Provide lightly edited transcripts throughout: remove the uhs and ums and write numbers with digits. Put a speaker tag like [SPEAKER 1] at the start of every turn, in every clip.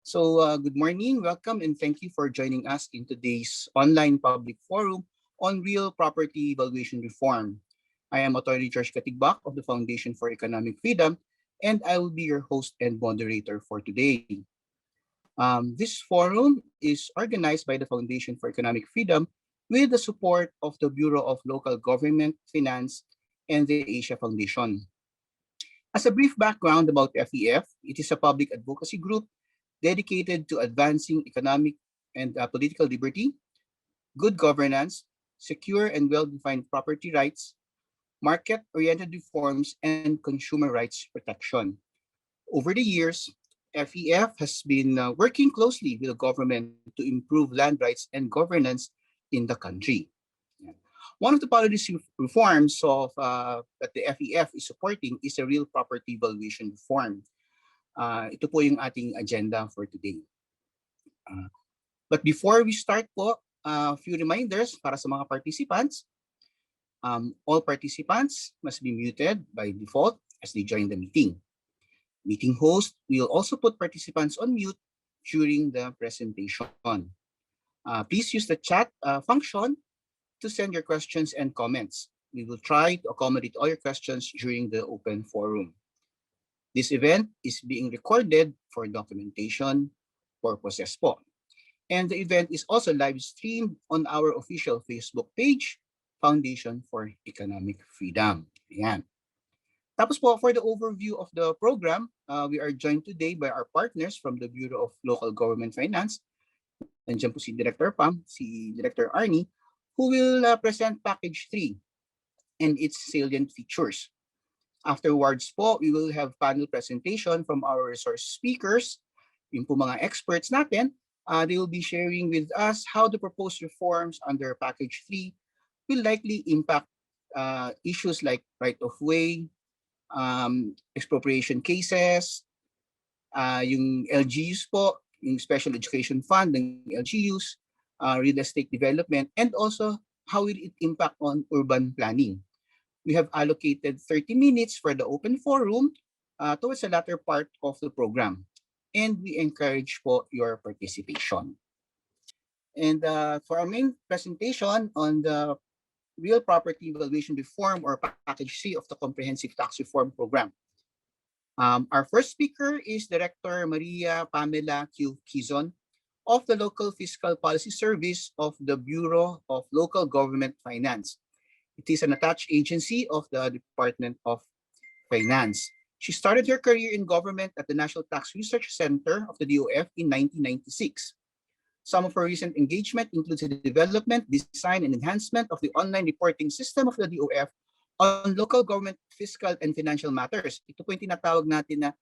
[SPEAKER 1] Good morning, welcome, and thank you for joining us in today's online public forum on Real Property Valuation Reform. I am Attorney George Katigbak of the Foundation for Economic Freedom, and I will be your host and moderator for today. This forum is organized by the Foundation for Economic Freedom with the support of the Bureau of Local Government, Finance, and the Asia Foundation. As a brief background about FEF, it is a public advocacy group dedicated to advancing economic and political liberty, good governance, secure and well-defined property rights, market-oriented reforms, and consumer rights protection. Over the years, FEF has been working closely with the government to improve land rights and governance in the country. Yeah. One of the policy reforms that the FEF is supporting is a real property valuation reform. Ito po yung ating agenda for today. But before we start po, a few reminders para sa mga participants. All participants must be muted by default as they join the meeting. Meeting host will also put participants on mute during the presentation. Please use the chat function to send your questions and comments. We will try to accommodate all your questions during the open forum. This event is being recorded for documentation purposes po. And the event is also live streamed on our official Facebook page, Foundation for Economic Freedom. Ayan. Tapos po, for the overview of the program, we are joined today by our partners from the Bureau of Local Government Finance. Nandiyan po si Director Pam, si Director Arnie, who will present Package 3 and its salient features. Afterwards po, we will have panel presentation from our resource speakers, yung po mga experts natin. They will be sharing with us how the proposed reforms under Package 3 will likely impact issues like right-of-way, expropriation cases, yung LGUs po, yung Special Education Fund ng LGUs, real estate development, and also how will it impact on urban planning. We have allocated 30 minutes for the open forum towards the latter part of the program. And we encourage po your participation. And for our main presentation on the Real Property Valuation Reform or Package C of the Comprehensive Tax Reform Program. Our first speaker is Director Maria Pamela Q. Quizon of the Local Fiscal Policy Service of the Bureau of Local Government Finance. It is an attached agency of the Department of Finance. She started her career in government at the National Tax Research Center of the DOF in 1996. Some of her recent engagement includes the development, design, and enhancement of the online reporting system of the DOF on local government fiscal and financial matters. Ito po yung tinatawag natin na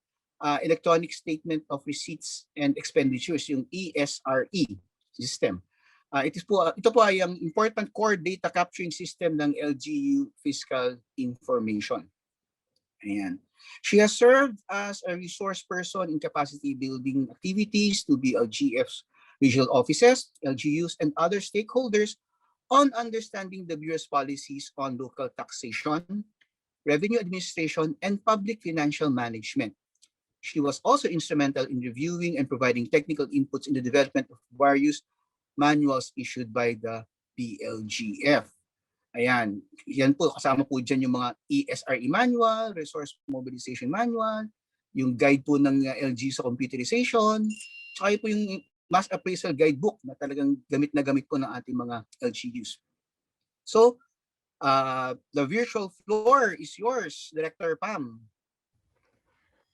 [SPEAKER 1] Electronic Statement of Receipts and Expenditures, yung ESRE system. Ito po ay ang important core data capturing system ng LGU fiscal information. Ayan. She has served as a resource person in capacity building activities to BLGF's regional offices, LGUs, and other stakeholders on understanding the Bureau's policies on local taxation, revenue administration, and public financial management. She was also instrumental in reviewing and providing technical inputs in the development of various manuals issued by the BLGF. Ayan, yan po, kasama po dyan yung mga ESRE manual, Resource Mobilization Manual, yung guide po ng LG sa computerization, tsaka po yung Mass Appraisal Guidebook na talagang gamit na gamit po ng ating mga LGUs. So, the virtual floor is yours, Director Pam.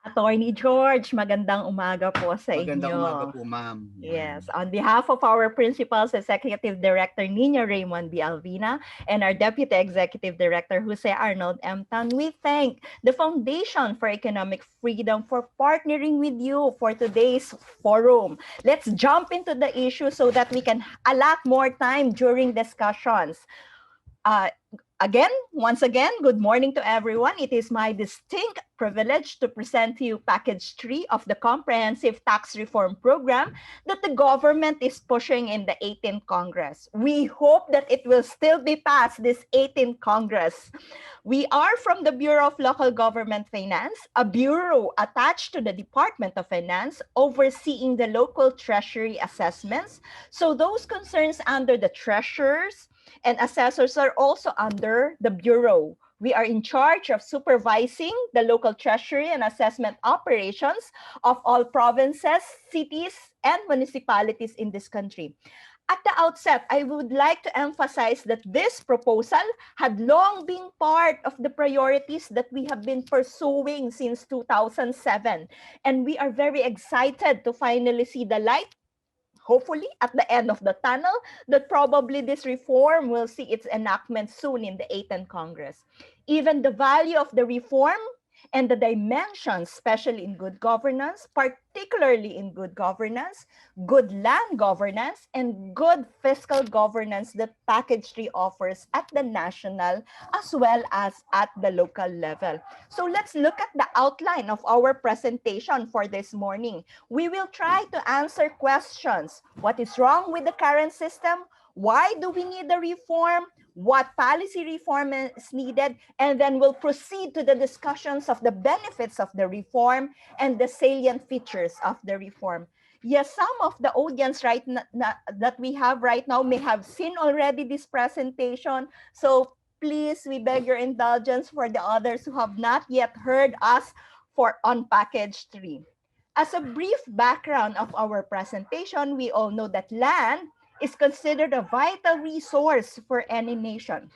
[SPEAKER 2] Attorney George, magandang umaga po sa inyo.
[SPEAKER 1] Magandang umaga po, ma'am.
[SPEAKER 2] Yes, on behalf of our Principals Executive Director Nina Raymond B. Alvina and our Deputy Executive Director Jose Arnold M. Tan, we thank the Foundation for Economic Freedom for partnering with you for today's forum. Let's jump into the issue so that we can allot more time during discussions. Once again, good morning to everyone. It is my distinct privilege to present to you Package 3 of the Comprehensive Tax Reform Program that the government is pushing in the 18th Congress. We hope that it will still be passed this 18th Congress. We are from the Bureau of Local Government Finance, a bureau attached to the Department of Finance overseeing the local treasury assessments. So those concerns under the treasurers and assessors are also under the Bureau. We are in charge of supervising the local treasury and assessment operations of all provinces, cities, and municipalities in this country. At the outset, I would like to emphasize that this proposal had long been part of the priorities that we have been pursuing since 2007. And we are very excited to finally see the light, hopefully at the end of the tunnel, that probably this reform will see its enactment soon in the 18th Congress. Even the value of the reform and the dimensions, especially in good governance, particularly in good governance, good land governance, and good fiscal governance that Package 3 offers at the national as well as at the local level. So let's look at the outline of our presentation for this morning. We will try to answer questions. What is wrong with the current system? Why do we need a reform? What policy reform is needed? And then we'll proceed to the discussions of the benefits of the reform and the salient features of the reform. Yes, some of the audience that we have right now may have seen already this presentation. So please, we beg your indulgence for the others who have not yet heard us on Package 3. As a brief background of our presentation, we all know that land is considered a vital resource for any nation,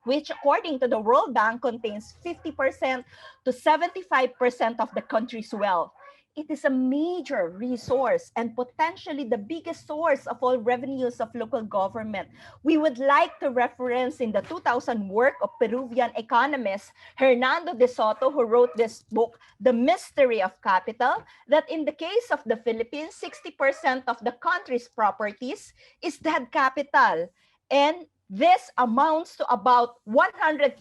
[SPEAKER 2] which according to the World Bank contains 50% to 75% of the country's wealth. It is a major resource and potentially the biggest source of all revenues of local government. We would like to reference in the 2000 work of Peruvian economist Hernando de Soto, who wrote this book, The Mystery of Capital, that in the case of the Philippines, 60% of the country's properties is dead capital. And this amounts to about 133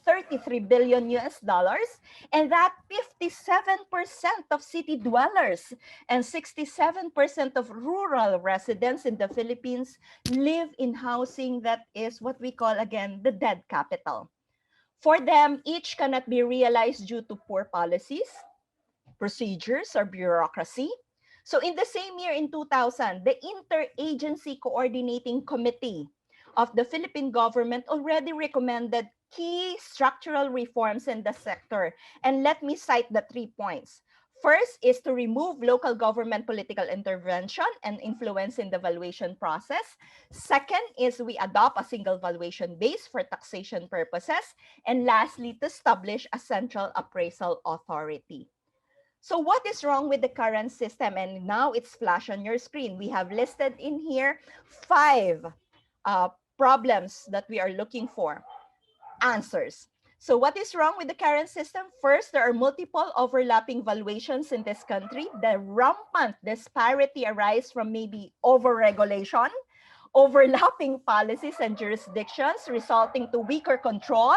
[SPEAKER 2] billion US dollars, and that 57% of city dwellers and 67% of rural residents in the Philippines live in housing that is what we call again the dead capital. For them, each cannot be realized due to poor policies, procedures, or bureaucracy. So in the same year in 2000, the Interagency Coordinating Committee of the Philippine government already recommended key structural reforms in the sector. And let me cite the 3 points. First is to remove local government political intervention and influence in the valuation process. Second is we adopt a single valuation base for taxation purposes. And lastly, to establish a central appraisal authority. So what is wrong with the current system? And now it's flash on your screen. We have listed in here 5 problems that we are looking for answers. So what is wrong with the current system? First, there are multiple overlapping valuations in this country. The rampant disparity arises from maybe overregulation, overlapping policies and jurisdictions, resulting to weaker control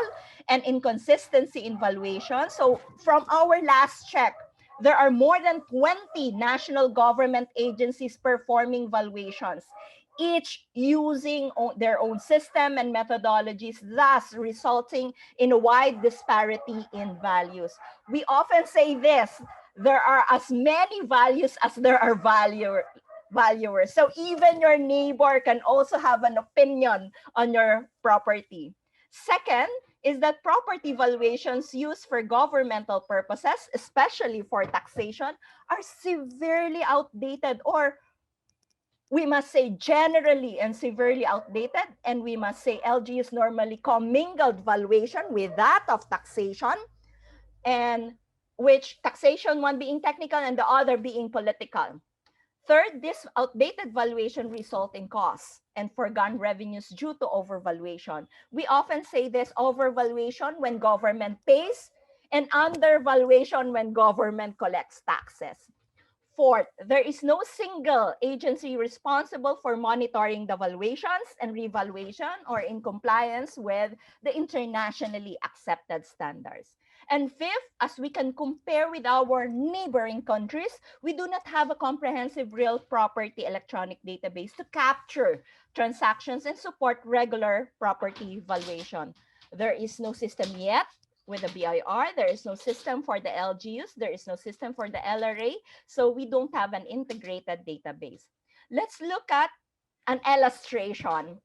[SPEAKER 2] and inconsistency in valuation. So from our last check, there are more than 20 national government agencies performing valuations, each using their own system and methodologies, thus resulting in a wide disparity in values. We often say this, there are as many values as there are valuers. So even your neighbor can also have an opinion on your property. Second is that property valuations used for governmental purposes, especially for taxation, are severely outdated, or we must say generally and severely outdated, and we must say LGUs normally commingled valuation with that of taxation, and which taxation one being technical and the other being political. Third, this outdated valuation result in costs and foregone revenues due to overvaluation. We often say this overvaluation when government pays and undervaluation when government collects taxes. Fourth, there is no single agency responsible for monitoring the valuations and revaluation or in compliance with the internationally accepted standards. And fifth, as we can compare with our neighboring countries, we do not have a comprehensive real property electronic database to capture transactions and support regular property valuation. There is no system yet with the BIR. There is no system for the LGUs. There is no system for the LRA. So we don't have an integrated database. Let's look at an illustration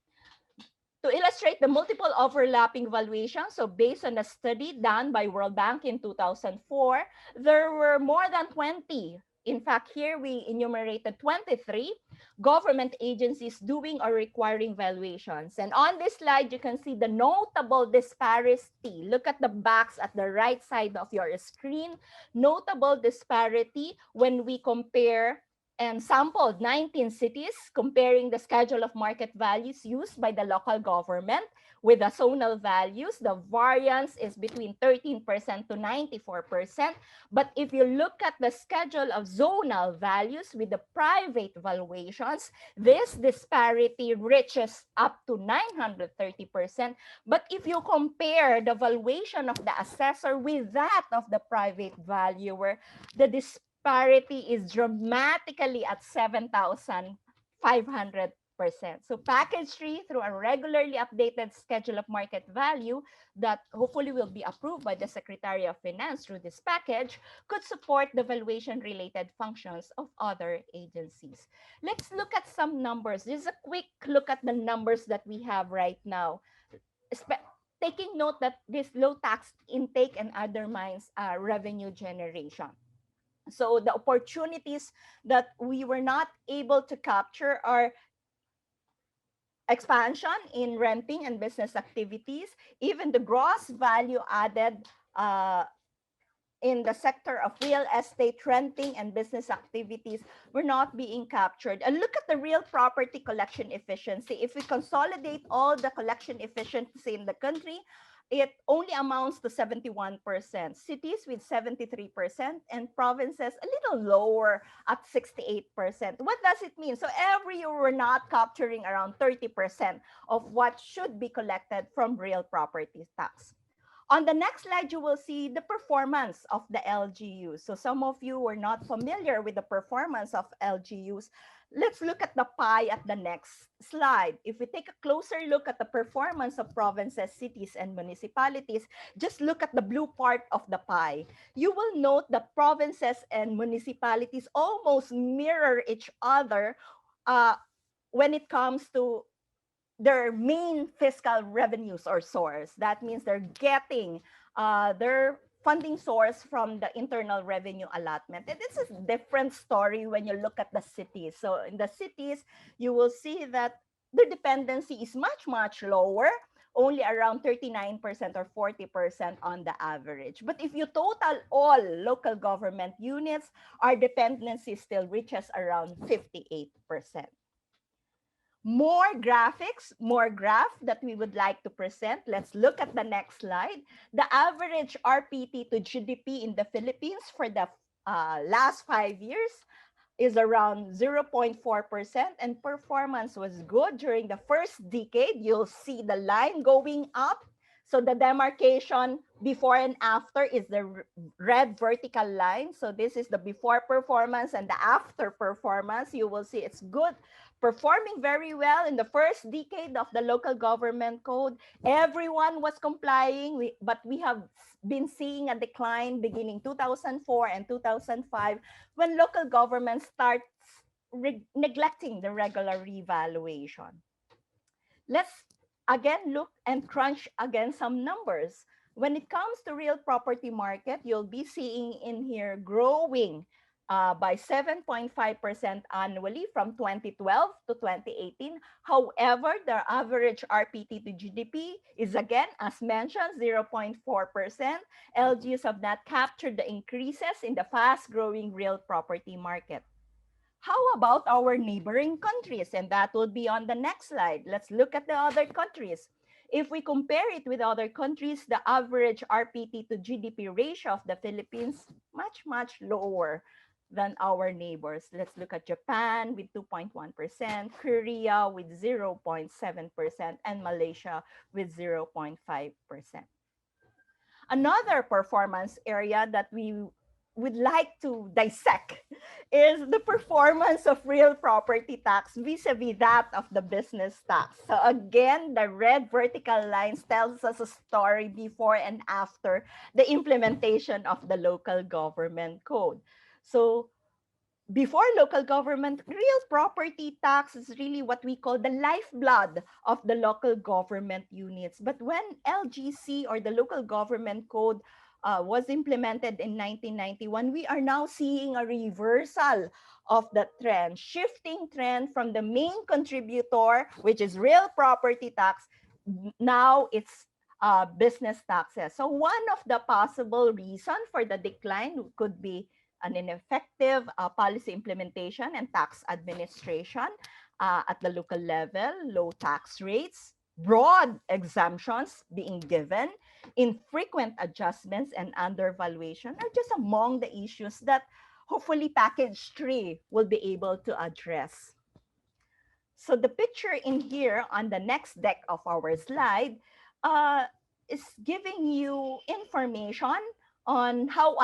[SPEAKER 2] to illustrate the multiple overlapping valuations. So based on a study done by World Bank in 2004, there were more than 20. In fact, here we enumerated 23 government agencies doing or requiring valuations. And on this slide, you can see the notable disparity. Look at the box at the right side of your screen. Notable disparity when we compare and sampled 19 cities, comparing the schedule of market values used by the local government with the zonal values. The variance is between 13% to 94%. But if you look at the schedule of zonal values with the private valuations, this disparity reaches up to 930%. But if you compare the valuation of the assessor with that of the private valuer, the disparity is dramatically at 7,500%. So package 3, through a regularly updated schedule of market value that hopefully will be approved by the Secretary of Finance through this package, could support the valuation related functions of other agencies. Let's look at some numbers. This is a quick look at the numbers that we have right now. Taking note that this low tax intake and undermines revenue generation. So the opportunities that we were not able to capture are expansion in renting and business activities, even the gross value added in the sector of real estate renting and business activities were not being captured. And look at the real property collection efficiency. If we consolidate all the collection efficiency in the country, it only amounts to 71%. Cities with 73% and provinces a little lower at 68%. What does it mean? So every year we're not capturing around 30% of what should be collected from real property tax. On the next slide, you will see the performance of the LGUs. So some of you were not familiar with the performance of LGUs. Let's look at the pie at the next slide. If we take a closer look at the performance of provinces, cities, and municipalities, just look at the blue part of the pie. You will note that provinces and municipalities almost mirror each other when it comes to their main fiscal revenues or source. That means they're getting their funding source from the internal revenue allotment. And this is a different story when you look at the cities. So in the cities, you will see that the dependency is much, much lower, only around 39% or 40% on the average. But if you total all local government units, our dependency still reaches around 58%. More graphics, more graph that we would like to present. Let's look at the next slide. The average RPT to GDP in the Philippines for the last 5 years is around 0.4%, and performance was good during the first decade. You'll see the line going up. So the demarcation before and after is the red vertical line. So this is the before performance and the after performance. You will see it's good, performing very well in the first decade of the local government code. Everyone was complying, but we have been seeing a decline beginning 2004 and 2005 when local government starts neglecting the regular revaluation. Let's again look and crunch again some numbers. When it comes to real property market, you'll be seeing in here growing by 7.5% annually from 2012 to 2018. However, the average RPT to GDP is again, as mentioned, 0.4%. LGUs have not captured the increases in the fast-growing real property market. How about our neighboring countries? And that will be on the next slide. Let's look at the other countries. If we compare it with other countries, the average RPT to GDP ratio of the Philippines much, much lower. than our neighbors. Let's look at Japan with 2.1%, Korea with 0.7%, and Malaysia with 0.5%. Another performance area that we would like to dissect is the performance of real property tax vis-a-vis that of the business tax. So again, the red vertical lines tells us a story before and after the implementation of the local government code. So before local government, real property tax is really what we call the lifeblood of the local government units. But when LGC or the local government code was implemented in 1991, we are now seeing a reversal of the trend, shifting trend from the main contributor, which is real property tax. Now it's business taxes. So one of the possible reason for the decline could be an ineffective policy implementation and tax administration at the local level, low tax rates, broad exemptions being given, infrequent adjustments, and undervaluation are just among the issues that hopefully package 3 will be able to address. So the picture in here on the next deck of our slide uh, is giving you information on how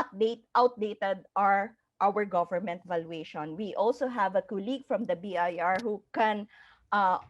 [SPEAKER 2] outdated are our government valuation. We also have a colleague from the BIR who can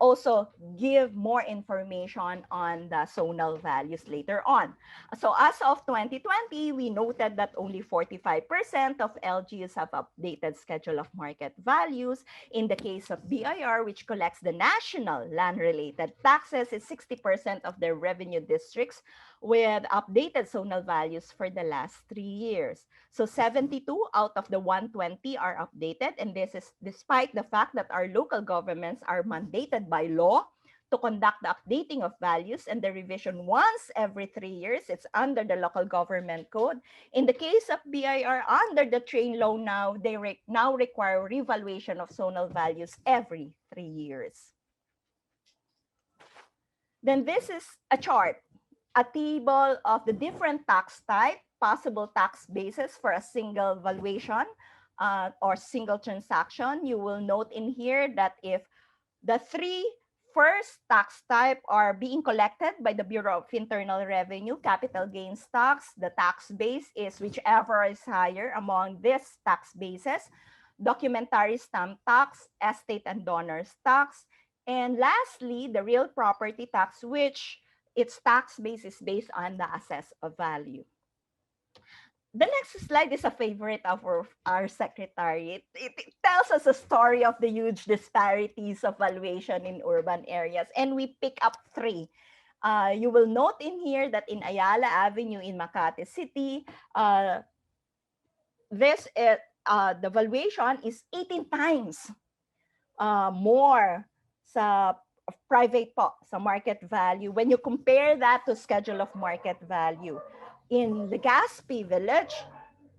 [SPEAKER 2] also give more information on the zonal values later on. So as of 2020, we noted that only 45% of LGUs have updated schedule of market values. In the case of BIR, which collects the national land-related taxes, is 60% of their revenue districts with updated zonal values for the last 3 years. So 72 out of the 120 are updated, and this is despite the fact that our local governments are mandated by law to conduct the updating of values and the revision once every 3 years. It's under the local government code. In the case of BIR, under the train law now, they now require revaluation of zonal values every 3 years. Then this is a chart, a table of the different tax type, possible tax bases for a single valuation or single transaction. You will note in here that if the three first tax type are being collected by the Bureau of Internal Revenue, capital gains tax, the tax base is whichever is higher among these tax bases, documentary stamp tax, estate and donors tax, and lastly, the real property tax, which its tax base is based on the assessed value. The next slide is a favorite of our secretary. It tells us a story of the huge disparities of valuation in urban areas, and we pick up three. You will note in here that in Ayala Avenue in Makati City, the valuation is 18 times more sa private po, sa market value when you compare that to schedule of market value. In Legazpi Village,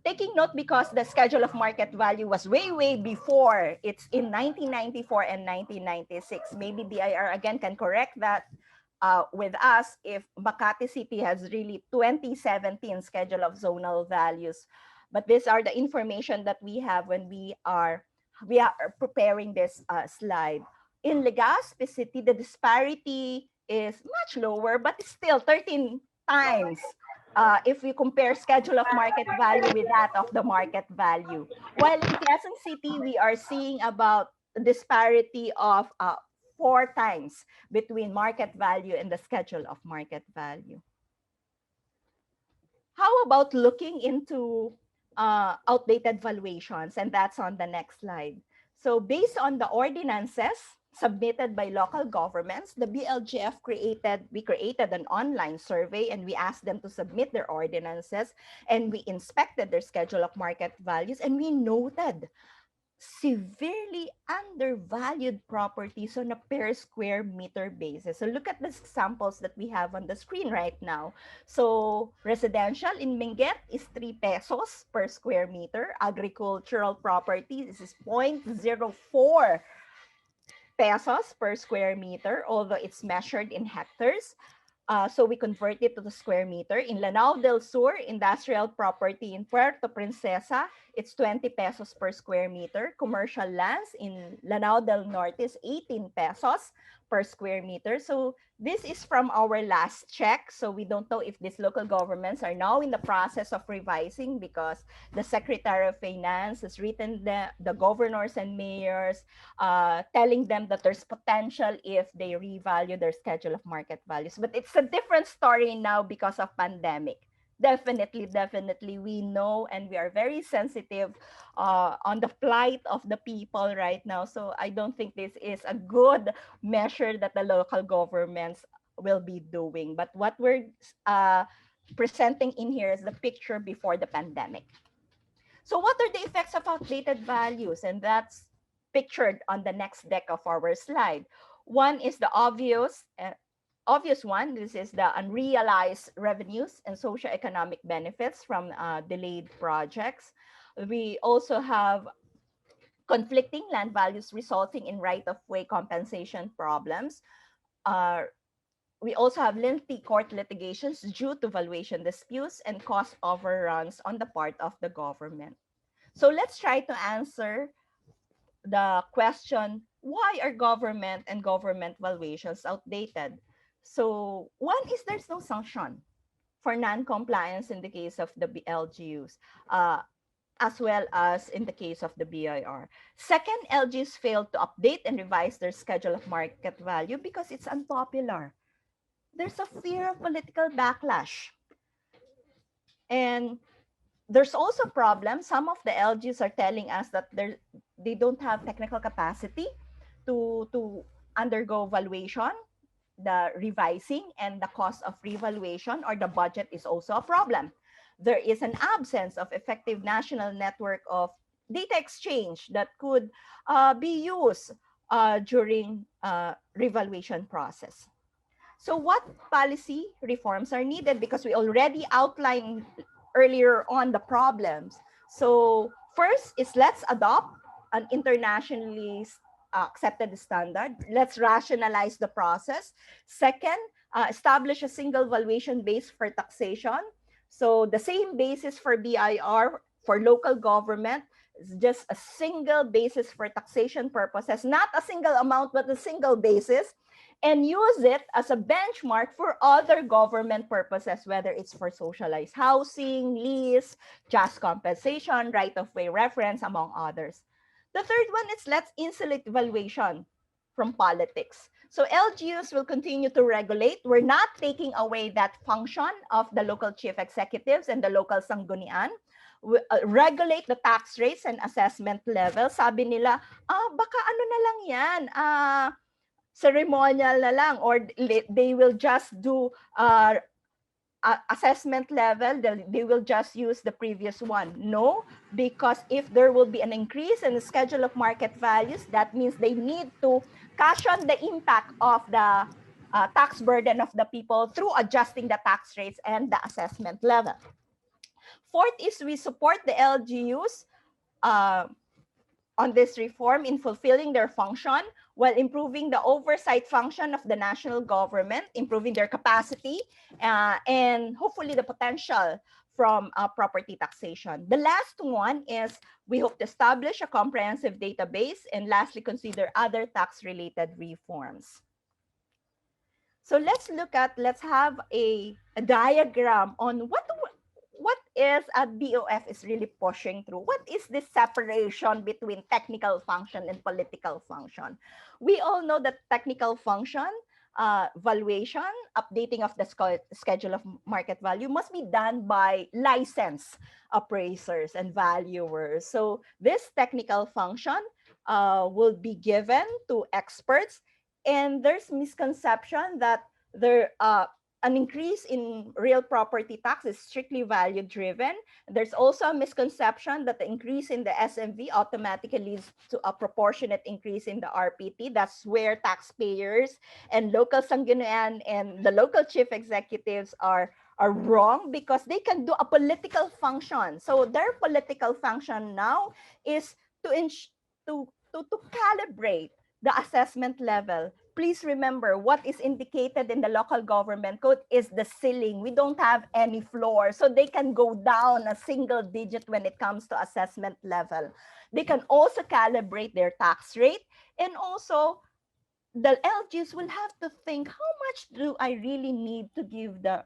[SPEAKER 2] taking note because the schedule of market value was way before. It's in 1994 and 1996. Maybe BIR again can correct that with us if Makati City has really 2017 schedule of zonal values. But these are the information that we have when we are preparing this slide. In Legazpi City, the disparity is much lower, but it's still 13 times if we compare schedule of market value with that of the market value. While in Quezon City, we are seeing about a disparity of 4 times between market value and the schedule of market value. How about looking into outdated valuations? And that's on the next slide. So based on the ordinances submitted by local governments, the BLGF we created an online survey and we asked them to submit their ordinances and we inspected their schedule of market values and we noted severely undervalued properties on a per square meter basis. So look at the examples that we have on the screen right now. So residential in Benguet is 3 pesos per square meter. Agricultural property, this is 0.04 pesos per square meter, although it's measured in hectares. So we convert it to the square meter. In Lanao del Sur, industrial property in Puerto Princesa, it's 20 pesos per square meter. Commercial lands in Lanao del Norte is 18 pesos per square meter. So this is from our last check. So we don't know if these local governments are now in the process of revising, because the Secretary of Finance has written the governors and mayors, telling them that there's potential if they revalue their schedule of market values. But it's a different story now because of pandemic. Definitely, we know and we are very sensitive on the plight of the people right now. So I don't think this is a good measure that the local governments will be doing. But what we're presenting in here is the picture before the pandemic. So what are the effects of outdated values? And that's pictured on the next deck of our slide. One is the obvious one. This is the unrealized revenues and socioeconomic benefits from delayed projects. We also have conflicting land values resulting in right-of-way compensation problems. Uh, we also have lengthy court litigations due to valuation disputes and cost overruns on the part of the government. So let's try to answer the question, why are government and government valuations outdated? So one is there's no sanction for non-compliance in the case of the LGUs, as well as in the case of the BIR. Second, LGUs failed to update and revise their schedule of market value because it's unpopular. There's a fear of political backlash. And there's also a problem. Some of the LGs are telling us that they don't have technical capacity to undergo valuation, the revising, and the cost of revaluation or the budget is also a problem. There is an absence of effective national network of data exchange that could be used during revaluation process. So what policy reforms are needed? Because we already outlined earlier on the problems. So first is let's adopt an internationally accepted standard. Let's rationalize the process. Second, establish a single valuation base for taxation. So the same basis for BIR for local government is just a single basis for taxation purposes, not a single amount, but a single basis, and use it as a benchmark for other government purposes, whether it's for socialized housing, lease, just compensation, right-of-way reference, among others. The third one is let's insulate valuation from politics. So LGUs will continue to regulate. We're not taking away that function of the local chief executives and the local sanggunian. Regulate the tax rates and assessment level. Sabi nila, baka ano na lang yan, ceremonial na lang, or they will just do assessment level, they will just use the previous one. No, because if there will be an increase in the schedule of market values, that means they need to cushion the impact of the tax burden of the people through adjusting the tax rates and the assessment level. Fourth is we support the LGUs on this reform in fulfilling their function while improving the oversight function of the national government, improving their capacity, and hopefully the potential from property taxation. The last one is we hope to establish a comprehensive database, and lastly, consider other tax-related reforms. So let's have a diagram on what is a DOF is really pushing through. What is this separation between technical function and political function? We all know that technical function, valuation, updating of the schedule of market value must be done by licensed appraisers and valuers. So this technical function will be given to experts, and there's misconception that there an increase in real property tax is strictly value driven. There's also a misconception that the increase in the SMV automatically leads to a proportionate increase in the RPT. That's where taxpayers and local sanggunian and the local chief executives are wrong, because they can do a political function. So their political function now is to calibrate the assessment level please remember what is indicated in the local government code is the ceiling. We don't have any floor. So they can go down a single digit when it comes to assessment level. They can also calibrate their tax rate, and also the LGs will have to think, how much do I really need to give the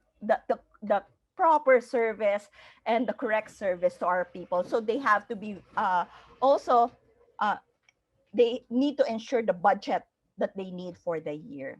[SPEAKER 2] proper service and the correct service to our people? So they have to be also uh, they need to ensure the budget that they need for the year.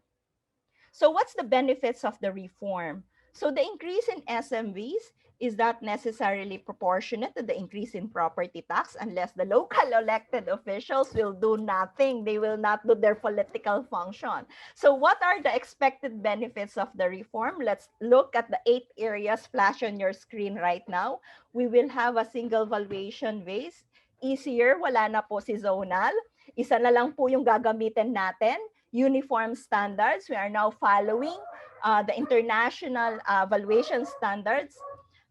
[SPEAKER 2] So what's the benefits of the reform? So the increase in SMVs is not necessarily proportionate to the increase in property tax unless the local elected officials will do nothing. They will not do their political function. So what are the expected benefits of the reform? Let's look at the 8 areas flash on your screen right now. We will have a single valuation base. Easier, wala na po si zonal. Isa na lang po yung gagamitin natin, uniform standards. We are now following the international valuation standards,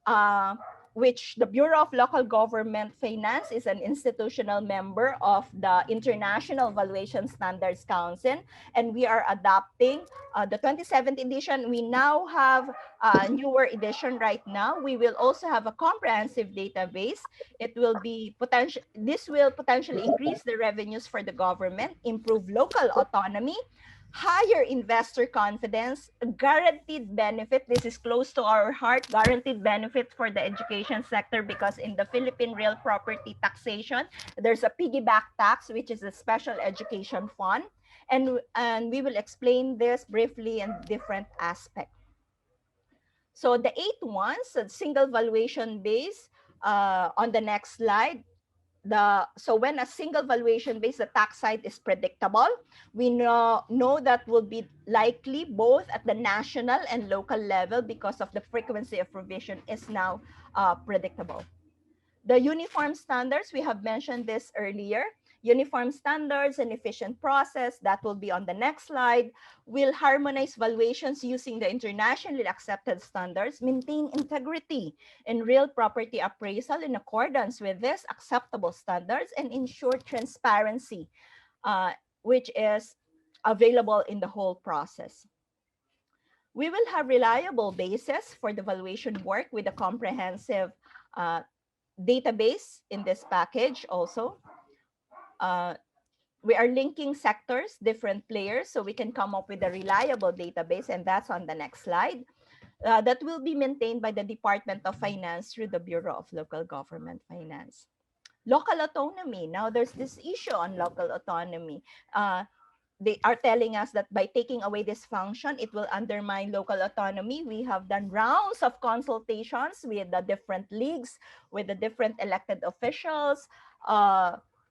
[SPEAKER 2] uh, which the Bureau of Local Government Finance is an institutional member of the International Valuation Standards Council, and we are adopting the 27th edition. We now have a newer edition right now. We will also have a comprehensive database. This will potentially increase the revenues for the government, improve local autonomy, higher investor confidence, guaranteed benefit. This is close to our heart, guaranteed benefit for the education sector, because in the Philippine real property taxation, there's a piggyback tax, which is a special education fund. And we will explain this briefly in different aspects. So the 8 ones, a single valuation base, on the next slide. So when a single valuation base, the tax side is predictable. We know that will be likely both at the national and local level because of the frequency of revision is now predictable. The uniform standards, we have mentioned this earlier. Uniform standards and efficient process, that will be on the next slide, will harmonize valuations using the internationally accepted standards, maintain integrity in real property appraisal in accordance with these acceptable standards, and ensure transparency, which is available in the whole process. We will have reliable basis for the valuation work with a comprehensive database in this package also. We are linking sectors, different players, so we can come up with a reliable database, and that's on the next slide. That will be maintained by the Department of Finance through the Bureau of Local Government Finance. Local autonomy. Now there's this issue on local autonomy. They are telling us that by taking away this function, it will undermine local autonomy. We have done rounds of consultations with the different leagues, with the different elected officials,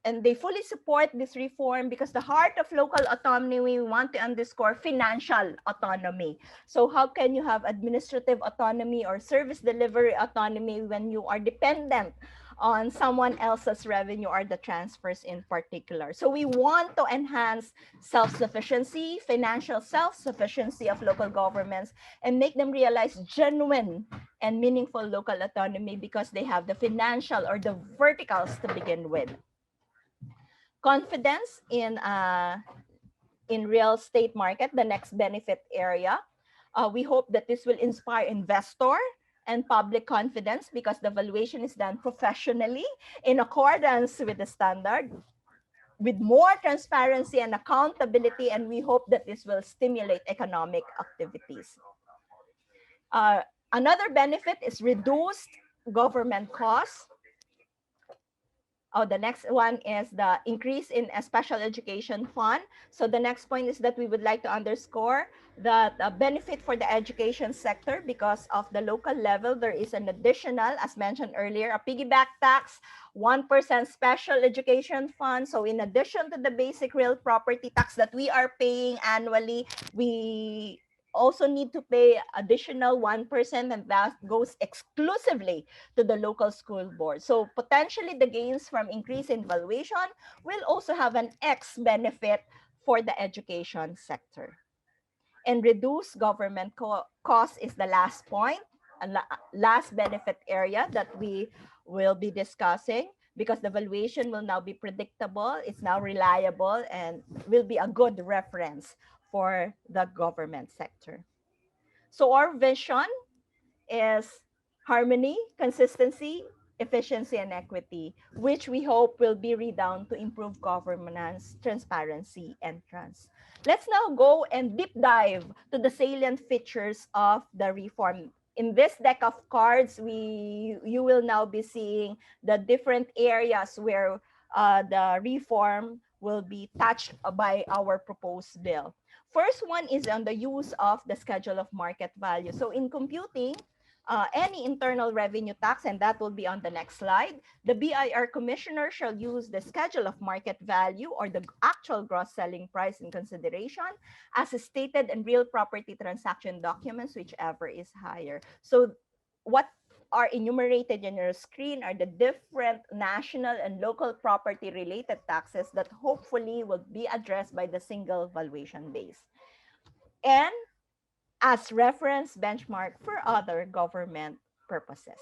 [SPEAKER 2] and they fully support this reform because the heart of local autonomy, we want to underscore financial autonomy. So how can you have administrative autonomy or service delivery autonomy when you are dependent on someone else's revenue or the transfers in particular? So we want to enhance self-sufficiency, financial self-sufficiency of local governments, and make them realize genuine and meaningful local autonomy because they have the financial or the verticals to begin with. Confidence in real estate market, the next benefit area. We hope that this will inspire investor and public confidence because the valuation is done professionally in accordance with the standard, with more transparency and accountability, and we hope that this will stimulate economic activities. Another benefit is reduced government costs. The next one is the increase in a special education fund. So the next point is that we would like to underscore that benefit for the education sector because of the local level, there is an additional, as mentioned earlier, a piggyback tax, 1% special education fund. So in addition to the basic real property tax that we are paying annually, we also need to pay additional 1%, and that goes exclusively to the local school board. So potentially the gains from increase in valuation will also have an X benefit for the education sector. And reduce government cost is the last point, and last benefit area that we will be discussing, because the valuation will now be predictable, it's now reliable, and will be a good reference for the government sector. So our vision is harmony, consistency, efficiency, and equity, which we hope will be redound to improve governance, transparency, and trust. Let's now go and deep dive to the salient features of the reform. In this deck of cards, you will now be seeing the different areas where the reform will be touched by our proposed bill. First one is on the use of the schedule of market value. So in computing, any internal revenue tax, and that will be on the next slide, the BIR commissioner shall use the schedule of market value or the actual gross selling price in consideration as stated in real property transaction documents, whichever is higher. So what are enumerated in your screen are the different national and local property related taxes that hopefully will be addressed by the single valuation base. And as reference benchmark for other government purposes.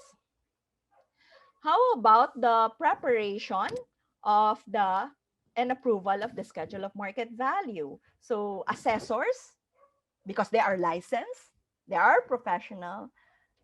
[SPEAKER 2] How about the preparation of the and approval of the schedule of market value? So assessors, because they are licensed, they are professional,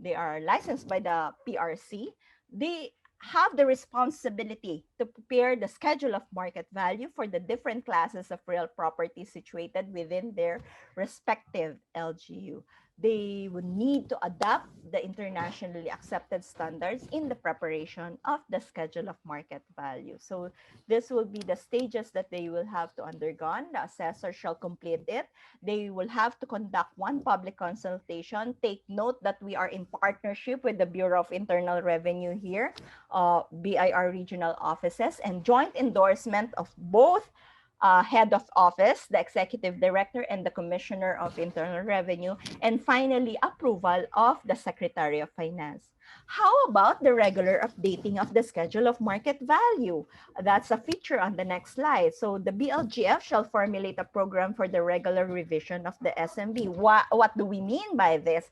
[SPEAKER 2] they are licensed by the PRC, they have the responsibility to prepare the schedule of market value for the different classes of real property situated within their respective LGU. They would need to adapt the internationally accepted standards in the preparation of the schedule of market value. So this will be the stages that they will have to undergo. The assessor shall complete it. They will have to conduct one public consultation. Take note that we are in partnership with the Bureau of Internal Revenue here, BIR regional offices, and joint endorsement of both head of office, the executive director, and the commissioner of internal revenue, and finally approval of the secretary of finance. How about the regular updating of the schedule of market value? That's a feature on the next slide. So the BLGF shall formulate a program for the regular revision of the SMV. What do we mean by this?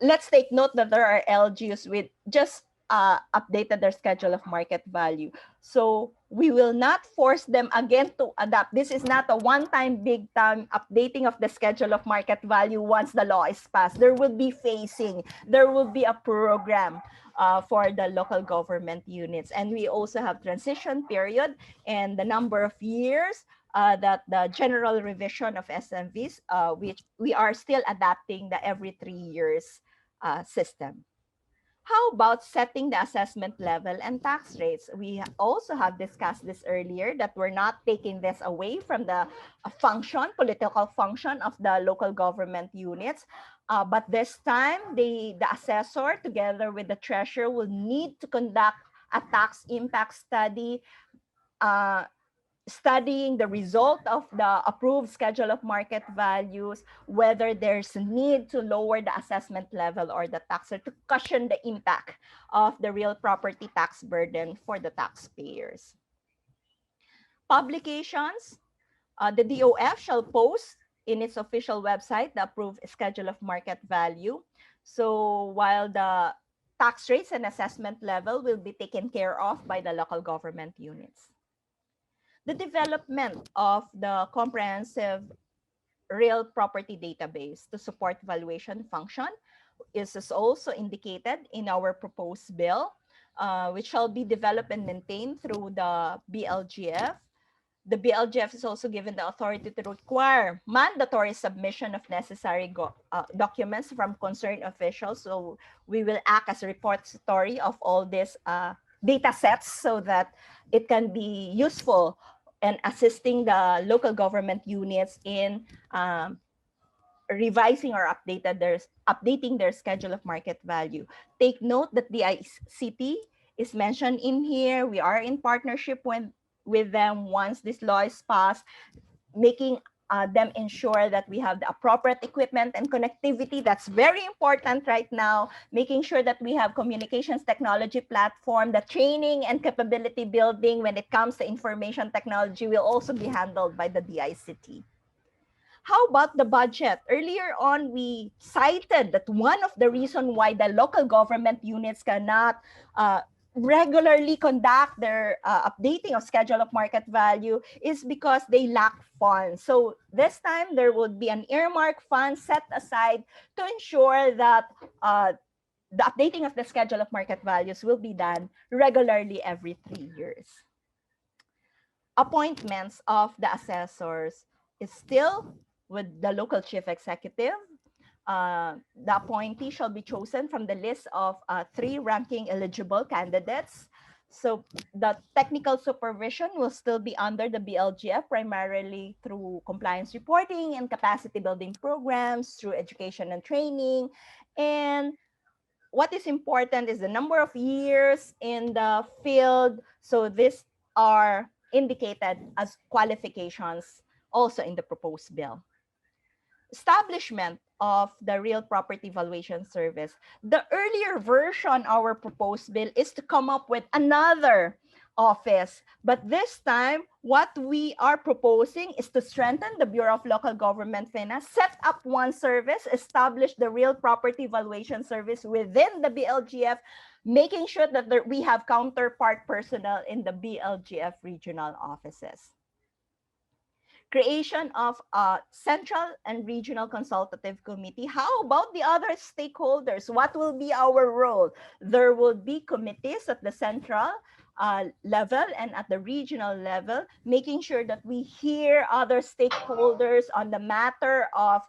[SPEAKER 2] Let's take note that there are LGUs with just updated their schedule of market value. So we will not force them again to adapt. This is not a one-time big time updating of the schedule of market value once the law is passed. There will be phasing. There will be a program for the local government units. And we also have transition period and the number of years that the general revision of SMVs, which we are still adapting the every 3 years system. How about setting the assessment level and tax rates? We also have discussed this earlier that we're not taking this away from the function, political function of the local government units. But this time, the assessor together with the treasurer will need to conduct a tax impact study studying the result of the approved schedule of market values, whether there's a need to lower the assessment level or the tax or to cushion the impact of the real property tax burden for the taxpayers. Publications, the DOF shall post in its official website the approved schedule of market value. So while the tax rates and assessment level will be taken care of by the local government units. The development of the comprehensive real property database to support valuation function is also indicated in our proposed bill, which shall be developed and maintained through the BLGF. The BLGF is also given the authority to require mandatory submission of necessary documents from concerned officials. So we will act as a repository of all these data sets so that it can be useful and assisting the local government units in revising or updating their schedule of market value. Take note that the ICT is mentioned in here. We are in partnership with them once this law is passed, making them ensure that we have the appropriate equipment and connectivity. That's very important right now, making sure that we have communications technology platform, the training and capability building when it comes to information technology will also be handled by the DICT. How about the budget? Earlier on, we cited that one of the reasons why the local government units cannot regularly conduct their updating of schedule of market value is because they lack funds. So this time there would be an earmark fund set aside to ensure that the updating of the schedule of market values will be done regularly every 3 years. Appointments of the assessors is still with the local chief executive. The appointee shall be chosen from the list of 3 ranking eligible candidates. So the technical supervision will still be under the BLGF, primarily through compliance reporting and capacity building programs, through education and training. And what is important is the number of years in the field. So these are indicated as qualifications also in the proposed bill. Establishment of the Real Property Valuation Service. The earlier version of our proposed bill is to come up with another office. But this time, what we are proposing is to strengthen the Bureau of Local Government Finance, set up one service, establish the Real Property Valuation Service within the BLGF, making sure that we have counterpart personnel in the BLGF regional offices. Creation of a central and regional consultative committee. How about the other stakeholders? What will be our role? There will be committees at the central level and at the regional level, making sure that we hear other stakeholders on the matter of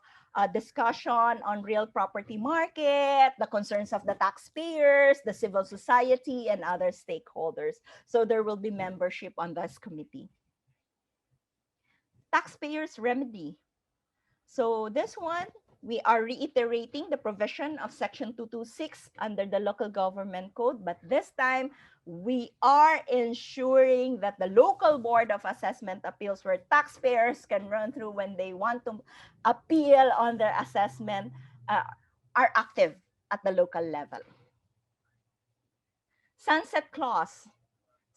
[SPEAKER 2] discussion on real property market, the concerns of the taxpayers, the civil society, and other stakeholders. So there will be membership on this committee. Taxpayers remedy. So this one, we are reiterating the provision of Section 226 under the Local Government Code, but this time we are ensuring that the local board of assessment appeals, where taxpayers can run through when they want to appeal on their assessment, are active at the local level. Sunset clause.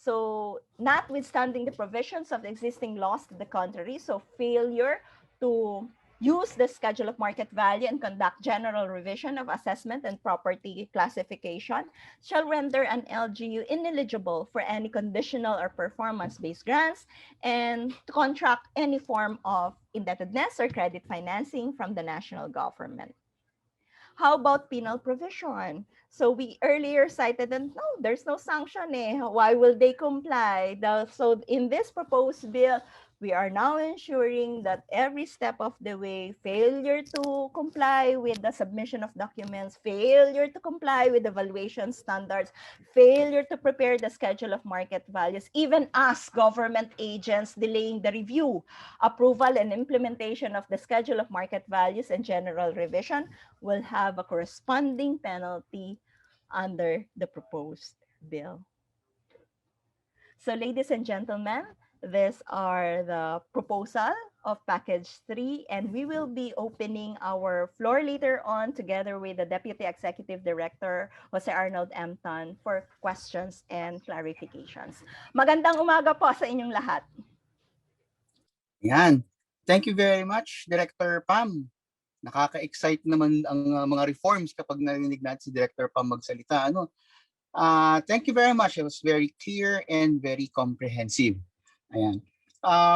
[SPEAKER 2] So notwithstanding the provisions of the existing laws to the contrary, so failure to use the schedule of market value and conduct general revision of assessment and property classification shall render an LGU ineligible for any conditional or performance-based grants and to contract any form of indebtedness or credit financing from the national government. How about penal provision? So we earlier cited that no, there's no sanction. Why will they comply? So in this proposed bill, we are now ensuring that every step of the way, failure to comply with the submission of documents, failure to comply with the valuation standards, failure to prepare the schedule of market values, even us government agents delaying the review, approval, and implementation of the schedule of market values and general revision will have a corresponding penalty under the proposed bill. So ladies and gentlemen, these are the proposal of package 3, and we will be opening our floor later on together with the Deputy Executive Director, Jose Arnold M. Tan, for questions and clarifications. Magandang umaga po sa inyong lahat.
[SPEAKER 1] Yan. Thank you very much, Director Pam. Nakaka-excite naman ang mga reforms kapag narinig natin si Director Pam magsalita. Thank you very much. It was very clear and very comprehensive. Ayan.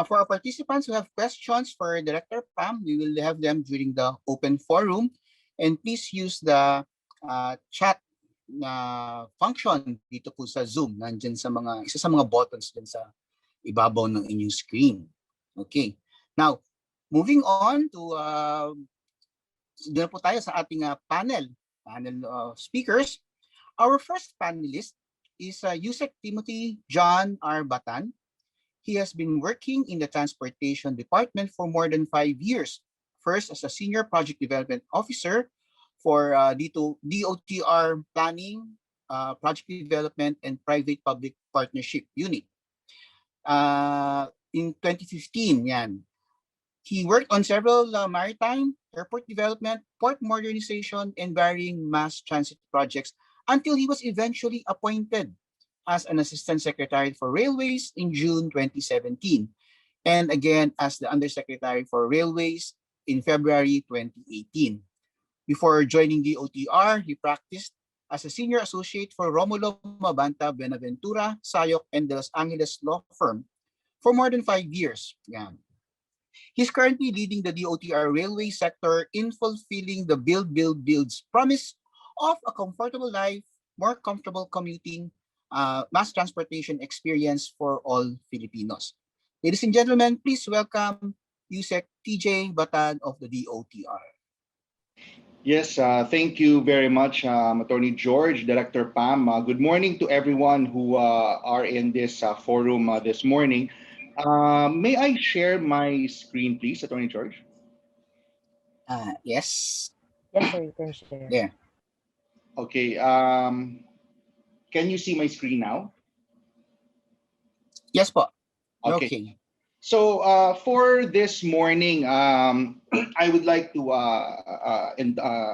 [SPEAKER 1] For our participants who have questions for Director Pam, we will have them during the open forum. And please use the chat function dito po sa Zoom. Nandyan sa isa sa mga buttons dyan sa ibabaw ng inyong screen. Okay. Now, moving on to doon po tayo sa ating panel speakers. Our first panelist is Yusek Timothy John R. Batan. He has been working in the Transportation Department for more than 5 years. First as a Senior Project Development Officer for DOTR Planning, Project Development, and Private-Public Partnership Unit. In 2015, yan. He worked on several maritime, airport development, port modernization, and varying mass transit projects until he was eventually appointed as an Assistant Secretary for Railways in June 2017, and again as the Undersecretary for Railways in February 2018. Before joining the OTR, he practiced as a senior associate for Romulo Mabanta Benaventura, Sayok, and De Los Angeles law firm for more than 5 years. Yan. He's currently leading the DOTR railway sector in fulfilling the Build's promise of a comfortable life, more comfortable commuting, mass transportation experience for all Filipinos. Ladies and gentlemen, please welcome Yusek TJ Batan of the DOTR.
[SPEAKER 3] Yes, thank you very much, Attorney George, Director Pam. Good morning to everyone who are in this forum this morning. May I share my screen, please, Attorney George?
[SPEAKER 1] Yes.
[SPEAKER 2] Yes, sir, you can share.
[SPEAKER 1] There.
[SPEAKER 3] Okay. Can you see my screen now?
[SPEAKER 1] Yes po.
[SPEAKER 3] Okay.
[SPEAKER 1] Okay.
[SPEAKER 3] So for this morning, I would like to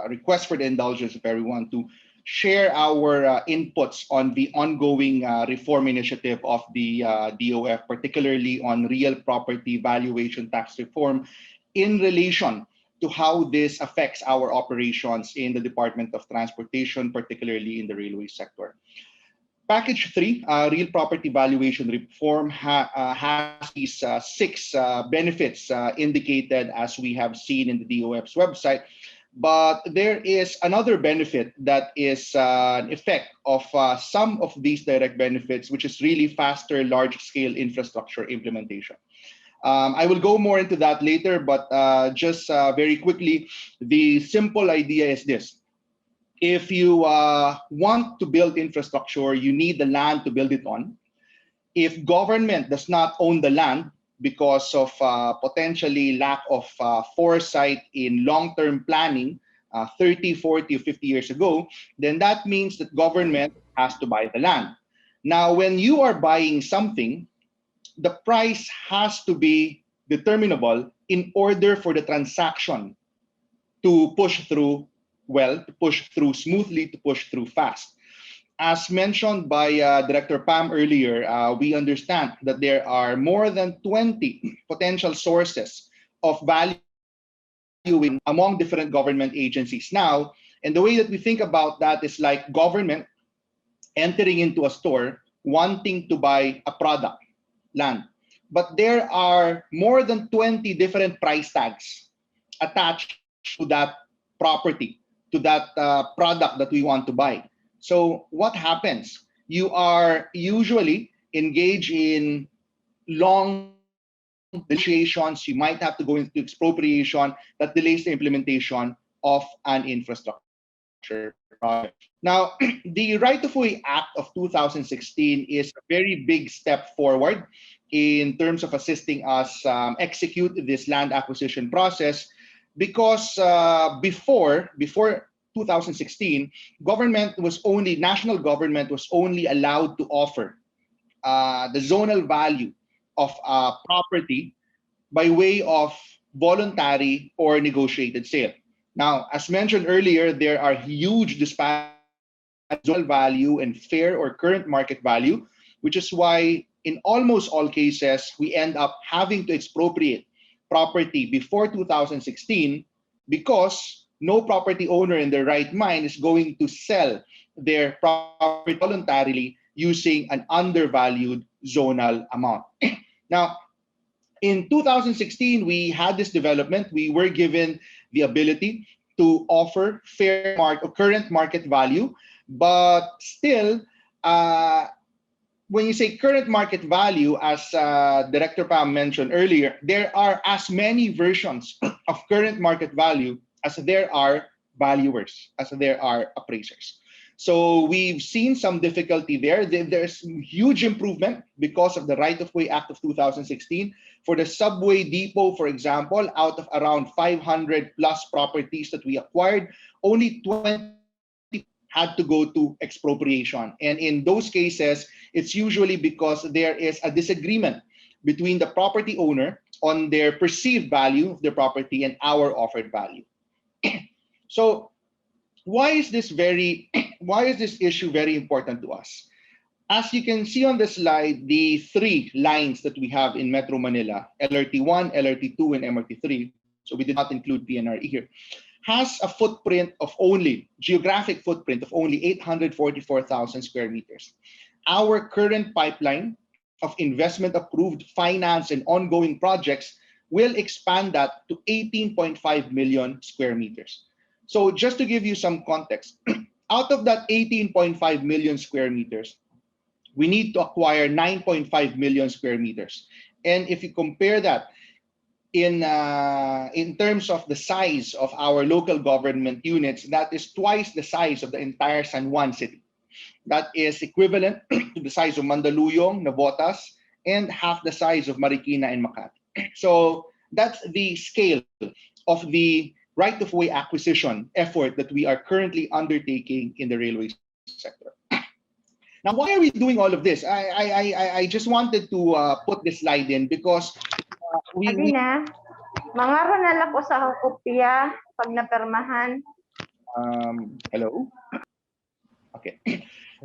[SPEAKER 3] request for the indulgence of everyone to share our inputs on the ongoing reform initiative of the DOF, particularly on real property valuation tax reform in relation to how this affects our operations in the Department of Transportation, particularly in the railway sector. Package 3, Real Property Valuation Reform, has these 6 benefits indicated as we have seen in the DOF's website. But there is another benefit that is an effect of some of these direct benefits, which is really faster large-scale infrastructure implementation. I will go more into that later, but just very quickly, the simple idea is this. If you want to build infrastructure, you need the land to build it on. If government does not own the land because of potentially lack of foresight in long-term planning 30, 40, or 50 years ago, then that means that government has to buy the land. Now, when you are buying something, the price has to be determinable in order for the transaction to push through well, to push through smoothly, to push through fast. As mentioned by Director Pam earlier, we understand that there are more than 20 potential sources of valuing among different government agencies now. And the way that we think about that is like government entering into a store wanting to buy a product, land. But there are more than 20 different price tags attached to that property, to that product that we want to buy. So what happens? You are usually engaged in long negotiations. You might have to go into expropriation that delays the implementation of an infrastructure project. Now, the Right of Way Act of 2016 is a very big step forward in terms of assisting us execute this land acquisition process, because before 2016, national government was only allowed to offer the zonal value of property by way of voluntary or negotiated sale. Now, as mentioned earlier, there are huge disparities in zonal value and fair or current market value, which is why in almost all cases, we end up having to expropriate property before 2016, because no property owner in their right mind is going to sell their property voluntarily using an undervalued zonal amount. Now, in 2016, we had this development. We were given the ability to offer fair market or current market value, but still, when you say current market value, as Director Pam mentioned earlier, there are as many versions of current market value as there are valuers, as there are appraisers. So we've seen some difficulty there. There's huge improvement because of the Right of Way Act of 2016. For the subway depot, for example, out of around 500 plus properties that we acquired, only 20 had to go to expropriation. And in those cases, it's usually because there is a disagreement between the property owner on their perceived value of the property and our offered value. So why is this issue very important to us? As you can see on the slide, the 3 lines that we have in Metro Manila, LRT1, LRT2, and MRT3, so we did not include PNRE here, has a footprint of only, geographic footprint of only 844,000 square meters. Our current pipeline of investment approved, finance, and ongoing projects will expand that to 18.5 million square meters. So just to give you some context, out of that 18.5 million square meters, we need to acquire 9.5 million square meters. And if you compare that in terms of the size of our local government units, that is twice the size of the entire San Juan city. That is equivalent to the size of Mandaluyong, Navotas, and half the size of Marikina and Makati. So that's the scale of the right-of-way acquisition effort that we are currently undertaking in the railway sector. Now, why are we doing all of this? I just wanted to put this slide in because
[SPEAKER 4] Alina, mangaro na lang ko sa kopya pag napermahan.
[SPEAKER 3] Hello. Okay.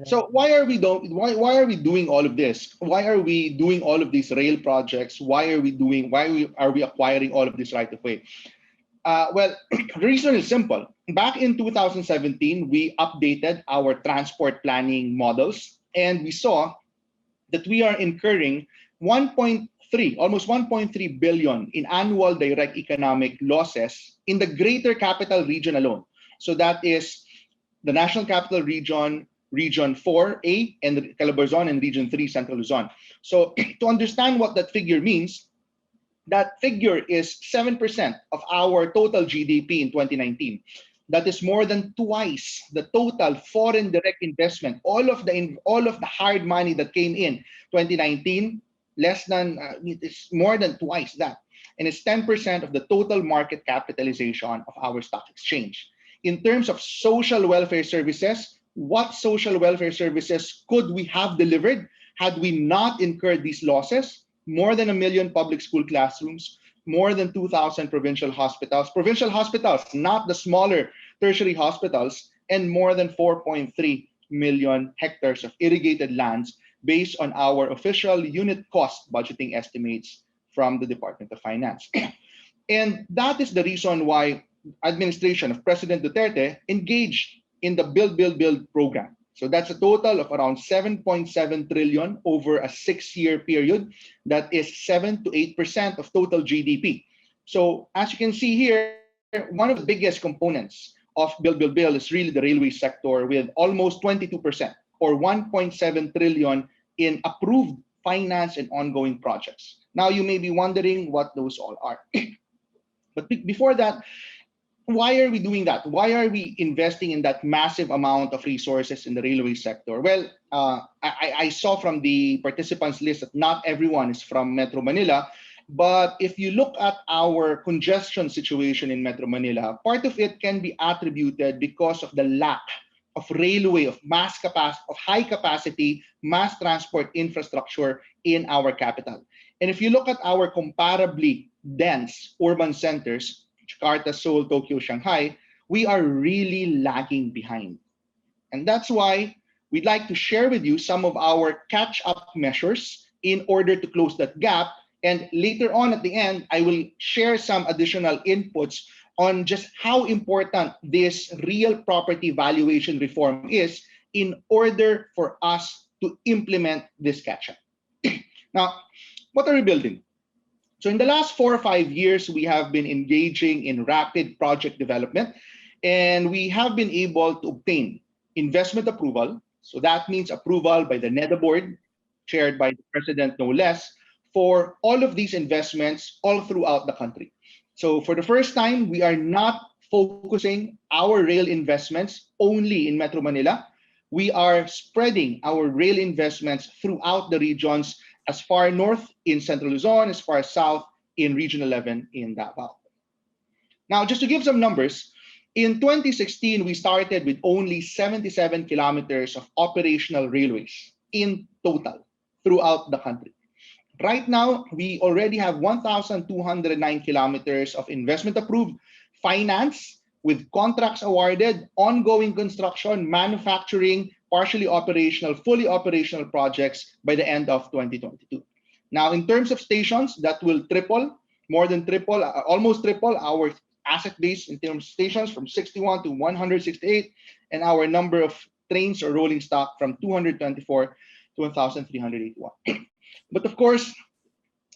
[SPEAKER 3] So why are we doing all of this? Why are we doing all of these rail projects? Why are we acquiring all of this right of way? Well, the reason is simple. Back in 2017, we updated our transport planning models, and we saw that we are incurring almost 1.3 billion in annual direct economic losses in the Greater Capital Region alone. So that is the National Capital Region, Region 4A, and Calabarzon, and Region 3, Central Luzon. So to understand what that figure means, that figure is 7% of our total GDP in 2019. That is more than twice the total foreign direct investment. All of the hard money that came in 2019, it's more than twice that, and it's 10% of the total market capitalization of our stock exchange. In terms of social welfare services, what social welfare services could we have delivered had we not incurred these losses? More than 1 million public school classrooms, more than 2,000 provincial hospitals, not the smaller tertiary hospitals, and more than 4.3 million hectares of irrigated lands based on our official unit cost budgeting estimates from the Department of Finance. And that is the reason why administration of President Duterte engaged in the Build, Build, Build program. So that's a total of around 7.7 trillion over a 6-year period. That is 7 to 8% of total GDP. So as you can see here, one of the biggest components of Build, Build, Build is really the railway sector, with almost 22% or 1.7 trillion in approved finance and ongoing projects. Now you may be wondering what those all are. But before that, why are we doing that? Why are we investing in that massive amount of resources in the railway sector? Well, I saw from the participants list that not everyone is from Metro Manila. But if you look at our congestion situation in Metro Manila, part of it can be attributed because of the lack of railway, of high capacity mass transport infrastructure in our capital. And if you look at our comparably dense urban centers, Jakarta, Seoul, Tokyo, Shanghai, we are really lagging behind. And that's why we'd like to share with you some of our catch-up measures in order to close that gap. And later on at the end, I will share some additional inputs on just how important this real property valuation reform is in order for us to implement this catch-up. Now, what are we building? So in the last 4 or 5 years, we have been engaging in rapid project development, and we have been able to obtain investment approval. So that means approval by the NEDA board, chaired by the president, no less, for all of these investments all throughout the country. So for the first time, we are not focusing our rail investments only in Metro Manila. We are spreading our rail investments throughout the regions, as far north in Central Luzon, as far south in Region 11 in Davao. Now, just to give some numbers, in 2016, we started with only 77 kilometers of operational railways in total throughout the country. Right now, we already have 1,209 kilometers of investment approved, finance with contracts awarded, ongoing construction, manufacturing, partially operational, fully operational projects by the end of 2022. Now, in terms of stations, that will almost triple our asset base in terms of stations from 61 to 168, and our number of trains or rolling stock from 224 to 1,381. But of course,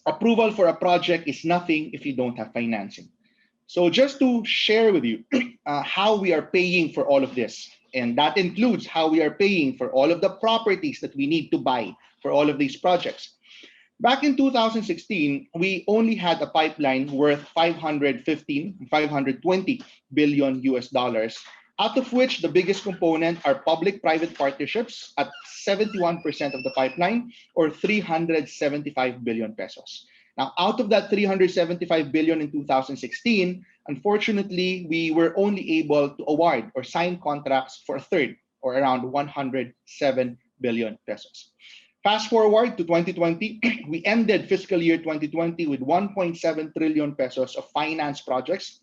[SPEAKER 3] approval for a project is nothing if you don't have financing. So just to share with you how we are paying for all of this, and that includes how we are paying for all of the properties that we need to buy for all of these projects. Back in 2016, we only had a pipeline worth 520 billion US dollars, out of which the biggest component are public-private partnerships at 71% of the pipeline, or 375 billion pesos. Now, out of that 375 billion in 2016, unfortunately, we were only able to award or sign contracts for a third, or around 107 billion pesos. Fast forward to 2020, we ended fiscal year 2020 with 1.7 trillion pesos of finance projects,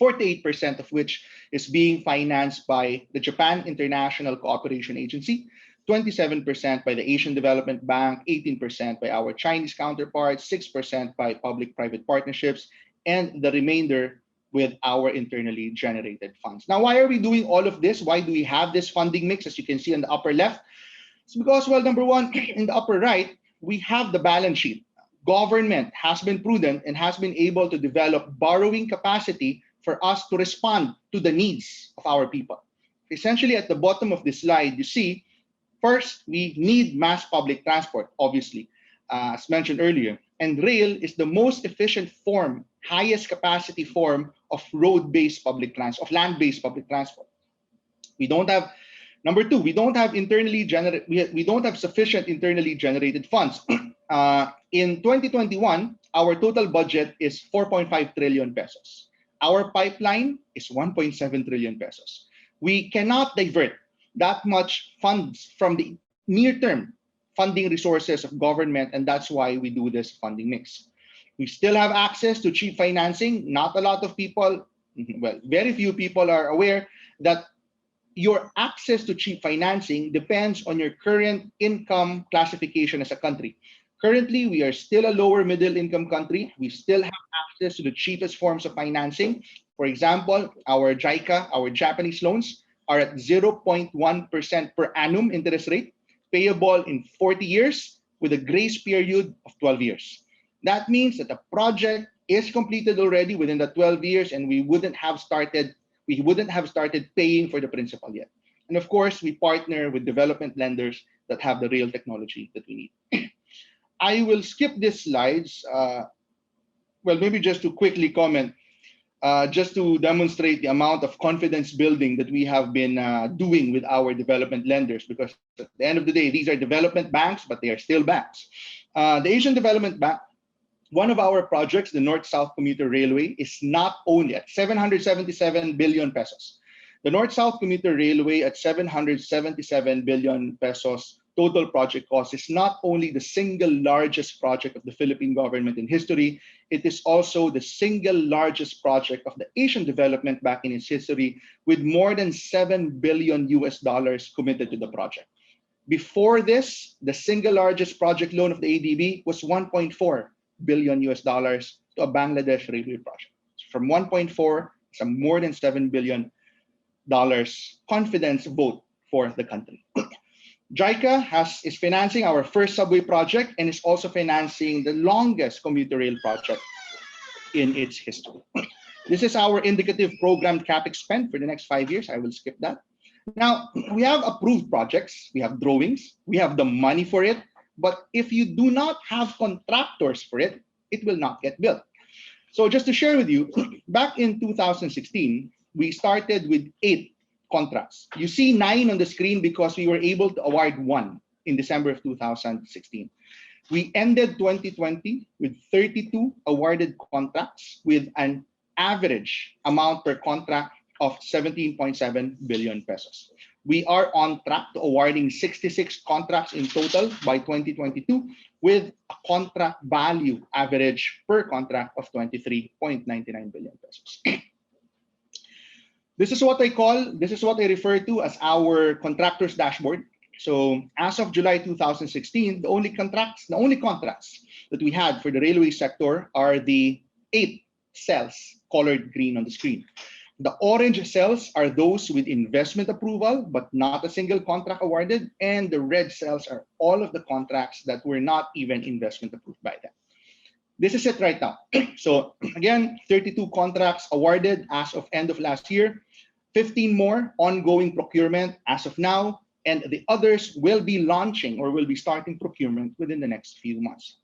[SPEAKER 3] 48% of which is being financed by the Japan International Cooperation Agency, 27% by the Asian Development Bank, 18% by our Chinese counterparts, 6% by public-private partnerships, and the remainder with our internally generated funds. Now, why are we doing all of this? Why do we have this funding mix, as you can see on the upper left? It's because, well, number one, in the upper right, we have the balance sheet. Government has been prudent and has been able to develop borrowing capacity for us to respond to the needs of our people. Essentially, at the bottom of this slide, you see, first, we need mass public transport, obviously, as mentioned earlier. And rail is the most efficient form, highest capacity form of road-based public transport, of land-based public transport. We don't have, number two, we don't have sufficient internally generated funds. In 2021, our total budget is 4.5 trillion pesos. Our pipeline is 1.7 trillion pesos. We cannot divert that much funds from the near-term funding resources of government, and that's why we do this funding mix. We still have access to cheap financing. Not a lot of people, well, very few people are aware that your access to cheap financing depends on your current income classification as a country. Currently, we are still a lower middle income country. We still have access to the cheapest forms of financing. For example, our JICA, our Japanese loans, are at 0.1% per annum interest rate, payable in 40 years with a grace period of 12 years. That means that the project is completed already within the 12 years, and we wouldn't have started paying for the principal yet. And of course, we partner with development lenders that have the real technology that we need. I will skip these slides. Well, maybe just to quickly comment, just to demonstrate the amount of confidence building that we have been doing with our development lenders, because at the end of the day, these are development banks, but they are still banks. The Asian Development Bank, one of our projects, the North-South Commuter Railway, is not only at 777 billion pesos. The North-South Commuter Railway at 777 billion pesos total project cost is not only the single largest project of the Philippine government in history, it is also the single largest project of the Asian Development Bank in its history, with more than 7 billion US dollars committed to the project. Before this, the single largest project loan of the ADB was 1.4 billion US dollars to a Bangladesh railway project. From 1.4 to more than 7 billion dollars confidence vote for the country. JICA is financing our first subway project and is also financing the longest commuter rail project in its history. This is our indicative programmed CapEx spend for the next 5 years. I will skip that. Now, we have approved projects, we have drawings, we have the money for it, but if you do not have contractors for it, it will not get built. So just to share with you, back in 2016, we started with 8 contracts. You see 9 on the screen because we were able to award 1 in December of 2016. We ended 2020 with 32 awarded contracts with an average amount per contract of 17.7 billion pesos. We are on track to awarding 66 contracts in total by 2022 with a contract value average per contract of 23.99 billion pesos. This is what I refer to as our contractors dashboard. So as of July 2016, the only contracts that we had for the railway sector are the 8 cells colored green on the screen. The orange cells are those with investment approval, but not a single contract awarded. And the red cells are all of the contracts that were not even investment approved by them. This is it right now. So again, 32 contracts awarded as of end of last year, 15 more ongoing procurement as of now, and the others will be launching or will be starting procurement within the next few months.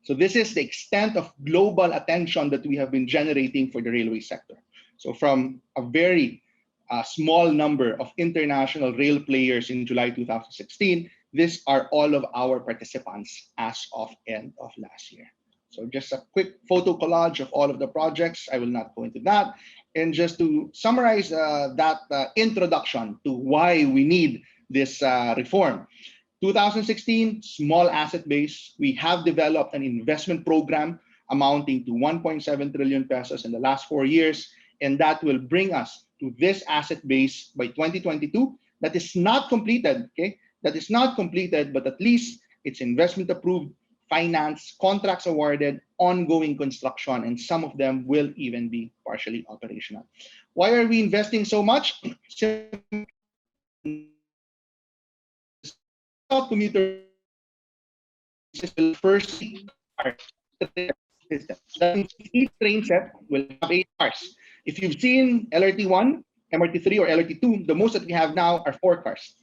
[SPEAKER 3] So this is the extent of global attention that we have been generating for the railway sector. So from a very small number of international rail players in July 2016, these are all of our participants as of end of last year. So just a quick photo collage of all of the projects. I will not go into that. And just to summarize that introduction to why we need this reform. 2016, small asset base. We have developed an investment program amounting to 1.7 trillion pesos in the last 4 years. And that will bring us to this asset base by 2022. That is not completed, okay? That is not completed, but at least it's investment approved, finance, contracts awarded, ongoing construction, and some of them will even be partially operational. Why are we investing so much? Commuter first that means each train set will have 8 cars. If you've seen LRT1, MRT3, or LRT2, the most that we have now are 4 cars.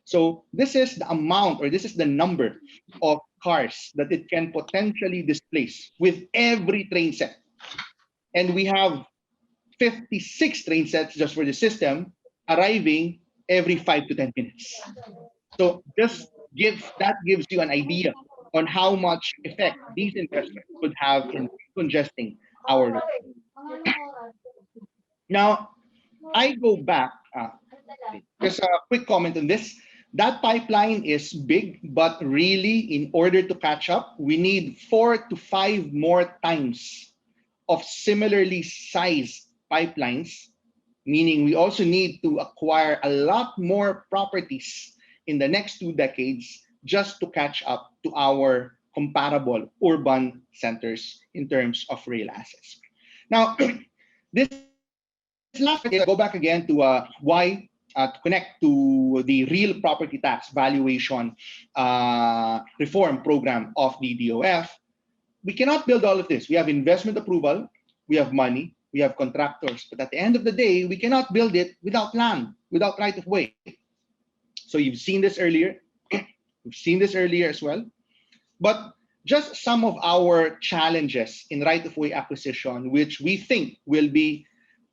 [SPEAKER 3] So this is the amount, or this is the number of cars that it can potentially displace with every train set. And we have 56 train sets just for the system arriving every 5 to 10 minutes. So that gives you an idea on how much effect these investments could have in congesting our roads. Now, I go back, just a quick comment on this. That pipeline is big, but really, in order to catch up, we need 4 to 5 more times of similarly sized pipelines, meaning we also need to acquire a lot more properties in the next 2 decades just to catch up to our comparable urban centers in terms of rail assets. Now, this last part, go back again to why to connect to the real property tax valuation reform program of the DOF. We cannot build all of this. We have investment approval, we have money, we have contractors, but at the end of the day, we cannot build it without land, without right of way. So you've seen this earlier. We've seen this earlier as well. But just some of our challenges in right of way acquisition, which we think will be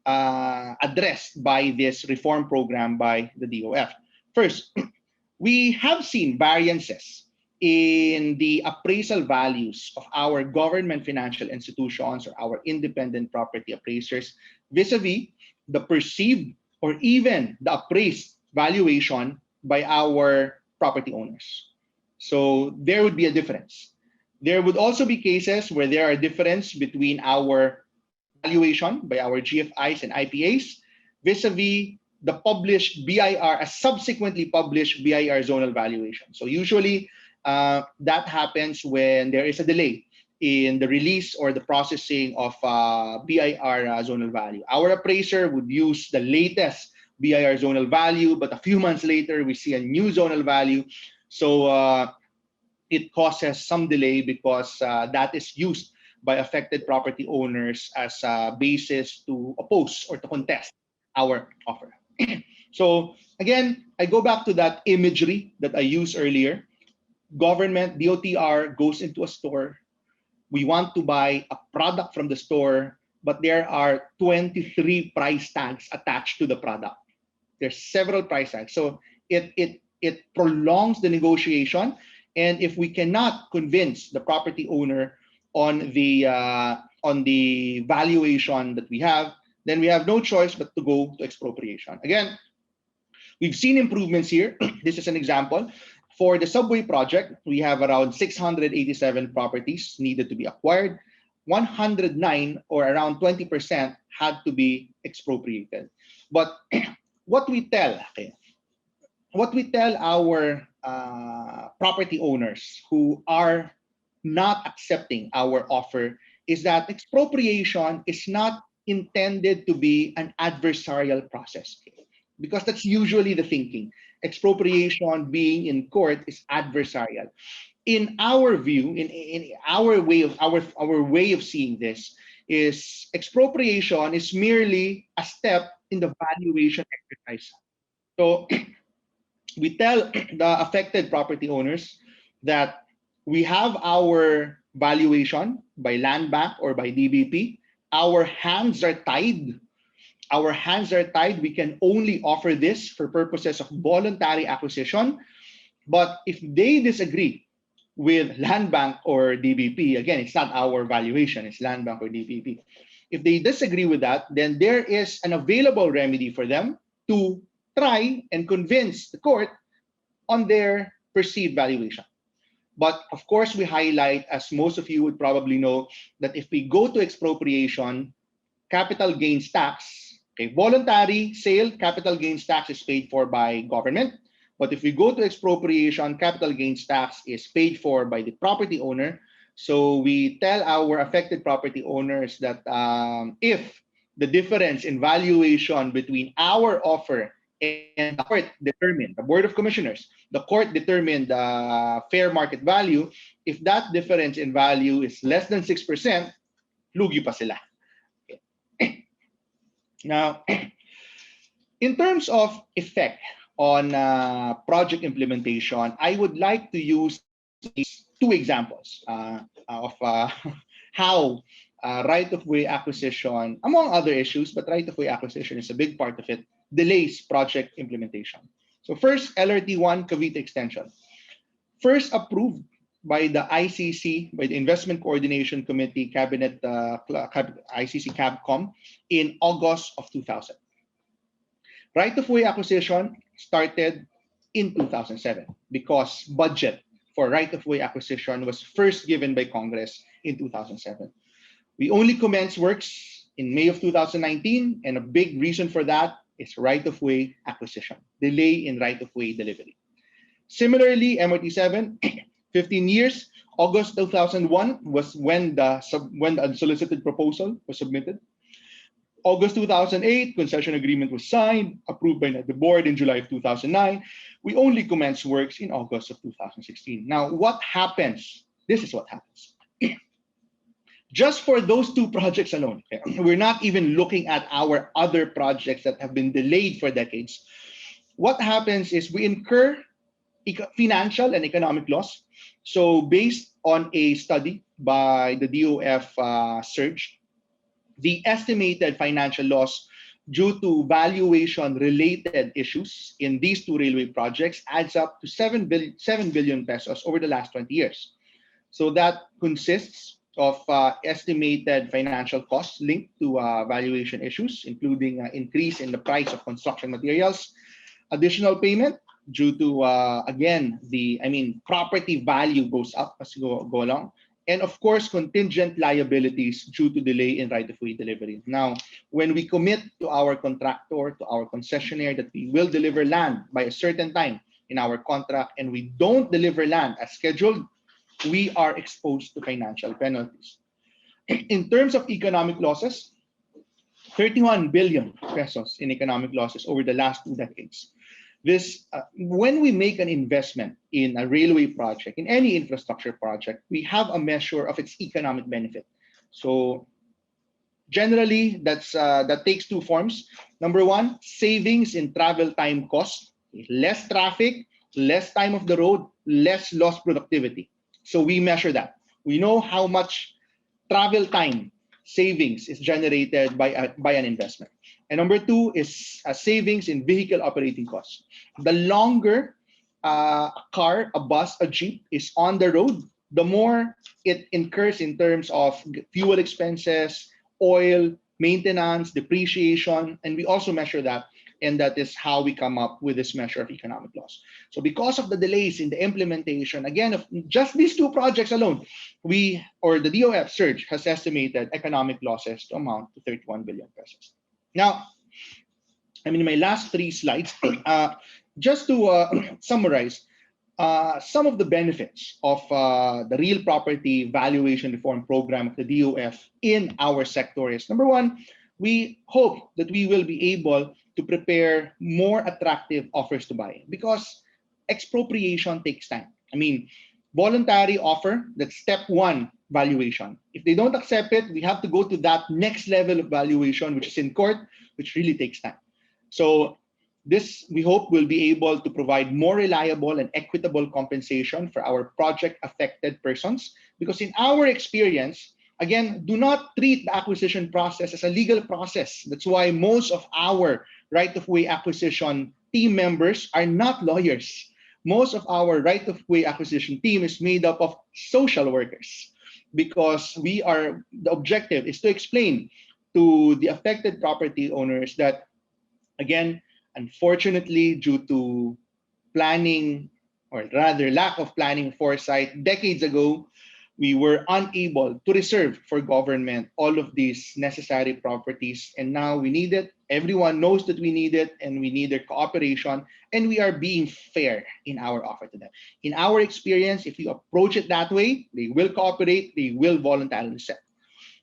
[SPEAKER 3] addressed by this reform program by the DOF. First, we have seen variances in the appraisal values of our government financial institutions or our independent property appraisers vis-a-vis the perceived or even the appraised valuation by our property owners. So there would be a difference. There would also be cases where there are difference between our valuation by our GFIs and IPAs vis-a-vis the published BIR, a subsequently published BIR zonal valuation. So usually that happens when there is a delay in the release or the processing of BIR zonal value. Our appraiser would use the latest BIR zonal value, but a few months later, we see a new zonal value. So it causes some delay because that is used by affected property owners as a basis to oppose or to contest our offer. So again, I go back to that imagery that I used earlier. Government, DOTR goes into a store. We want to buy a product from the store, but there are 23 price tags attached to the product. There's several price tags. So it prolongs the negotiation. And if we cannot convince the property owner on the valuation that we have, then we have no choice but to go to expropriation. Again, we've seen improvements here. This is an example. For the subway project, we have around 687 properties needed to be acquired. 109 or around 20% had to be expropriated. But what we tell our property owners who are not accepting our offer is that expropriation is not intended to be an adversarial process, because that's usually the thinking. Expropriation being in court is adversarial. In our view, in our way of seeing this, is expropriation is merely a step in the valuation exercise. So we tell the affected property owners that we have our valuation by land bank or by DBP. Our hands are tied. Our hands are tied. We can only offer this for purposes of voluntary acquisition. But if they disagree with land bank or DBP, again, it's not our valuation, it's land bank or DBP. If they disagree with that, then there is an available remedy for them to try and convince the court on their perceived valuation. But of course, we highlight, as most of you would probably know, that if we go to expropriation, capital gains tax, okay, voluntary sale, capital gains tax is paid for by government. But if we go to expropriation, capital gains tax is paid for by the property owner. So we tell our affected property owners that if the difference in valuation between our offer and the court determined, the Board of Commissioners, the court determined the fair market value, if that difference in value is less than 6%, lugi pa sila. Now, in terms of effect on project implementation, I would like to use two examples of how right-of-way acquisition, among other issues, but right-of-way acquisition is a big part of it, delays project implementation. So first, LRT1 Cavite Extension. First approved by the ICC, by the Investment Coordination Committee, Cabinet, ICC CABCOM, in August of 2000. Right-of-way acquisition started in 2007 because budget for right-of-way acquisition was first given by Congress in 2007. We only commenced works in May of 2019, and a big reason for that is right-of-way acquisition, delay in right-of-way delivery. Similarly, MRT7, 15 years, August 2001 was when the unsolicited proposal was submitted. August 2008, concession agreement was signed, approved by the board in July of 2009. We only commenced works in August of 2016. Now, what happens? This is what happens. Just for those two projects alone, okay, we're not even looking at our other projects that have been delayed for decades. What happens is we incur financial and economic loss. So based on a study by the DOF Surge, the estimated financial loss due to valuation-related issues in these two railway projects adds up to 7 billion pesos over the last 20 years. So that consists of estimated financial costs linked to valuation issues, including increase in the price of construction materials, additional payment due to, again, property value goes up as you go along, and of course, contingent liabilities due to delay in right-of-way delivery. Now, when we commit to our contractor, to our concessionaire, that we will deliver land by a certain time in our contract, and we don't deliver land as scheduled, we are exposed to financial penalties. In terms of economic losses, 31 billion pesos in economic losses over the last 2 decades. This, when we make an investment in a railway project, in any infrastructure project, we have a measure of its economic benefit. So generally, that takes 2 forms. Number 1, savings in travel time costs, less traffic, less time of the road, less lost productivity. So we measure that. We know how much travel time savings is generated by an investment. And number 2 is savings in vehicle operating costs. The longer a car, a bus, a jeep is on the road, the more it incurs in terms of fuel expenses, oil, maintenance, depreciation, and we also measure that, and that is how we come up with this measure of economic loss. So because of the delays in the implementation, again, of just these 2 projects alone, the DOF Surge has estimated economic losses to amount to 31 billion pesos. Now, in my last 3 slides, just to summarize, some of the benefits of the Real Property Valuation Reform Program of the DOF in our sector is, number one, we hope that we will be able to prepare more attractive offers to buy, because expropriation takes time. I mean, voluntary offer, that's step one valuation. If they don't accept it, we have to go to that next level of valuation, which is in court, which really takes time. So this, we hope, will be able to provide more reliable and equitable compensation for our project affected persons, because in our experience, again, do not treat the acquisition process as a legal process. That's why most of our right-of-way acquisition team members are not lawyers. Most of our right-of-way acquisition team is made up of social workers, because the objective is to explain to the affected property owners that, again, unfortunately, due to planning, or rather lack of planning foresight, decades ago, we were unable to reserve for government all of these necessary properties. And now we need it. Everyone knows that we need it, and we need their cooperation. And we are being fair in our offer to them. In our experience, if you approach it that way, they will cooperate, they will voluntarily sell.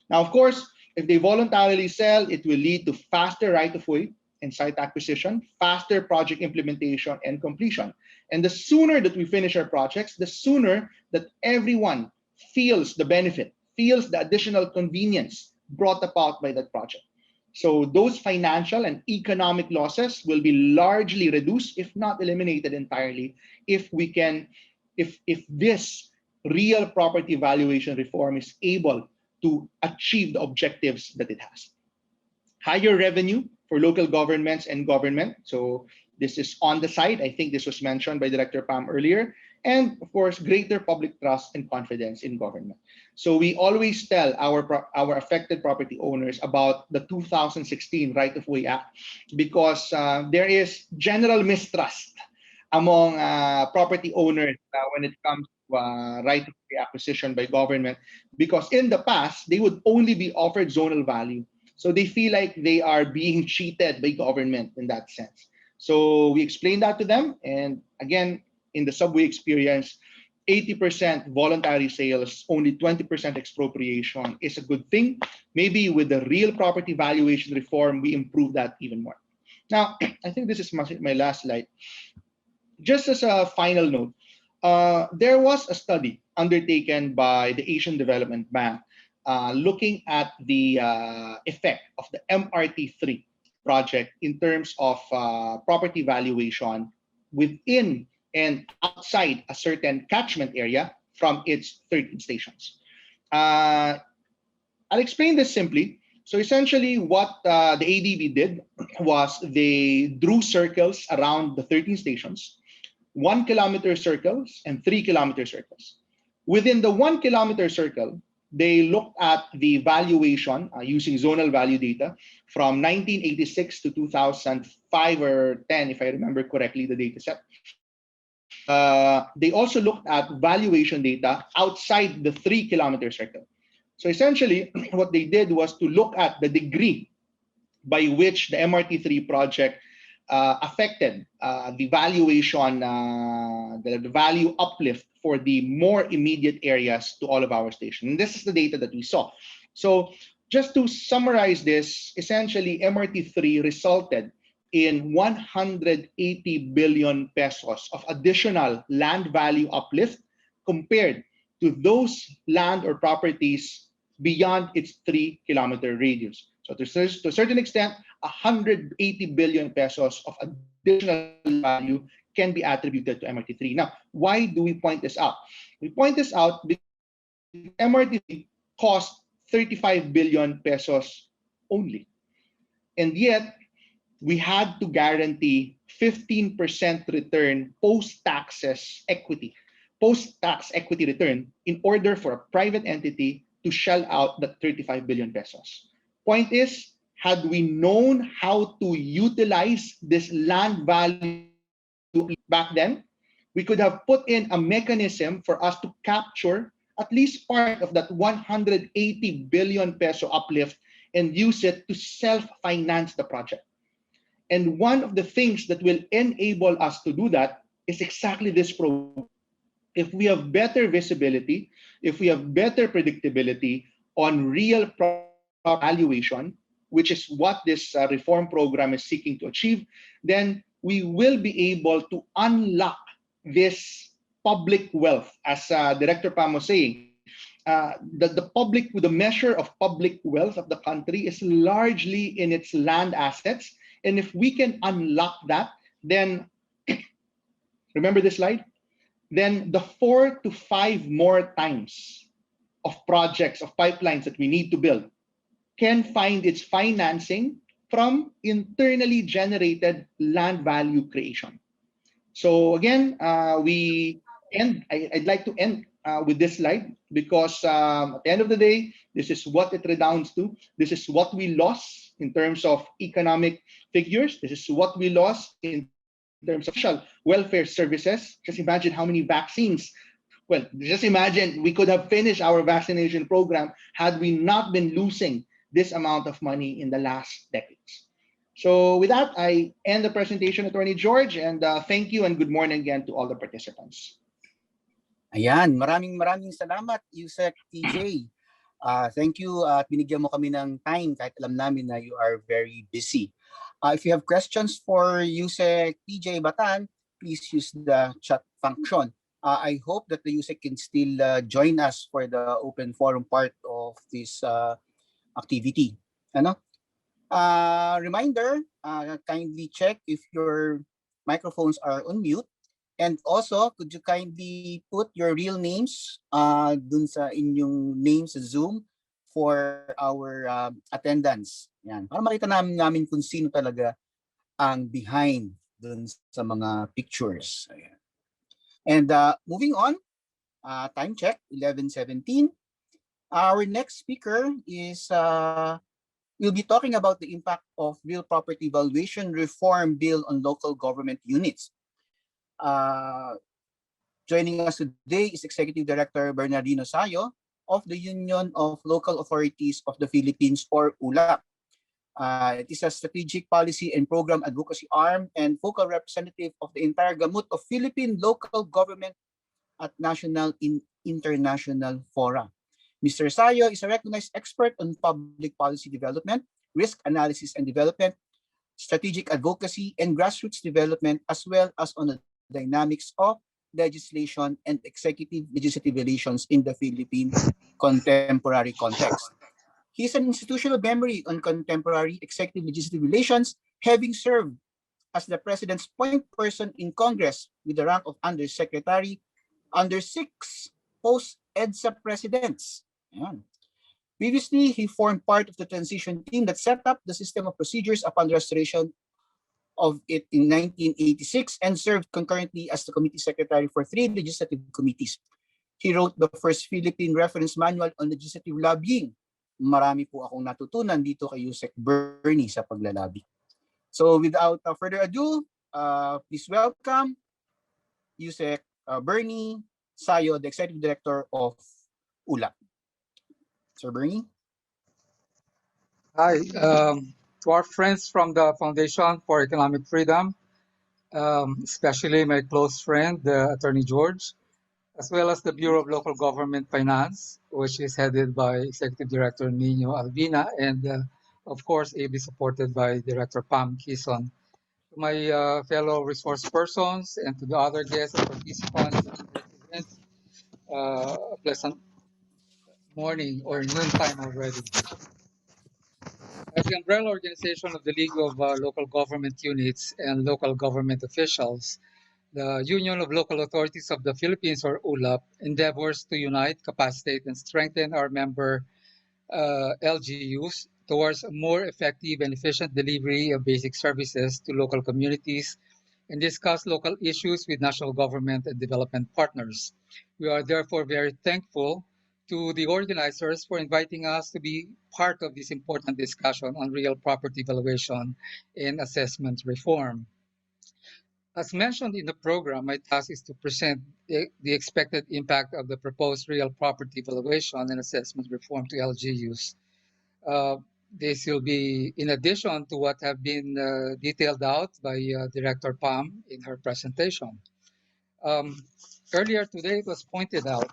[SPEAKER 3] Now, of course, if they voluntarily sell, it will lead to faster right-of-way and site acquisition, faster project implementation and completion. And the sooner that we finish our projects, the sooner that everyone feels the benefit, feels the additional convenience brought about by that project. So those financial and economic losses will be largely reduced, if not eliminated entirely, if this real property valuation reform is able to achieve the objectives that it has. Higher revenue for local governments and government. So this is on the side. I think this was mentioned by Director Pam earlier. And of course, greater public trust and confidence in government. So we always tell our affected property owners about the 2016 Right-of-Way Act, because there is general mistrust among property owners when it comes to right-of-way acquisition by government, because in the past, they would only be offered zonal value. So they feel like they are being cheated by government in that sense. So we explained that to them. And again, in the subway experience, 80% voluntary sales, only 20% expropriation is a good thing. Maybe with the real property valuation reform, we improve that even more. Now, I think this is my last slide. Just as a final note, there was a study undertaken by the Asian Development Bank looking at the effect of the MRT3 project in terms of property valuation within and outside a certain catchment area from its 13 stations. I'll explain this simply. So essentially what the ADB did was they drew circles around the 13 stations, 1 kilometer circles and 3 kilometer circles. Within the 1 kilometer circle, they looked at the valuation using zonal value data from 1986 to 2005 or 10, if I remember correctly, the data set. They also looked at valuation data outside the 3 kilometer circle. So essentially, what they did was to look at the degree by which the MRT3 project affected the valuation, the value uplift for the more immediate areas to all of our stations. And this is the data that we saw. So just to summarize this, essentially MRT3 resulted in 180 billion pesos of additional land value uplift compared to those land or properties beyond its 3 kilometer radius. So to a certain extent, 180 billion pesos of additional value can be attributed to MRT3. Now, why do we point this out? We point this out because MRT3 cost 35 billion pesos only. And yet, we had to guarantee 15% return post-tax equity return in order for a private entity to shell out the 35 billion pesos. Point is, had we known how to utilize this land value back then, we could have put in a mechanism for us to capture at least part of that 180 billion peso uplift and use it to self-finance the project. And one of the things that will enable us to do that is exactly this program. If we have better visibility, if we have better predictability on real valuation, which is what this reform program is seeking to achieve, then we will be able to unlock this public wealth. As Director Pam was saying, the measure of public wealth of the country is largely in its land assets. And if we can unlock that, then remember this slide? Then the 4 to 5 more times of projects, of pipelines that we need to build can find its financing from internally generated land value creation. So again, I'd like to end with this slide because at the end of the day, this is what it redounds to. This is what we lost in terms of economic figures. This is what we lost in terms of social welfare services. Just imagine how many vaccines. Well, just imagine we could have finished our vaccination program had we not been losing this amount of money in the last decades. So with that, I end the presentation, Attorney George, and thank you and good morning again to all the participants.
[SPEAKER 1] Ayan, maraming salamat, Yusek TJ. Thank you at binigyan mo kami ng time kahit alam namin na you are very busy. If you have questions for Yusek TJ Batan, please use the chat function. I hope that the Yusek can still join us for the open forum part of this activity. Ano? Reminder, kindly check if your microphones are on mute. And also, could you kindly put your real names dun sa inyong names sa Zoom for our attendance. Yan. Para makita namin kung sino talaga ang behind dun sa mga pictures. Ayan. And moving on, time check, 11:17. Our next speaker is we'll be talking about the impact of Real Property Valuation Reform Bill on local government units. Joining us today is Executive Director Bernardino Sayo of the Union of Local Authorities of the Philippines, or ULAP. It is a strategic policy and program advocacy arm and focal representative of the entire gamut of Philippine local government at national and international fora. Mr. Sayo is a recognized expert on public policy development, risk analysis and development, strategic advocacy, and grassroots development, as well as on the dynamics of legislation and executive legislative relations in the Philippine contemporary context. He is an institutional memory on contemporary executive legislative relations, having served as the President's point person in Congress with the rank of Undersecretary under 6 post-EDSA presidents. Ayan. Previously, he formed part of the transition team that set up the system of procedures upon the restoration of it in 1986 and served concurrently as the committee secretary for 3 legislative committees. He wrote the first Philippine reference manual on legislative lobbying. Marami po akong natutunan dito kay Yusek Bernie sa paglalabi. So without further ado, please welcome Yusek Bernie Sayo, the Executive Director of ULAP. Sir Bernie?
[SPEAKER 5] Hi, to our friends from the Foundation for Economic Freedom, especially my close friend, Attorney George, as well as the Bureau of Local Government Finance, which is headed by Executive Director Nino Albina, and of course, ably supported by Director Pam Quezon. To my fellow resource persons and to the other guests and participants in this event, a pleasant morning or noontime already. As the umbrella organization of the League of Local Government Units and Local Government Officials, the Union of Local Authorities of the Philippines, or ULAP, endeavors to unite, capacitate, and strengthen our member LGUs towards a more effective and efficient delivery of basic services to local communities and discuss local issues with national government and development partners. We are therefore very thankful to the organizers for inviting us to be part of this important discussion on real property valuation and assessment reform. As mentioned in the program, my task is to present the expected impact of the proposed real property valuation and assessment reform to LGUs. This will be in addition to what have been detailed out by Director Pam in her presentation. Um, Earlier today, it was pointed out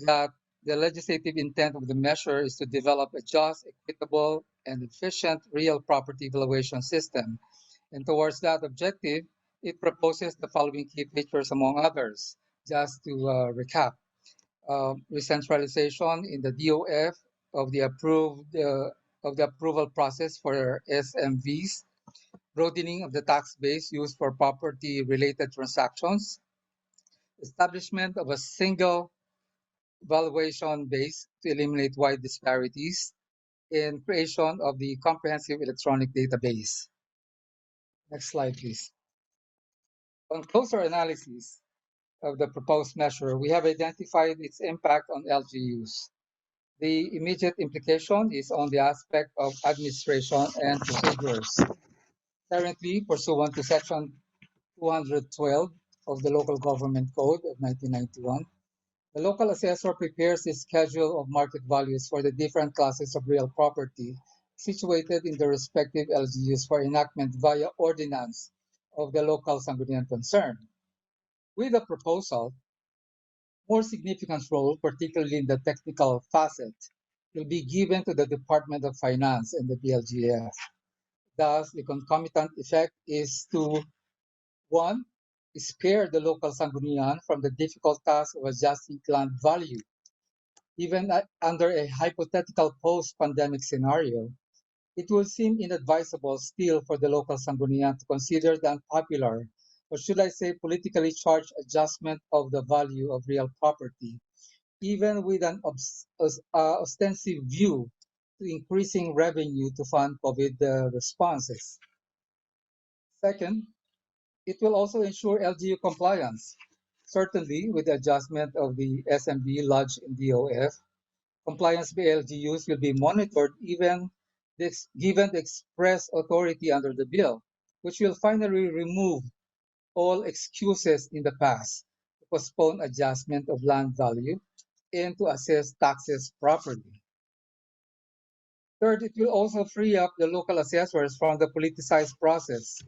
[SPEAKER 5] that the legislative intent of the measure is to develop a just, equitable, and efficient real property valuation system. And towards that objective, it proposes the following key features, among others. Just to recap, decentralization in the DOF of the approval process for SMVs, broadening of the tax base used for property-related transactions, establishment of a single valuation base to eliminate wide disparities, and creation of the comprehensive electronic database. Next slide, please. On closer analysis of the proposed measure, we have identified its impact on LGUs. The immediate implication is on the aspect of administration and procedures. Currently, pursuant to Section 212 of the Local Government Code of 1991, the local assessor prepares a schedule of market values for the different classes of real property situated in the respective LGUs for enactment via ordinance of the local sangguniang concern. With the proposal, more significant role, particularly in the technical facet, will be given to the Department of Finance and the BLGF. Thus, the concomitant effect is to, one, spare the local sangguniang from the difficult task of adjusting land value. Even under a hypothetical post-pandemic scenario, it would seem inadvisable still for the local sangguniang to consider the unpopular, or should I say politically charged adjustment of the value of real property, even with an ostensive view to increasing revenue to fund COVID responses. Second, it will also ensure LGU compliance. Certainly, with the adjustment of the SMB lodged in DOF, compliance by LGUs will be monitored even given the express authority under the bill, which will finally remove all excuses in the past to postpone adjustment of land value and to assess taxes properly. Third, it will also free up the local assessors from the politicized process.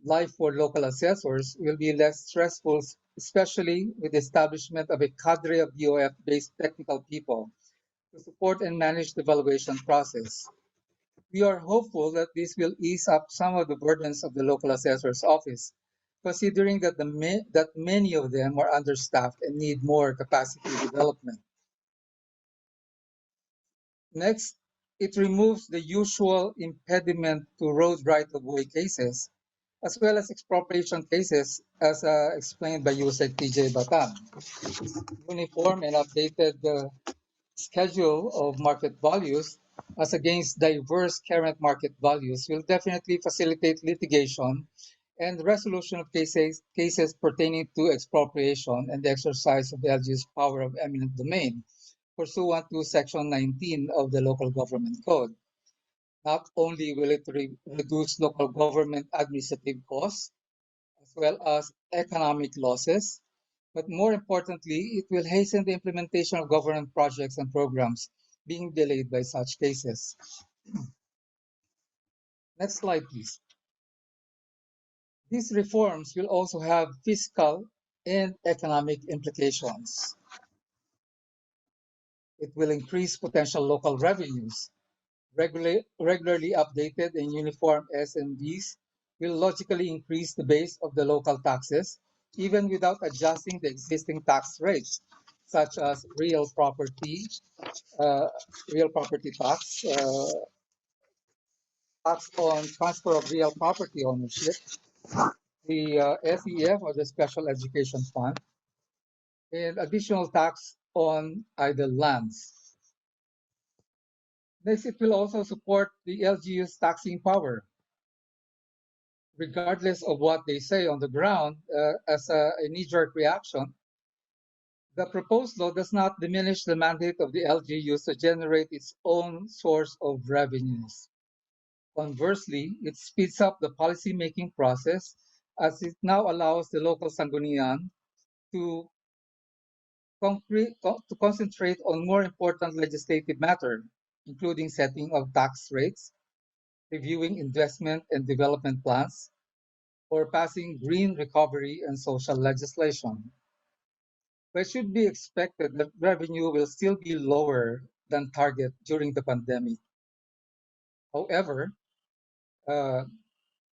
[SPEAKER 5] Life for local assessors will be less stressful, especially with the establishment of a cadre of DOF-based technical people to support and manage the valuation process. We are hopeful that this will ease up some of the burdens of the local assessor's office, considering that many of them are understaffed and need more capacity development. Next, it removes the usual impediment to road right-of-way cases, as well as expropriation cases, as explained by USEC TJ Batam. Uniform and updated schedule of market values as against diverse current market values will definitely facilitate litigation and resolution of cases pertaining to expropriation and the exercise of the LGU's power of eminent domain pursuant to Section 19 of the Local Government Code. Not only will it reduce local government administrative costs as well as economic losses, but more importantly, it will hasten the implementation of government projects and programs being delayed by such cases. Next slide, please. These reforms will also have fiscal and economic implications. It will increase potential local revenues. Regularly updated and uniform SMBs will logically increase the base of the local taxes, even without adjusting the existing tax rates, such as uh, real property tax, tax on transfer of real property ownership, the SEF or the Special Education Fund, and additional tax on idle lands. Next, it will also support the LGU's taxing power, regardless of what they say on the ground. As a knee-jerk reaction, the proposed law does not diminish the mandate of the LGUs to generate its own source of revenues. Conversely, it speeds up the policy-making process as it now allows the local sangguniang to concentrate on more important legislative matter, including setting of tax rates, reviewing investment and development plans, or passing green recovery and social legislation. But it should be expected that revenue will still be lower than target during the pandemic. However, uh,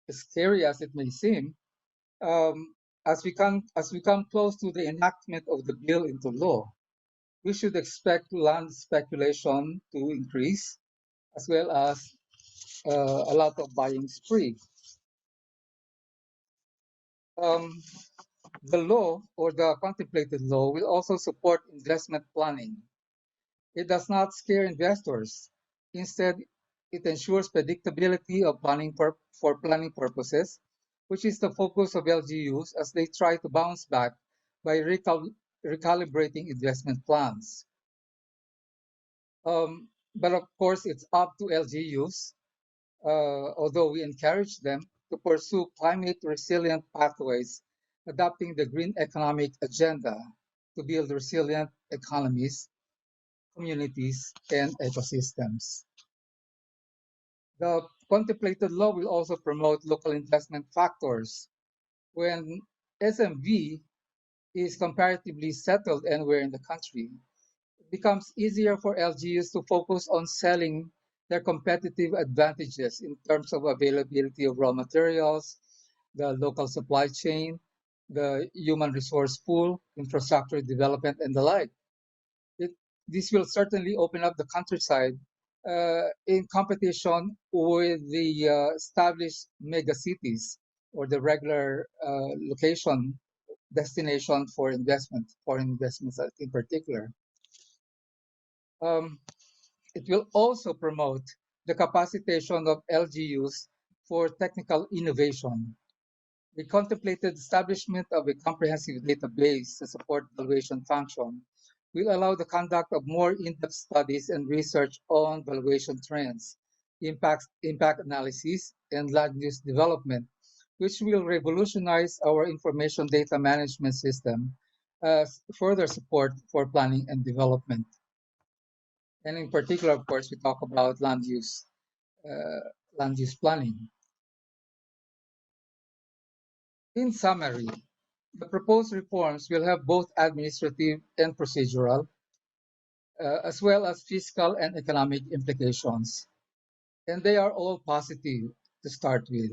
[SPEAKER 5] as scary as it may seem, as we come close to the enactment of the bill into law, we should expect land speculation to increase, as well as a lot of buying spree. Um, the law or the contemplated law will also support investment planning. It does not scare investors. Instead, it ensures predictability of planning for planning purposes, which is the focus of LGUs as they try to bounce back by recalibrating investment plans. But of course, it's up to LGUs, although we encourage them to pursue climate resilient pathways, adopting the green economic agenda to build resilient economies, communities, and ecosystems. The contemplated law will also promote local investment factors. When SMV is comparatively settled anywhere in the country, it becomes easier for LGUs to focus on selling their competitive advantages in terms of availability of raw materials, the local supply chain, the human resource pool, infrastructure development, and the like. It, this will certainly open up the countryside in competition with the established mega cities or the regular location destination for investment, foreign investments in particular. Um, it will also promote the capacitation of LGUs for technical innovation. The contemplated establishment of a comprehensive database to support valuation function will allow the conduct of more in-depth studies and research on valuation trends, impact analysis, and land use development, which will revolutionize our information data management system as further support for planning and development. And in particular, of course, we talk about land use planning. In summary, the proposed reforms will have both administrative and procedural, as well as fiscal and economic implications, and they are all positive to start with.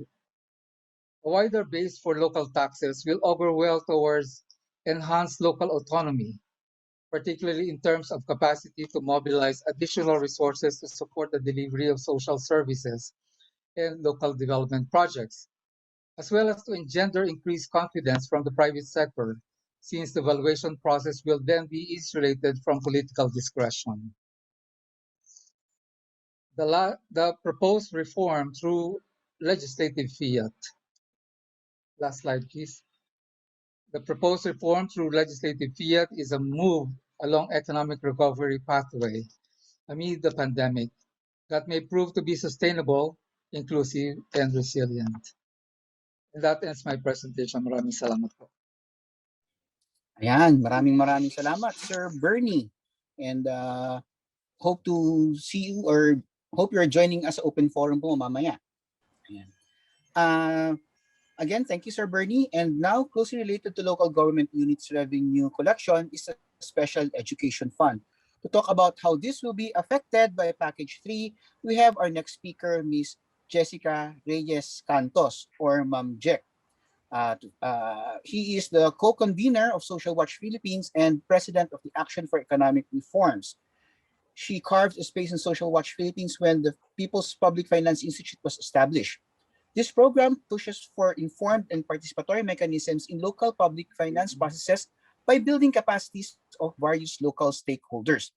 [SPEAKER 5] A wider base for local taxes will augur well towards enhanced local autonomy, particularly in terms of capacity to mobilize additional resources to support the delivery of social services and local development projects, as well as to engender increased confidence from the private sector, since the valuation process will then be insulated from political discretion. The proposed reform through legislative fiat. Last slide, please. The proposed reform through legislative fiat is a move along economic recovery pathway amid the pandemic that may prove to be sustainable, inclusive, and resilient. And that ends my presentation. Maraming salamat po.
[SPEAKER 1] Ayan, maraming salamat, Sir Bernie. And hope to see you or hope you're joining us sa open forum po mamaya. Ayan. Again, thank you, Sir Bernie. And now, closely related to local government units revenue collection is a special education fund. To talk about how this will be affected by Package 3, we have our next speaker, Ms. Jessica Reyes Cantos, or Ma'am Jack. He is the co-convener of Social Watch Philippines and president of the Action for Economic Reforms. She carved a space in Social Watch Philippines when the People's Public Finance Institute was established. This program pushes for informed and participatory mechanisms in local public finance processes by building capacities of various local stakeholders.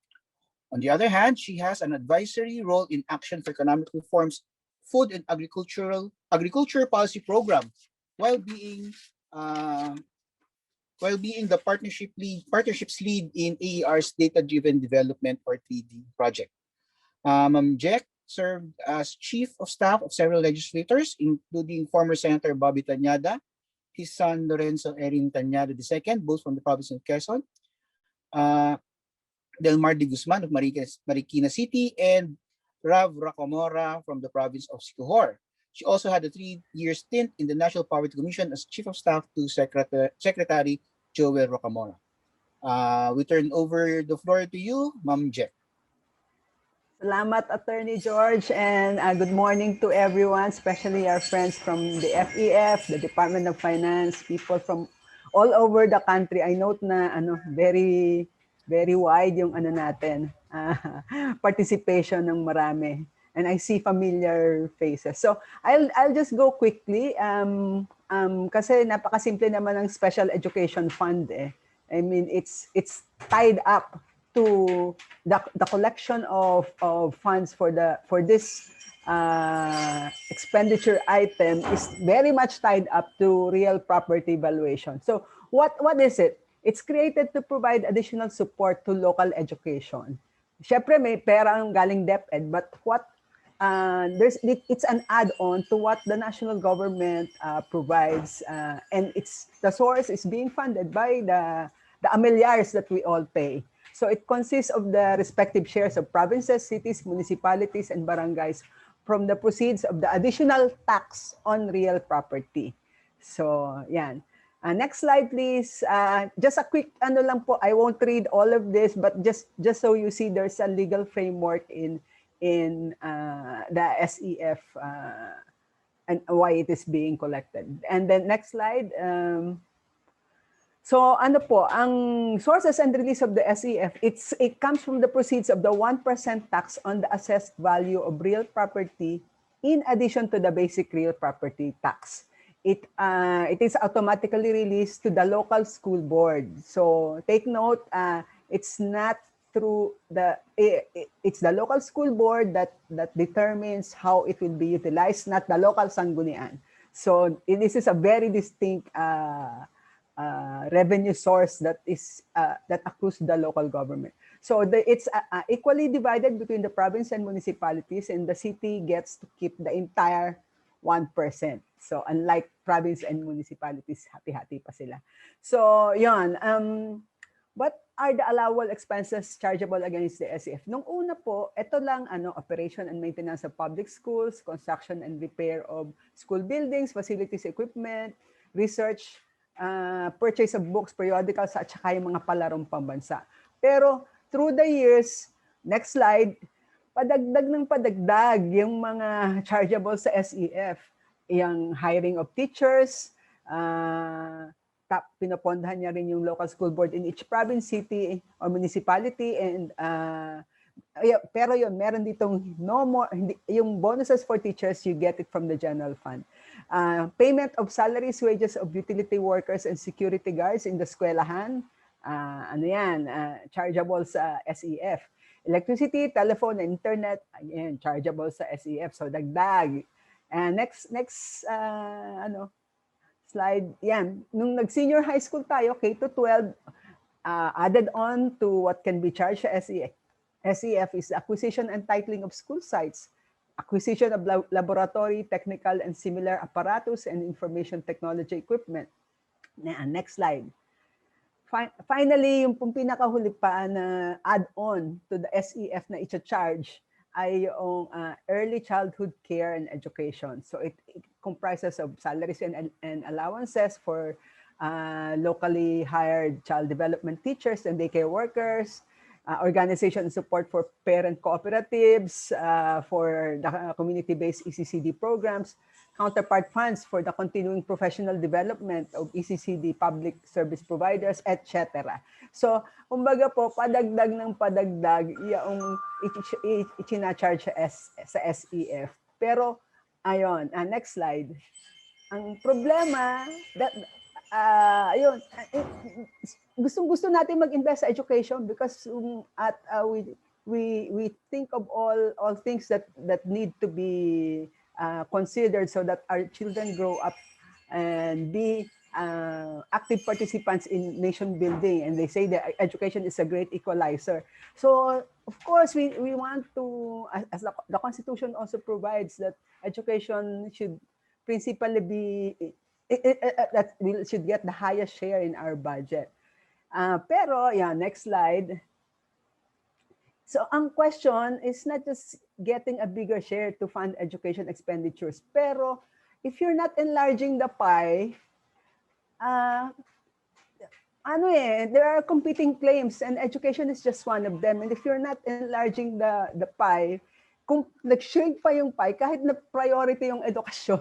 [SPEAKER 1] On the other hand, she has an advisory role in Action for Economic Reform's Food and Agriculture Policy Program, while being uh, the partnerships lead in AER's Data-Driven Development or 3D project. Jack served as Chief of Staff of several legislators, including former Senator Bobby Tanyada, his son Lorenzo Erin Tanyada II, both from the province of Quezon, uh, Delmar de Guzman of Marikina City, and Rav Racomora from the province of Siquijor. She also had a 3-year stint in the National Poverty Commission as Chief of Staff to Secretary Joel Rocamora. We turn over the floor to you, Ma'am Jack.
[SPEAKER 6] Salamat, Attorney George, and good morning to everyone, especially our friends from the FEF, the Department of Finance, people from all over the country. I note na very wide yung natin, participation ng marami. And I see familiar faces. So I'll just go quickly kasi napakasimple naman ng Special Education Fund eh. I mean it's tied up to the collection of funds for this expenditure item is very much tied up to real property valuation. So what is it? It's created to provide additional support to local education. Syempre may pera ang galing DepEd, but what it's an add-on to what the national government provides, and the source is being funded by the amilyars that we all pay. So it consists of the respective shares of provinces, cities, municipalities, and barangays from the proceeds of the additional tax on real property. So, yan. Next slide, please. Just a quick lang po. I won't read all of this, but just so you see, there's a legal framework in the SEF and why it is being collected. And then next slide. So ang sources and release of the SEF, it comes from the proceeds of the 1% tax on the assessed value of real property in addition to the basic real property tax. It is automatically released to the local school board. So take note, it's not through it's the local school board that determines how it will be utilized, not the local sanggunian. So this is a very distinct revenue source that accrues to the local government. So it's equally divided between the province and municipalities, and the city gets to keep the entire 1%. So unlike province and municipalities, hati-hati pa sila. So yon. What are the allowable expenses chargeable against the SEF? Nung una po, ito lang operation and maintenance of public schools, construction and repair of school buildings, facilities, equipment, research, purchase of books, periodicals, at saka yung mga palarong pambansa. Pero through the years, next slide, padagdag yung mga chargeable sa SEF. Yung hiring of teachers, pinapondahan niya rin yung local school board in each province, city, or municipality. And pero yun, meron ditong no more, yung bonuses for teachers, you get it from the general fund. Payment of salaries, wages of utility workers and security guards in the eskwelahan, chargeable sa SEF. Electricity, telephone, and internet, again, chargeable sa SEF. So dagdag. And next slide. Yan. Nung nag-senior high school tayo, K-12, added on to what can be charged sa SEF. SEF is acquisition and titling of school sites, acquisition of laboratory, technical, and similar apparatus and information technology equipment. Next slide. Finally, yung pinakahuli pa na add-on to the SEF na i-charge ay yung early childhood care and education. So it comprises of salaries and allowances for locally hired child development teachers and daycare workers, organization and support for parent cooperatives, for the community-based ECCD programs, counterpart funds for the continuing professional development of ECCD public service providers, etc. So, kumbaga po, padagdag ng padagdag yung itinacharge sa SEF. Pero, ayun, next slide. Ang problema, ayun, gustong-gusto natin mag-invest sa education because we think of all things that need to be considered so that our children grow up and be active participants in nation building. And they say that education is a great equalizer. So, of course, we want to, as the Constitution also provides, that education should principally be, that we should get the highest share in our budget. Pero, yeah, next slide. So ang question is not just getting a bigger share to fund education expenditures, pero if you're not enlarging the pie, there are competing claims and education is just one of them. And if you're not enlarging the pie, kung nag-shrink pa yung pie, kahit na priority yung edukasyon,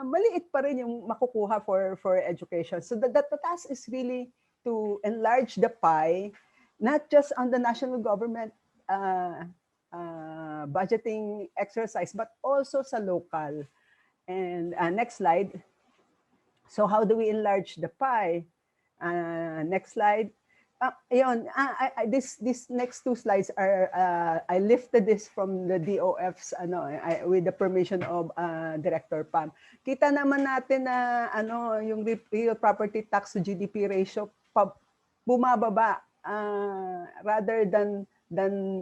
[SPEAKER 6] maliit pa rin yung makukuha for education. So the task is really to enlarge the pie, not just on the national government budgeting exercise, but also sa local. And next slide. So how do we enlarge the pie? Next slide. This next two slides are I lifted this from the DOF's with the permission of Director Pam. Kita naman natin na yung real property tax to GDP ratio bumababa rather than the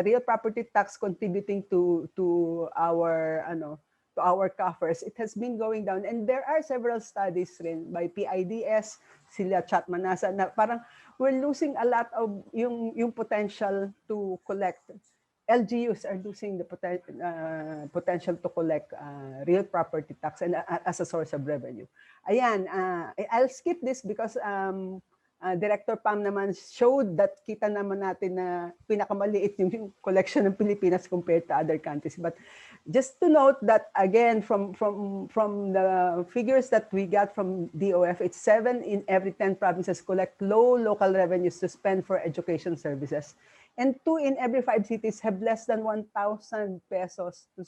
[SPEAKER 6] real property tax contributing to our coffers. It has been going down, and there are several studies rin by PIDS, sila Chat Manasa, na parang we're losing a lot of yung potential to collect. LGUs are losing the potential to collect real property tax and as a source of revenue. Ayan, I'll skip this because Director Pam naman showed that kita naman natin na pinakamaliit yung collection ng Pilipinas compared to other countries. But just to note that again, from the figures that we got from DOF, it's 7 in every 10 provinces collect low local revenues to spend for education services. And 2 in every 5 cities have less than 1,000 pesos to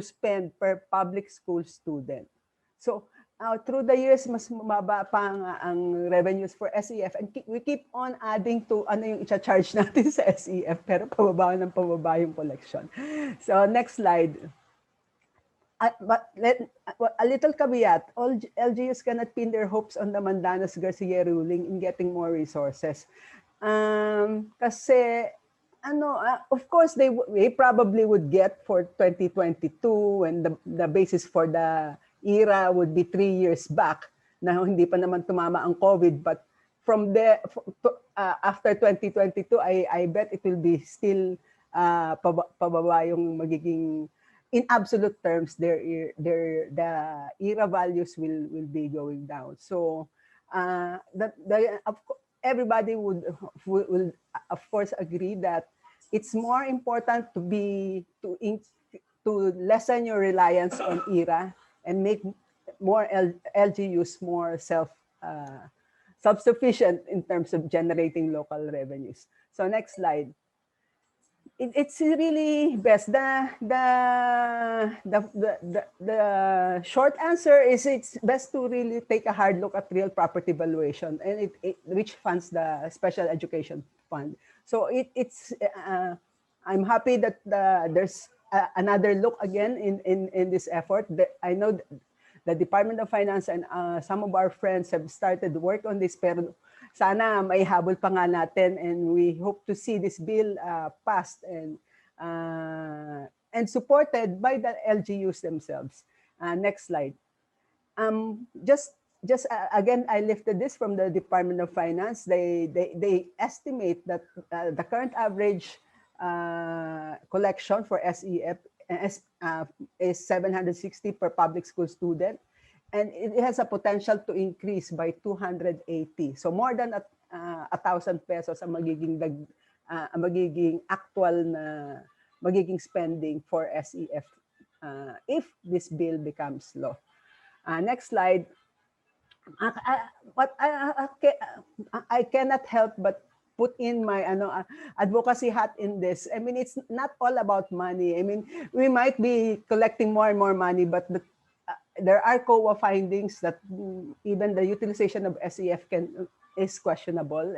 [SPEAKER 6] spend per public school student. So through the years, mas mababa pa ang revenues for SEF, and we keep on adding to yung i-charge natin sa SEF, pero pababa yung collection. So next slide. But a little caveat, all LGUs cannot pin their hopes on the Mandanas-Garcia ruling in getting more resources. Kasi of course they probably would get for 2022, and the basis for the era would be 3 years back na hindi pa naman tumama ang COVID, but from there after 2022 I bet it will be still pababa yung magiging, in absolute terms the era values will be going down. So everybody will of course agree that it's more important to lessen your reliance on era and make more LGUs more self-sufficient in terms of generating local revenues. So next slide. It's really best. The short answer is it's best to really take a hard look at real property valuation, and which funds the special education fund. So I'm happy that there's another look again in this effort. I know the Department of Finance and some of our friends have started work on this, pero sana may habol pa nga natin, and we hope to see this bill passed and supported by the LGUs themselves. Next slide. Just again, I lifted this from the Department of Finance. They estimate that the current average collection for SEF is 760 per public school student, and it has a potential to increase by 280. So more than 1,000 pesos ang magiging actual na magiging spending for SEF if this bill becomes law. Next slide. But I cannot help but put in my advocacy hat in this. I mean, it's not all about money. I mean, we might be collecting more and more money, but there are COA findings that even the utilization of SEF is questionable.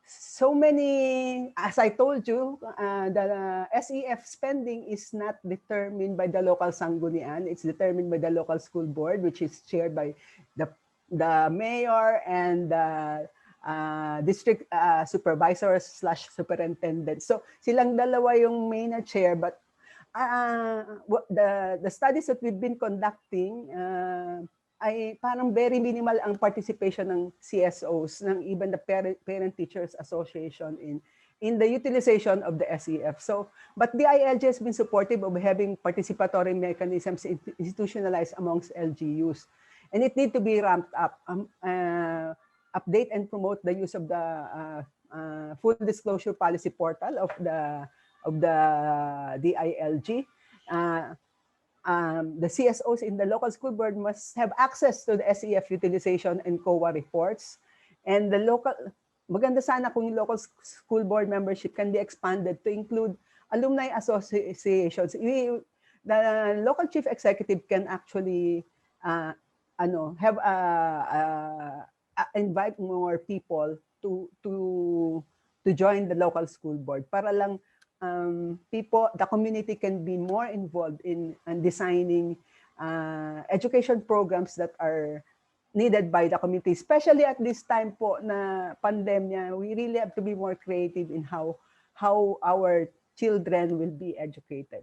[SPEAKER 6] So many, as I told you, the SEF spending is not determined by the local sanggunian. It's determined by the local school board, which is chaired by the mayor and the district supervisor/superintendent. So silang dalawa yung main na chair, but the studies that we've been conducting ay parang very minimal ang participation ng CSOs, ng even the Parent Teachers Association in the utilization of the SEF. So, but the ILG has been supportive of having participatory mechanisms institutionalized amongst LGUs. And it need to be ramped up, update and promote the use of the full disclosure policy portal of the DILG. The CSOs in the local school board must have access to the SEF utilization and COA reports. And the maganda sana kung yung local school board membership can be expanded to include alumni associations. The local chief executive can actually invite more people to join the local school board para lang the community can be more involved in designing education programs that are needed by the community, especially at this time po na pandemya. We really have to be more creative in how our children will be educated.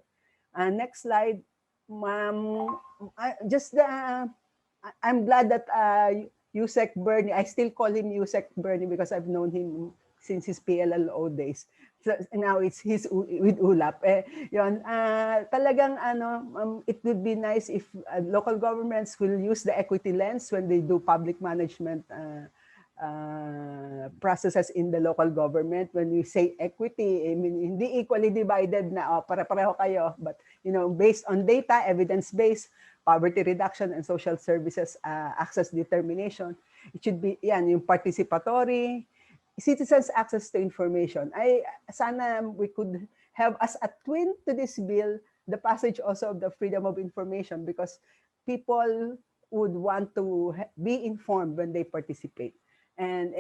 [SPEAKER 6] Next slide, ma'am. I'm glad that Yusek Bernie, I still call him Yusek Bernie because I've known him since his PLLO days. So now he's with ULAP. Talagang it would be nice if local governments will use the equity lens when they do public management processes in the local government. When we say equity, I mean hindi equally divided na pare-pareho kayo, but based on data, evidence-based, poverty reduction and social services access determination, it should be yung participatory, citizens' access to information. Sana we could have as a twin to this bill the passage also of the freedom of information, because people would want to be informed when they participate. And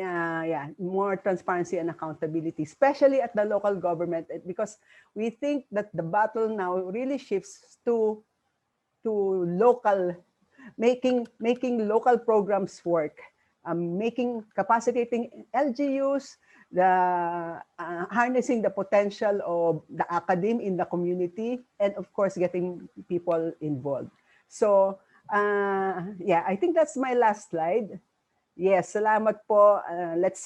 [SPEAKER 6] more transparency and accountability, especially at the local government, because we think that the battle now really shifts to local, making local programs work. Capacitating LGUs, harnessing the potential of the academe in the community, and of course, getting people involved. So, I think that's my last slide. Yes, salamat po. Let's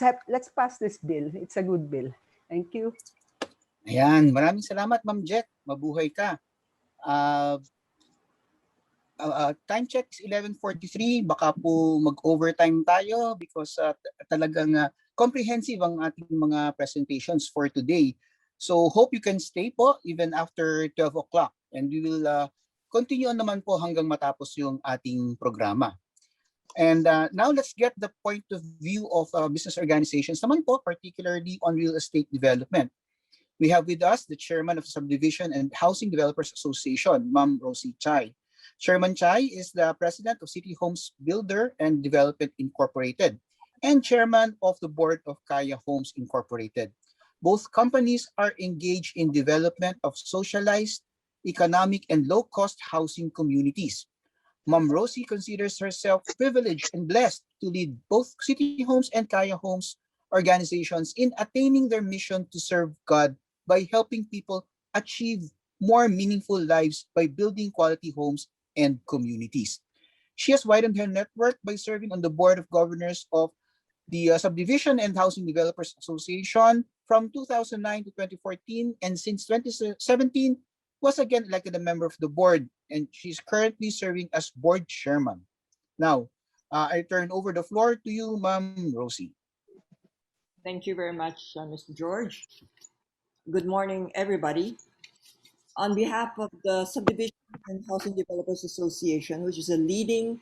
[SPEAKER 6] pass this bill. It's a good bill. Thank you.
[SPEAKER 1] Ayan, maraming salamat, Ma'am Jet. Mabuhay ka. Time check is 11:43. Baka po mag-overtime tayo because talagang comprehensive ang ating mga presentations for today. So hope you can stay po even after 12 o'clock. And we will continue naman po hanggang matapos yung ating programa. And now let's get the point of view of business organizations naman po, particularly on real estate development. We have with us the chairman of the Subdivision and Housing Developers Association, Ma'am Rosie Chai. Chairman Chai is the president of City Homes Builder and Development Incorporated and chairman of the board of Kaya Homes Incorporated. Both companies are engaged in development of socialized, economic, and low-cost housing communities. Ma'am Rosie considers herself privileged and blessed to lead both City Homes and Kaya Homes organizations in attaining their mission to serve God by helping people achieve more meaningful lives by building quality homes and communities. She has widened her network by serving on the board of governors of the Subdivision and Housing Developers Association from 2009 to 2014, and since 2017 was again elected a member of the board, and she's currently serving as board chairman. Now, I turn over the floor to you, Ma'am Rosie.
[SPEAKER 7] Thank you very much, Mr. George. Good morning, everybody. On behalf of the Subdivision and Housing Developers Association, which is a leading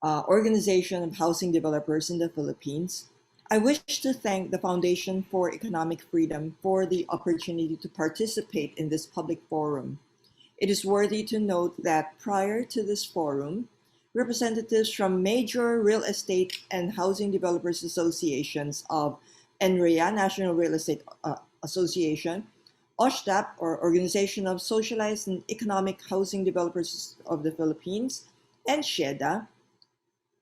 [SPEAKER 7] organization of housing developers in the Philippines, I wish to thank the Foundation for Economic Freedom for the opportunity to participate in this public forum. It is worthy to note that prior to this forum, representatives from major real estate and housing developers associations of NREA, National Real Estate Association, OSHDAP, or Organization of Socialized and Economic Housing Developers of the Philippines, and SHEDA,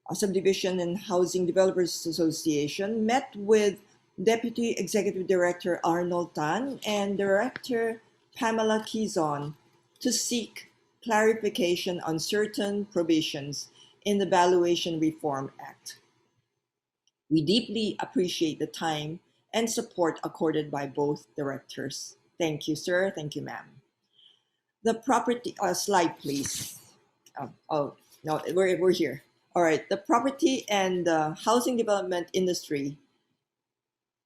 [SPEAKER 7] a Subdivision and Housing Developers Association, met with Deputy Executive Director Arnold Tan and Director Pamela Quizon to seek clarification on certain provisions in the Valuation Reform Act. We deeply appreciate the time and support accorded by both directors. Thank you, sir. Thank you, ma'am. The property slide, please. No, we're here. All right. The property and housing development industry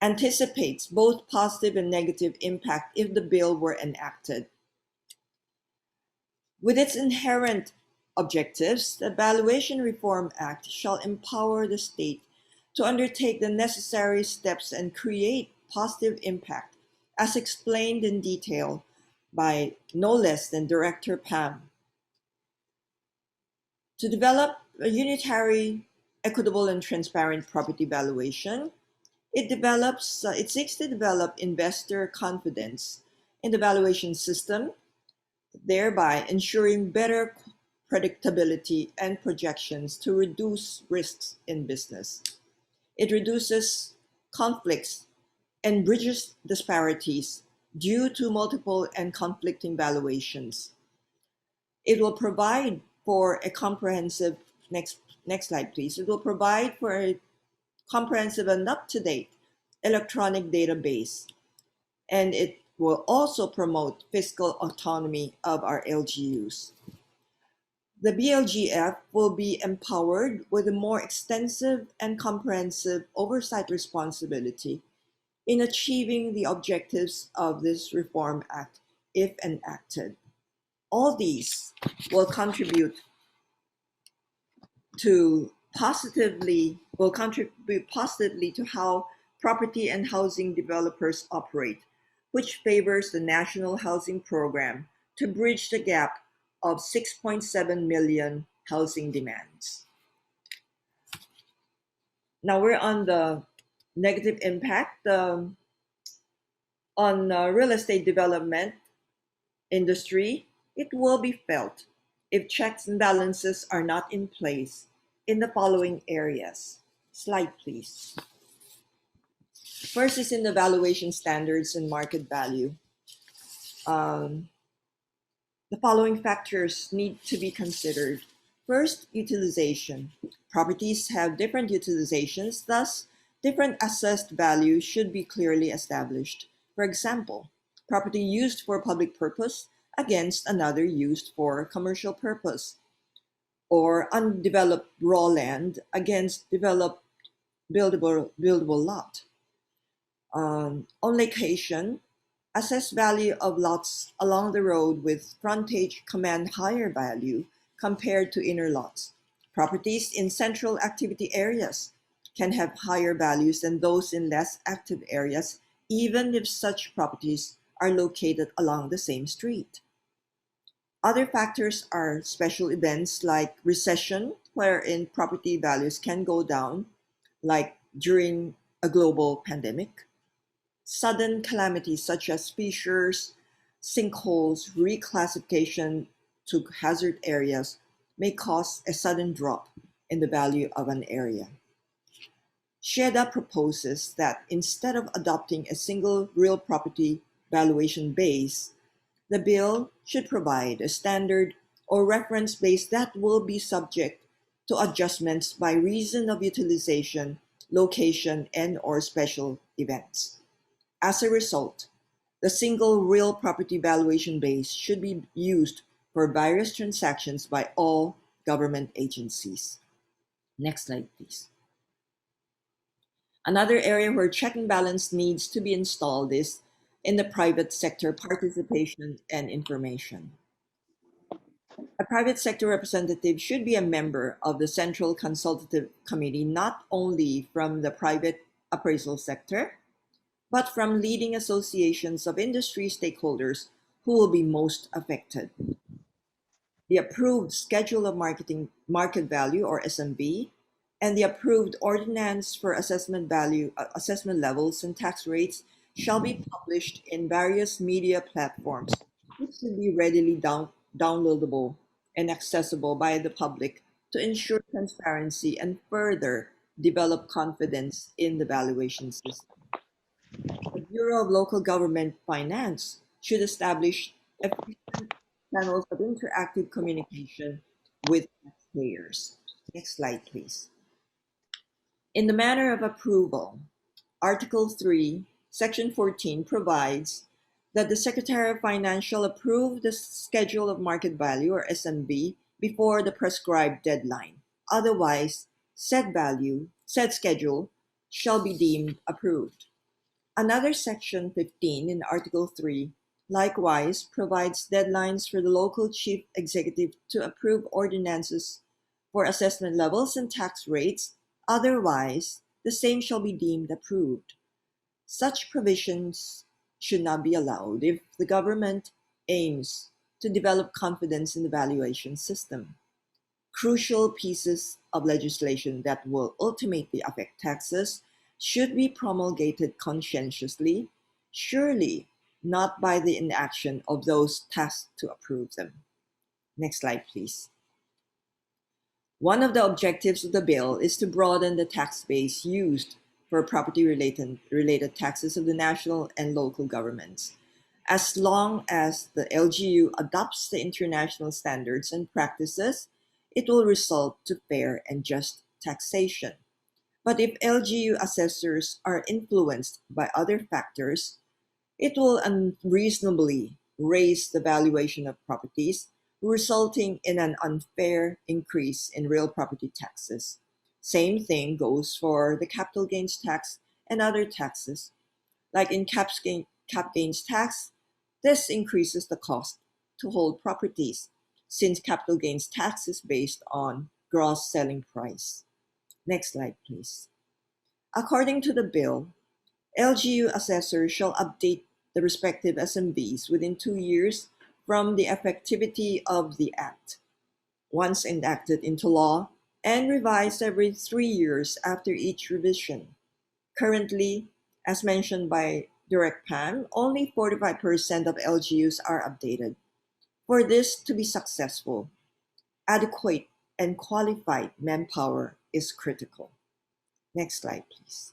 [SPEAKER 7] anticipates both positive and negative impact if the bill were enacted. With its inherent objectives, the Valuation Reform Act shall empower the state to undertake the necessary steps and create positive impact, as explained in detail by no less than Director Pam. To develop a unitary, equitable, and transparent property valuation, it seeks to develop investor confidence in the valuation system, thereby ensuring better predictability and projections to reduce risks in business. It reduces conflicts and bridges disparities due to multiple and conflicting valuations. It will provide for a comprehensive, next slide please. It will provide for a comprehensive and up-to-date electronic database, and it will also promote fiscal autonomy of our LGUs. The BLGF will be empowered with a more extensive and comprehensive oversight responsibility in achieving the objectives of this Reform Act if enacted. All these will contribute positively to how property and housing developers operate, which favors the National Housing Program to bridge the gap of 6.7 million housing demands. Now we're on the negative impact on real estate development industry. It will be felt if checks and balances are not in place in the following areas. Slide, please. First is in the valuation standards and market value. The following factors need to be considered. First, utilization. Properties have different utilizations, thus, different assessed values should be clearly established. For example, property used for public purpose against another used for commercial purpose, or undeveloped raw land against developed buildable lot. On location, assessed value of lots along the road with frontage command higher value compared to inner lots. Properties in central activity areas can have higher values than those in less active areas, even if such properties are located along the same street. Other factors are special events like recession, wherein property values can go down, like during a global pandemic. Sudden calamities such as fissures, sinkholes, reclassification to hazard areas may cause a sudden drop in the value of an area. SHEDA proposes that instead of adopting a single real property valuation base, the bill should provide a standard or reference base that will be subject to adjustments by reason of utilization, location, and/or special events. As a result, the single real property valuation base should be used for various transactions by all government agencies. Next slide, please. Another area where check and balance needs to be installed is in the private sector participation and information. A private sector representative should be a member of the Central Consultative Committee, not only from the private appraisal sector, but from leading associations of industry stakeholders who will be most affected. The approved Schedule of Market Value, or SMV, and the approved Ordinance for Assessment Levels and Tax Rates shall be published in various media platforms, which should be readily downloadable and accessible by the public to ensure transparency and further develop confidence in the valuation system. The Bureau of Local Government Finance should establish efficient channels of interactive communication with taxpayers. Next slide, please. In the manner of approval, Article 3, Section 14 provides that the Secretary of Finance shall approve the Schedule of Market Value, or SMV, before the prescribed deadline. Otherwise, said schedule shall be deemed approved. Another Section 15 in Article 3 likewise provides deadlines for the local chief executive to approve ordinances for assessment levels and tax rates. Otherwise, the same shall be deemed approved. Such provisions should not be allowed if the government aims to develop confidence in the valuation system. Crucial pieces of legislation that will ultimately affect taxes should be promulgated conscientiously, surely not by the inaction of those tasked to approve them. Next slide, please. One of the objectives of the bill is to broaden the tax base used for property-related taxes of the national and local governments. As long as the LGU adopts the international standards and practices, it will result to fair and just taxation. But if LGU assessors are influenced by other factors, it will unreasonably raise the valuation of properties, resulting in an unfair increase in real property taxes. Same thing goes for the capital gains tax and other taxes. Like in cap gains tax, this increases the cost to hold properties, since capital gains tax is based on gross selling price. Next slide, please. According to the bill, LGU assessors shall update the respective SMVs within 2 years from the effectivity of the Act, once enacted into law, and revised every 3 years after each revision. Currently, as mentioned by Direct Pam, only 45% of LGUs are updated. For this to be successful, adequate and qualified manpower is critical. Next slide, please.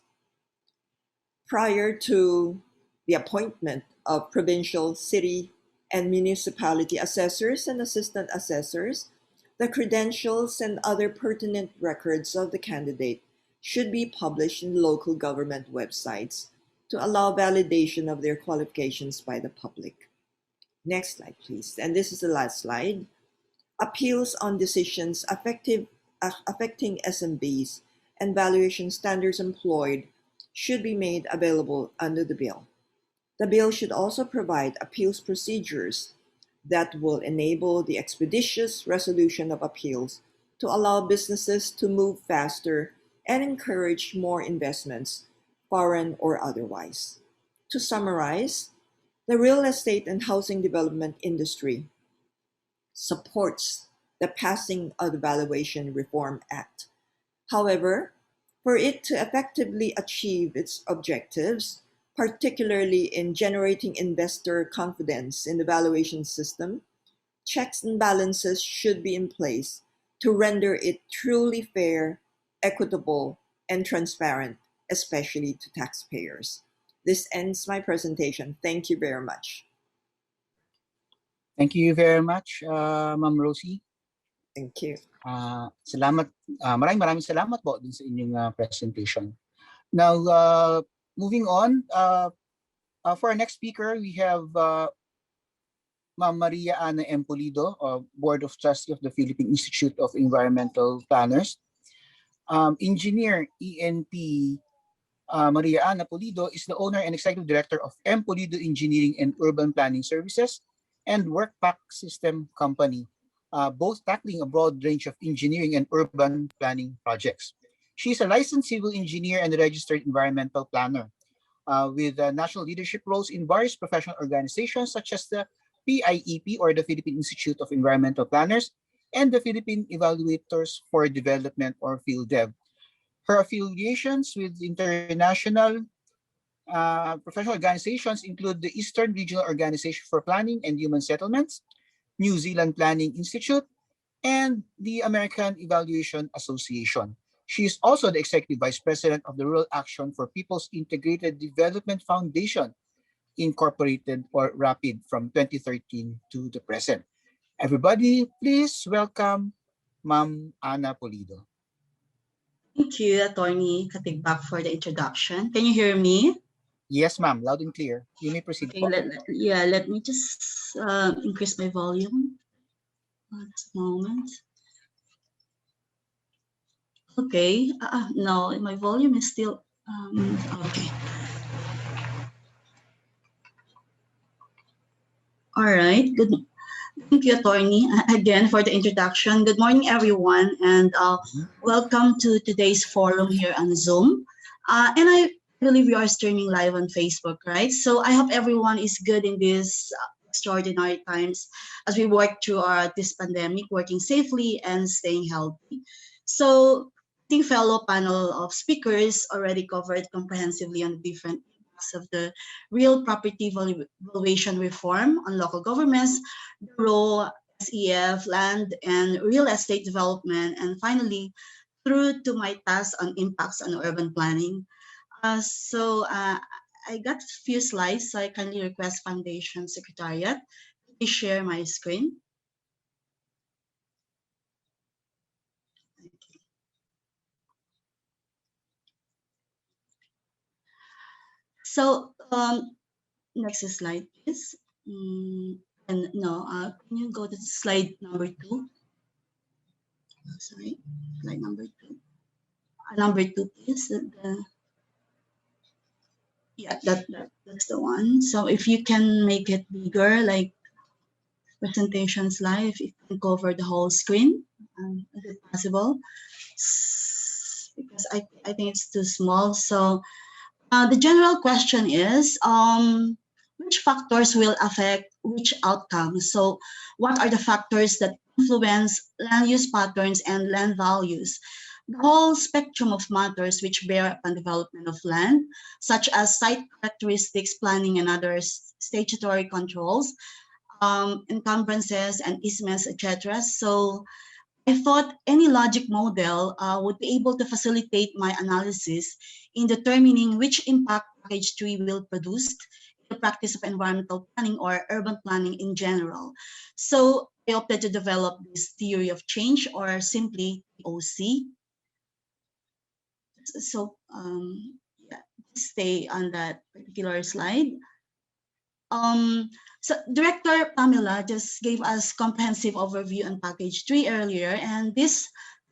[SPEAKER 7] Prior to the appointment of provincial, city, and municipality assessors and assistant assessors, the credentials and other pertinent records of the candidate should be published in local government websites to allow validation of their qualifications by the public. Next slide, please. And this is the last slide. Appeals on decisions affecting SMBs and valuation standards employed should be made available under the bill. The bill should also provide appeals procedures that will enable the expeditious resolution of appeals to allow businesses to move faster and encourage more investments, foreign or otherwise. To summarize, the real estate and housing development industry supports the passing of the Valuation Reform Act. However, for it to effectively achieve its objectives, particularly in generating investor confidence in the valuation system, checks and balances should be in place to render it truly fair, equitable, and transparent, especially to taxpayers. This ends my presentation. Thank you very much.
[SPEAKER 1] Thank you very much, Ma'am Rosie.
[SPEAKER 7] Thank you.
[SPEAKER 1] Salamat, maraming salamat po din sa inyong presentation. Now, moving on, for our next speaker, we have Ma'am Maria Ana M. Pulido, Board of Trustees of the Philippine Institute of Environmental Planners. Engineer ENP Maria Ana Pulido is the owner and executive director of M. Pulido Engineering and Urban Planning Services and Workpack System Company, both tackling a broad range of engineering and urban planning projects. She is a licensed civil engineer and a registered environmental planner with national leadership roles in various professional organizations such as the PIEP, or the Philippine Institute of Environmental Planners, and the Philippine Evaluators for Development, or PhilDev. Her affiliations with international professional organizations include the Eastern Regional Organization for Planning and Human Settlements, New Zealand Planning Institute, and the American Evaluation Association. She is also the Executive Vice President of the Rural Action for People's Integrated Development Foundation, Incorporated, or RAPID, from 2013 to the present. Everybody, please welcome Ma'am Ana Pulido.
[SPEAKER 8] Thank you, Attorney Katigbak, for the introduction. Can you hear me?
[SPEAKER 1] Yes, ma'am. Loud and clear. You may proceed.
[SPEAKER 8] Okay, let me just increase my volume. Just a moment. Okay, no, my volume is still, okay. All right, good. Thank you, Attorney, again for the introduction. Good morning, everyone, and welcome to today's forum here on Zoom. And I believe we are streaming live on Facebook, right? So I hope everyone is good in these extraordinary times as we work through this pandemic, working safely and staying healthy. So I think fellow panel of speakers already covered comprehensively on the different aspects of the Real Property Valuation Reform on local governments, the role, SEF, land and real estate development, and finally, through to my task on impacts on urban planning. I got a few slides, so I kindly request Foundation Secretariat to share my screen. So next slide, please. And no, can you go to slide number 2? Sorry, slide number 2. Number 2, please. Yeah, that's the one. So if you can make it bigger, like presentation slide, if you can cover the whole screen, is it possible? Because I think it's too small. So the general question is, which factors will affect which outcome? So what are the factors that influence land use patterns and land values? The whole spectrum of matters which bear upon development of land, such as site characteristics, planning, and other statutory controls, encumbrances and easements, etc. So I thought any logic model would be able to facilitate my analysis in determining which impact package 3 will produce in the practice of environmental planning or urban planning in general. So I opted to develop this theory of change, or simply OC. So yeah, stay on that particular slide. So Director Pamela just gave us comprehensive overview on package 3 earlier, and this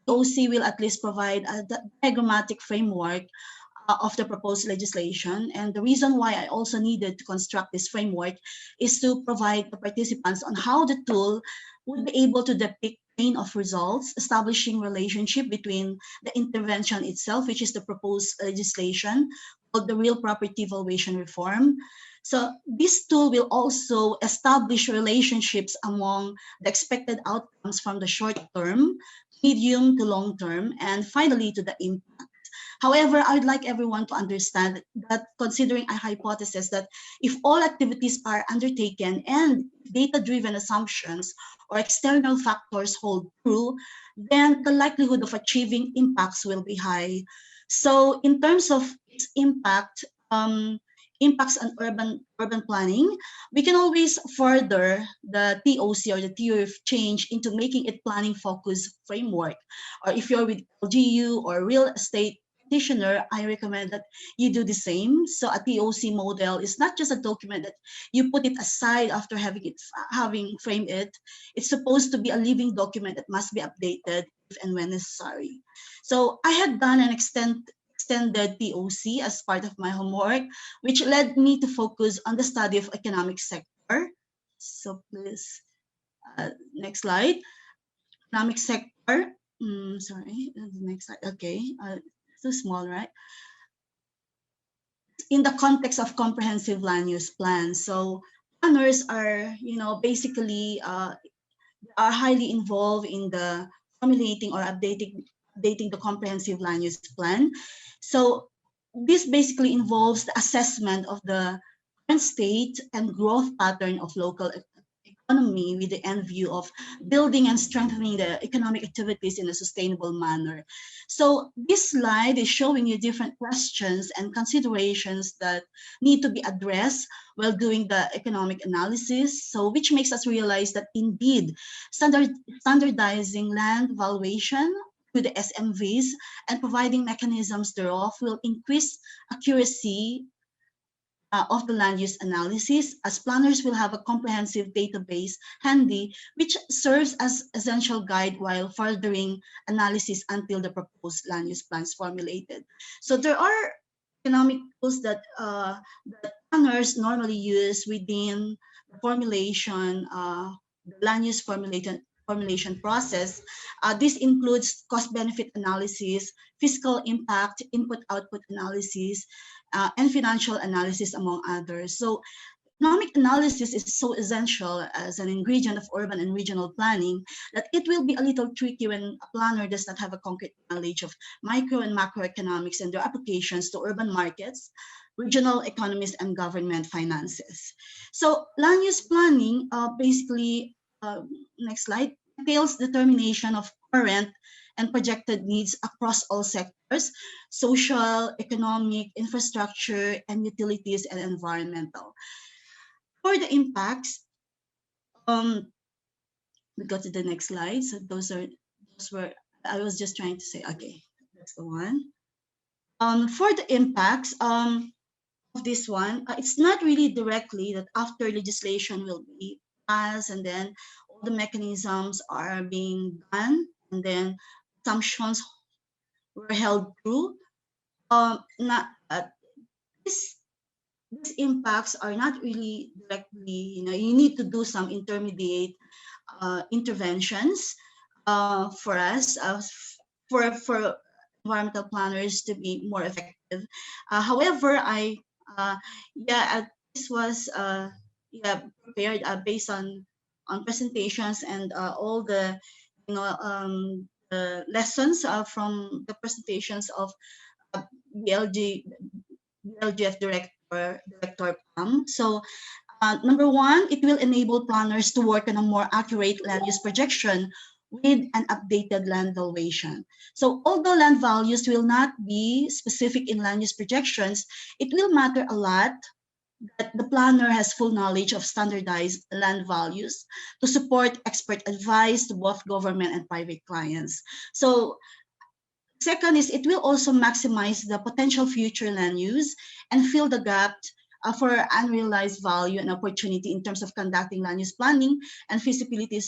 [SPEAKER 8] OC will at least provide a diagrammatic framework of the proposed legislation. And the reason why I also needed to construct this framework is to provide the participants on how the tool would be able to depict chain of results, establishing relationship between the intervention itself, which is the proposed legislation called the Real Property Valuation Reform. So this tool will also establish relationships among the expected outcomes from the short term, medium to long term, and finally to the impact. However, I'd like everyone to understand that considering a hypothesis that if all activities are undertaken and data-driven assumptions or external factors hold true, then the likelihood of achieving impacts will be high. So in terms of its impact, impacts on urban planning, we can always further the TOC, or the theory of change, into making it planning focused framework. Or if you're with LGU or real estate practitioner, I recommend that you do the same. So a TOC model is not just a document that you put it aside after having framed it. It's supposed to be a living document that must be updated if and when necessary. So I had done an extended TOC as part of my homework, which led me to focus on the study of economic sector. So please, next slide. Economic sector. Sorry, the next slide. Okay, too small, right? In the context of comprehensive land use plans, so planners are, basically are highly involved in the formulating or updating the comprehensive land use plan. So this basically involves the assessment of the current state and growth pattern of local economy with the end view of building and strengthening the economic activities in a sustainable manner. So this slide is showing you different questions and considerations that need to be addressed while doing the economic analysis. So which makes us realize that indeed standardizing land valuation to the SMVs, and providing mechanisms thereof will increase accuracy of the land use analysis, as planners will have a comprehensive database handy, which serves as essential guide while furthering analysis until the proposed land use plan is formulated. So there are economic tools that planners normally use within the formulation, the land use formulation process. This includes cost-benefit analysis, fiscal impact, input-output analysis, and financial analysis, among others. So economic analysis is so essential as an ingredient of urban and regional planning that it will be a little tricky when a planner does not have a concrete knowledge of micro and macroeconomics and their applications to urban markets, regional economies, and government finances. So land use planning basically, next slide, entails determination of current and projected needs across all sectors: social, economic, infrastructure, and utilities, and environmental. For the impacts, we go to the next slide. So those were, I was just trying to say, okay, that's the one. For the impacts of this one, it's not really directly that after legislation will be passed and then all the mechanisms are being done and then assumptions were held true. Not these impacts are not really directly, you need to do some intermediate interventions for us, for environmental planners to be more effective. However, this was prepared based on presentations and all the lessons from the presentations of BLGF Director Pam. So number one, it will enable planners to work on a more accurate land use projection with an updated land valuation. So although land values will not be specific in land use projections, it will matter a lot that the planner has full knowledge of standardized land values to support expert advice to both government and private clients. So second is it will also maximize the potential future land use and fill the gap for unrealized value and opportunity in terms of conducting land use planning and feasibility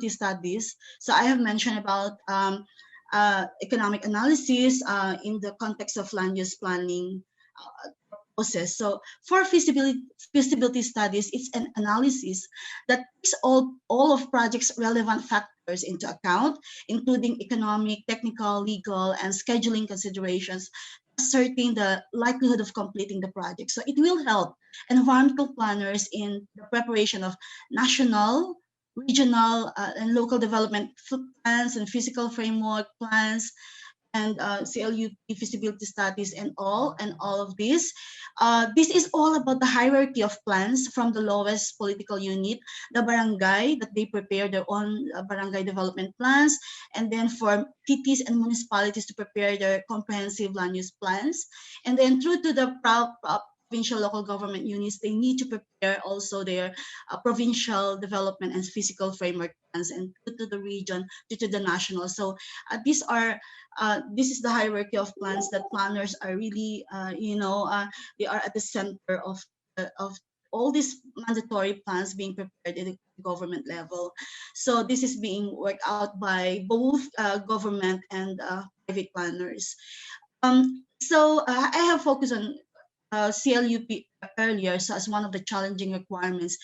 [SPEAKER 8] studies. So I have mentioned about economic analysis in the context of land use planning process. So for feasibility studies, it's an analysis that takes all of projects' relevant factors into account, including economic, technical, legal, and scheduling considerations, ascertain the likelihood of completing the project. So it will help environmental planners in the preparation of national, regional, and local development plans and physical framework plans, and CLUP feasibility studies and all of this. This is all about the hierarchy of plans from the lowest political unit, the barangay, that they prepare their own barangay development plans, and then for cities and municipalities to prepare their comprehensive land use plans. And then through to the provincial local government units, they need to prepare also their provincial development and physical framework plans, and to the region, to the national. So these are this is the hierarchy of plans that planners are really, they are at the center of all these mandatory plans being prepared at the government level. So this is being worked out by both government and private planners. So I have focused on CLUP earlier, so as one of the challenging requirements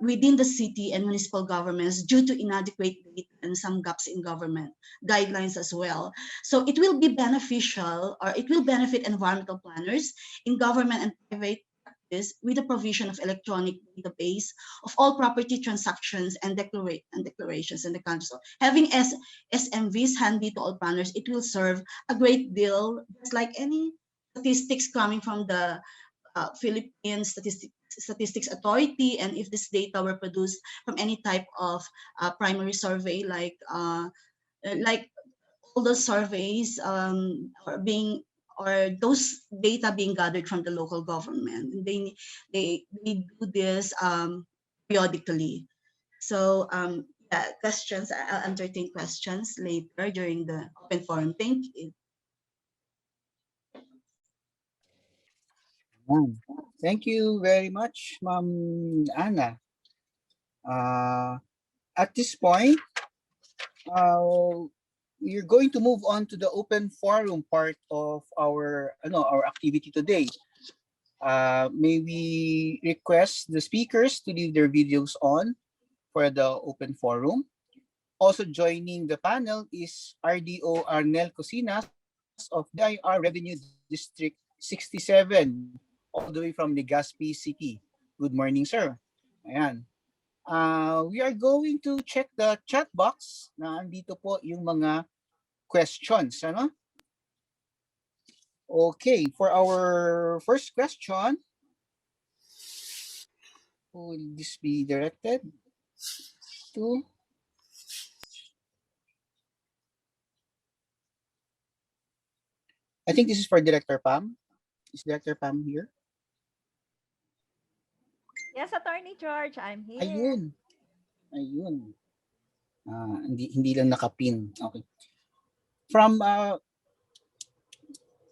[SPEAKER 8] within the city and municipal governments due to inadequate data and some gaps in government guidelines as well. So it will be beneficial, or it will benefit environmental planners in government and private practice with the provision of electronic database of all property transactions and declarations in the country. So having SMVs handy to all planners, it will serve a great deal, just like any statistics coming from the Philippine Statistics Authority, and if this data were produced from any type of primary survey, like all those surveys or those data being gathered from the local government, they do this periodically. So questions. I'll entertain questions later during the open forum. Thank you.
[SPEAKER 1] Thank you very much, Ma'am Anna. At this point, we're going to move on to the open forum part of our activity today. May we request the speakers to leave their videos on for the open forum. Also joining the panel is RDO Arnel Cosinas of DIR Revenue District 67, all the way from Legazpi City. Good morning, sir. Ayan. We are going to check the chat box na andito po yung mga questions. Ano? Okay, for our first question, who will this be directed to? I think this is for Director Pam. Is Director Pam here?
[SPEAKER 2] Yes, Attorney George, I'm here.
[SPEAKER 1] Ayun. Hindi lang nakapin. Okay. From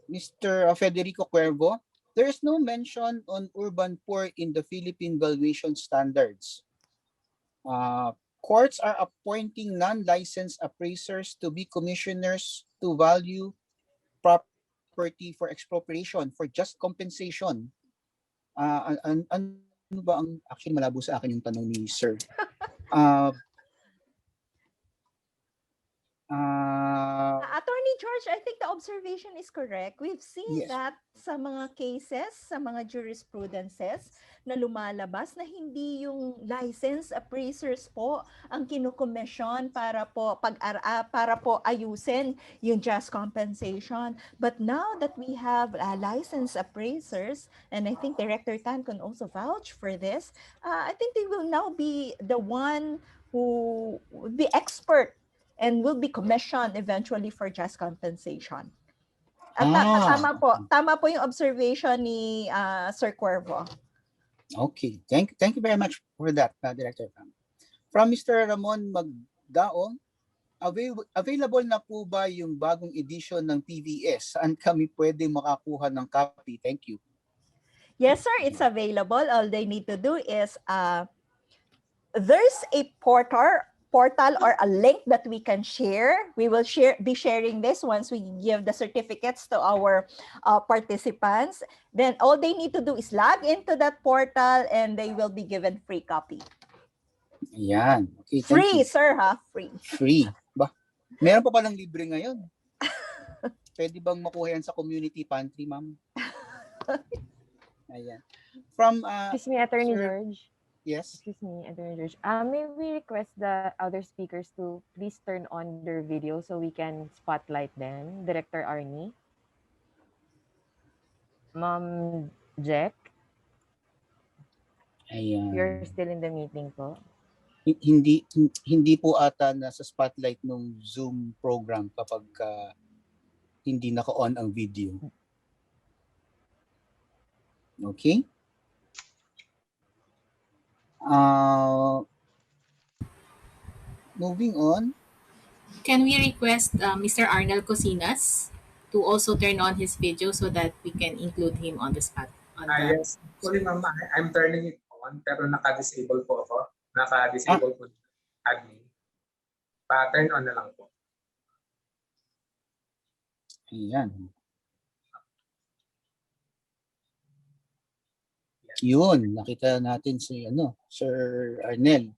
[SPEAKER 1] Mr. Federico Cuervo, there is no mention on urban poor in the Philippine valuation standards. Courts are appointing non-licensed appraisers to be commissioners to value property for expropriation for just compensation. Ano ba ang, actually malabo sa akin yung tanong ni Sir.
[SPEAKER 2] Attorney George, I think the observation is correct. We've seen
[SPEAKER 1] Yes.
[SPEAKER 2] that sa mga cases, sa mga jurisprudences na lumalabas na hindi yung licensed appraisers po ang kinukomisyon para po ayusin yung just compensation. But now that we have licensed appraisers, and I think Director Tan can also vouch for this, I think they will now be the one who the expert and will be commissioned eventually for just compensation. At tama po yung observation ni Sir Cuervo.
[SPEAKER 1] Okay, thank you very much for that, Director Pam. From Mr. Ramon Magdaong, available na po ba yung bagong edition ng PVS? Saan kami pwede makakuha ng copy? Thank you.
[SPEAKER 2] Yes, sir, it's available. All they need to do is there's a portal or a link that we can share. We will be sharing this once we give the certificates to our participants. Then all they need to do is log into that portal and they will be given free copy.
[SPEAKER 1] Ayan. Okay,
[SPEAKER 2] free, sir, ha? Free.
[SPEAKER 1] Free. Ba? Meron pa palang libre ngayon. Pwede bang makuha yan sa community pantry, ma'am? Ayan. From,
[SPEAKER 9] excuse me, Attorney
[SPEAKER 1] Sir...
[SPEAKER 9] George.
[SPEAKER 1] Yes.
[SPEAKER 9] Excuse me, Attorney George. May we request the other speakers to please turn on their video so we can spotlight them? Director Arnie. Ma'am Jack.
[SPEAKER 1] Ayan.
[SPEAKER 9] You're still in the meeting po.
[SPEAKER 1] Hindi po ata nasa spotlight ng Zoom program kapag hindi naka-on ang video. Okay? Moving on.
[SPEAKER 10] Can we request Mr. Arnel Cosinas to also turn on his video so that we can include him on the spot?
[SPEAKER 11] Yes. Sorry, ma'am. I'm turning it on pero naka-disable po ako. Naka-disable po admin. Pa-turn on na lang po.
[SPEAKER 1] Ayan. Yun, nakita natin si Sir Arnel.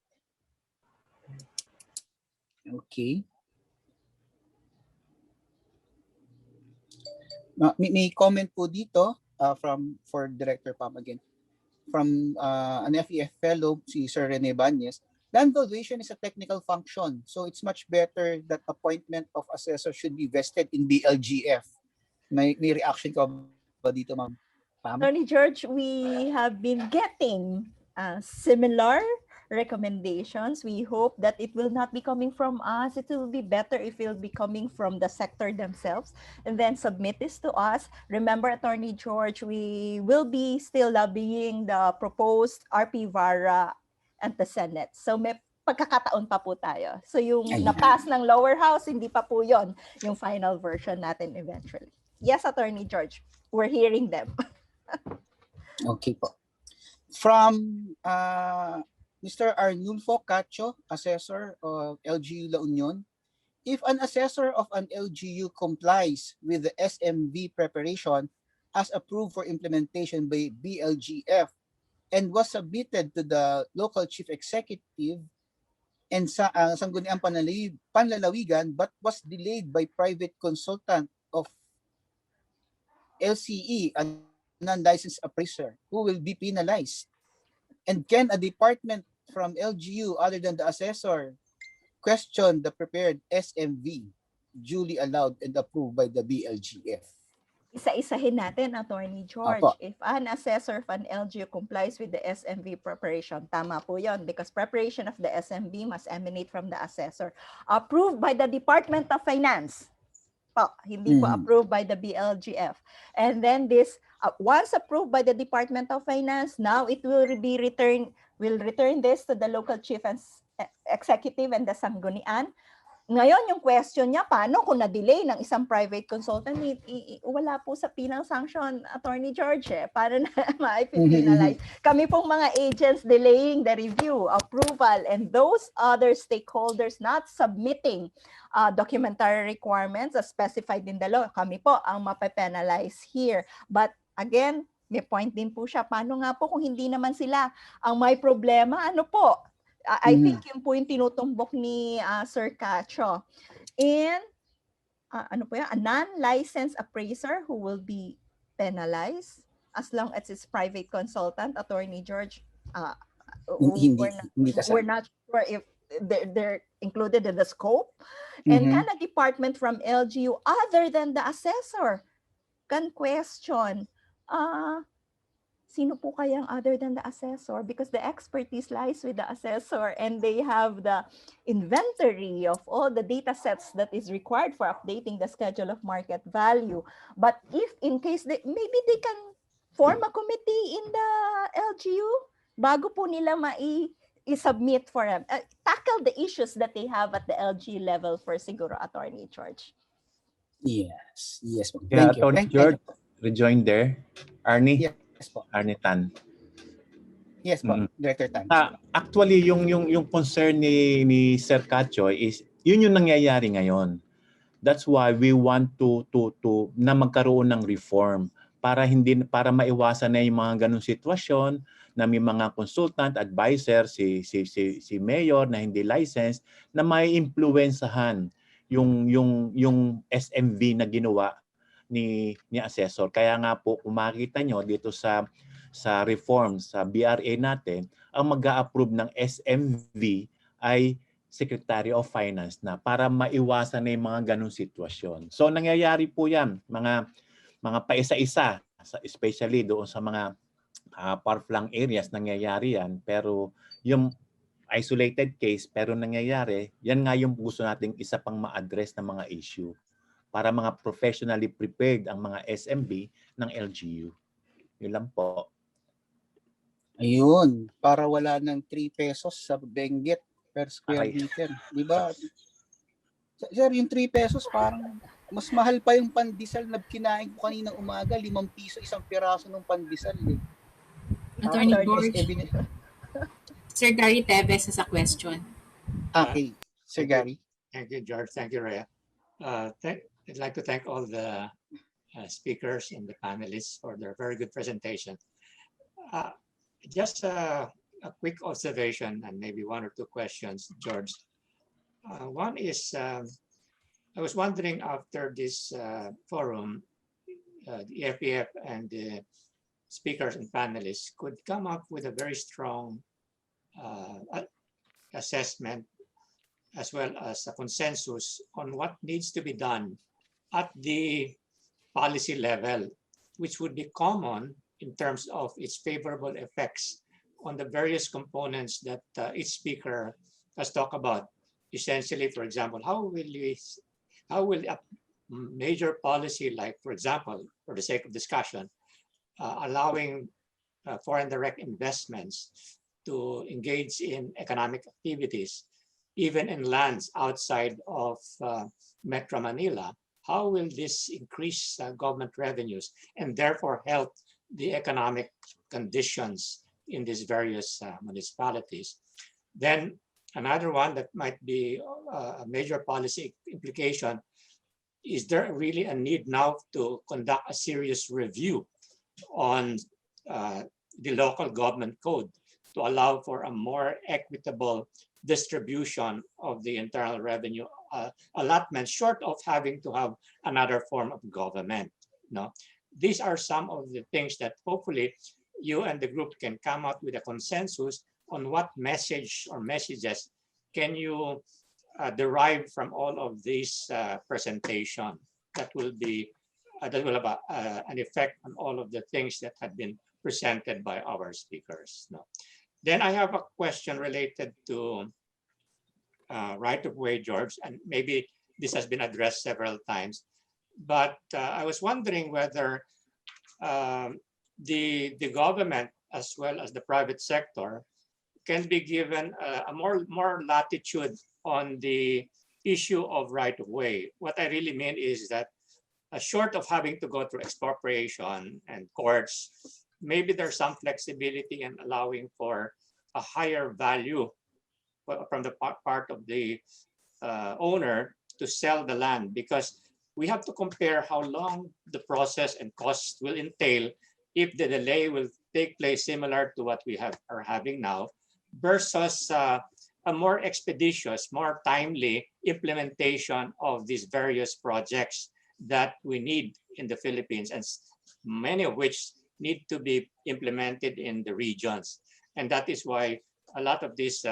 [SPEAKER 1] Okay. May comment po dito for Director Pam again. From an FEF fellow, si Sir Rene Bañez. Land valuation is a technical function, so it's much better that appointment of assessor should be vested in BLGF. May reaction ka ba dito, ma'am?
[SPEAKER 2] Attorney George, we have been getting similar recommendations. We hope that it will not be coming from us. It will be better if it will be coming from the sector themselves and then submit this to us. Remember, Attorney George, we will be still lobbying the proposed RP Vara at the Senate. So pagkakataon pa po tayo. So yung
[SPEAKER 1] Ayan.
[SPEAKER 2] na-pass ng lower house, hindi pa po yon yung final version natin eventually. Yes, Attorney George, we're hearing them.
[SPEAKER 1] Okay po. From Mr. Arnulfo Cacho, Assessor of LGU La Union, if an assessor of an LGU complies with the SMV preparation as approved for implementation by BLGF and was submitted to the local chief executive and Sangguniang Panlalawigan but was delayed by private consultant of LCE, a non-licensed appraiser, who will be penalized? And can a department from LGU other than the assessor question the prepared SMV duly allowed and approved by the BLGF?
[SPEAKER 2] Isa-isahin natin, Attorney George.
[SPEAKER 1] Apo.
[SPEAKER 2] If an assessor of an LGU complies with the SMV preparation, tama po yon, because preparation of the SMV must emanate from the assessor. Approved by the Department of Finance. Po, hindi po approved by the BLGF. And then this, once approved by the Department of Finance, now it will be return this to the local chief and executive and the sanggunian. Ngayon, yung question niya, paano kung na-delay ng isang private consultant? Wala po sa penal sanction, Attorney George. Paano na ma-penalize? Kami pong mga agents delaying the review, approval, and those other stakeholders not submitting documentary requirements as specified in the law. Kami po ang mape-penalize here. But again, may point din po siya. Paano nga po kung hindi naman sila ang may problema? Ano po? I think yun po yung tinutumbok ni Sir Cacho. And ano po yan? A non-licensed appraiser who will be penalized as long as it's private consultant, Attorney George. We're not sure if they're included in the scope. And can a department from LGU other than the assessor can question sino po kayang other than the assessor, because the expertise lies with the assessor and they have the inventory of all the data sets that is required for updating the schedule of market value. But if in case maybe they can form a committee in the LGU bago po nila i-submit for them. Tackle the issues that they have at the LGU level for siguro, Attorney George.
[SPEAKER 1] Yes.
[SPEAKER 12] Yeah,
[SPEAKER 1] Thank you.
[SPEAKER 12] Attorney George, rejoin there. Arnie?
[SPEAKER 1] Yes po.
[SPEAKER 12] Arnie Tan.
[SPEAKER 1] Yes po, Director Tan.
[SPEAKER 12] Actually, yung concern ni Sir Cacho is yun yung nangyayari ngayon. That's why we want to na magkaroon ng reform para maiwasan na yung mga ganung sitwasyon na may mga consultant, advisor, si mayor na hindi licensed na may impluwensahan yung SMV na ginawa ni assessor. Kaya nga po kung makikita nyo dito sa reform sa BRA natin, ang mag-a-approve ng SMV ay Secretary of Finance na para maiwasan na yung mga ganung sitwasyon. So nangyayari po yan, mga paisa-isa, especially doon sa mga far-flung areas nangyayari yan. Pero yung isolated case pero nangyayari, yan nga yung gusto nating isa pang ma-address na mga issue para mga professionally prepared ang mga SMB ng LGU. Yun lang po.
[SPEAKER 1] Ayun, para wala ng 3 pesos sa Benguet per square meter. Di ba? Sir, yung 3 pesos parang mas mahal pa yung pandesal na kinain ko kaninang umaga. 5 piso isang piraso ng pandesal.
[SPEAKER 10] Attorney George. Sir Gary Teves has a question.
[SPEAKER 1] Okay, Sir Gary.
[SPEAKER 13] Thank you, George. Thank you, Rhea. I'd like to thank all the speakers and the panelists for their very good presentation. Just a quick observation and maybe 1 or 2 questions, George. One is, I was wondering after this forum, the FPF and the speakers and panelists could come up with a very strong assessment as well as a consensus on what needs to be done at the policy level, which would be common in terms of its favorable effects on the various components that each speaker has talked about. Essentially, for example, how will a major policy, like, for example, for the sake of discussion, allowing foreign direct investments to engage in economic activities, even in lands outside of Metro Manila, how will this increase government revenues and therefore help the economic conditions in these various municipalities? Then another one that might be a major policy implication, is there really a need now to conduct a serious review on the local government code to allow for a more equitable distribution of the internal revenue allotment, short of having to have another form of government? No, these are some of the things that hopefully you and the group can come up with a consensus on what message or messages can you derive from all of this presentation that will be that will have an effect on all of the things that have been presented by our speakers. No. Then I have a question related to right-of-way, George, and maybe this has been addressed several times, but I was wondering whether the government as well as the private sector can be given a more latitude on the issue of right-of-way. What I really mean is that short of having to go through expropriation and courts, maybe there's some flexibility in allowing for a higher value from the part of the owner to sell the land, because we have to compare how long the process and costs will entail if the delay will take place similar to what we are having now versus a more expeditious, more timely implementation of these various projects that we need in the Philippines, and many of which need to be implemented in the regions. And that is why a lot of these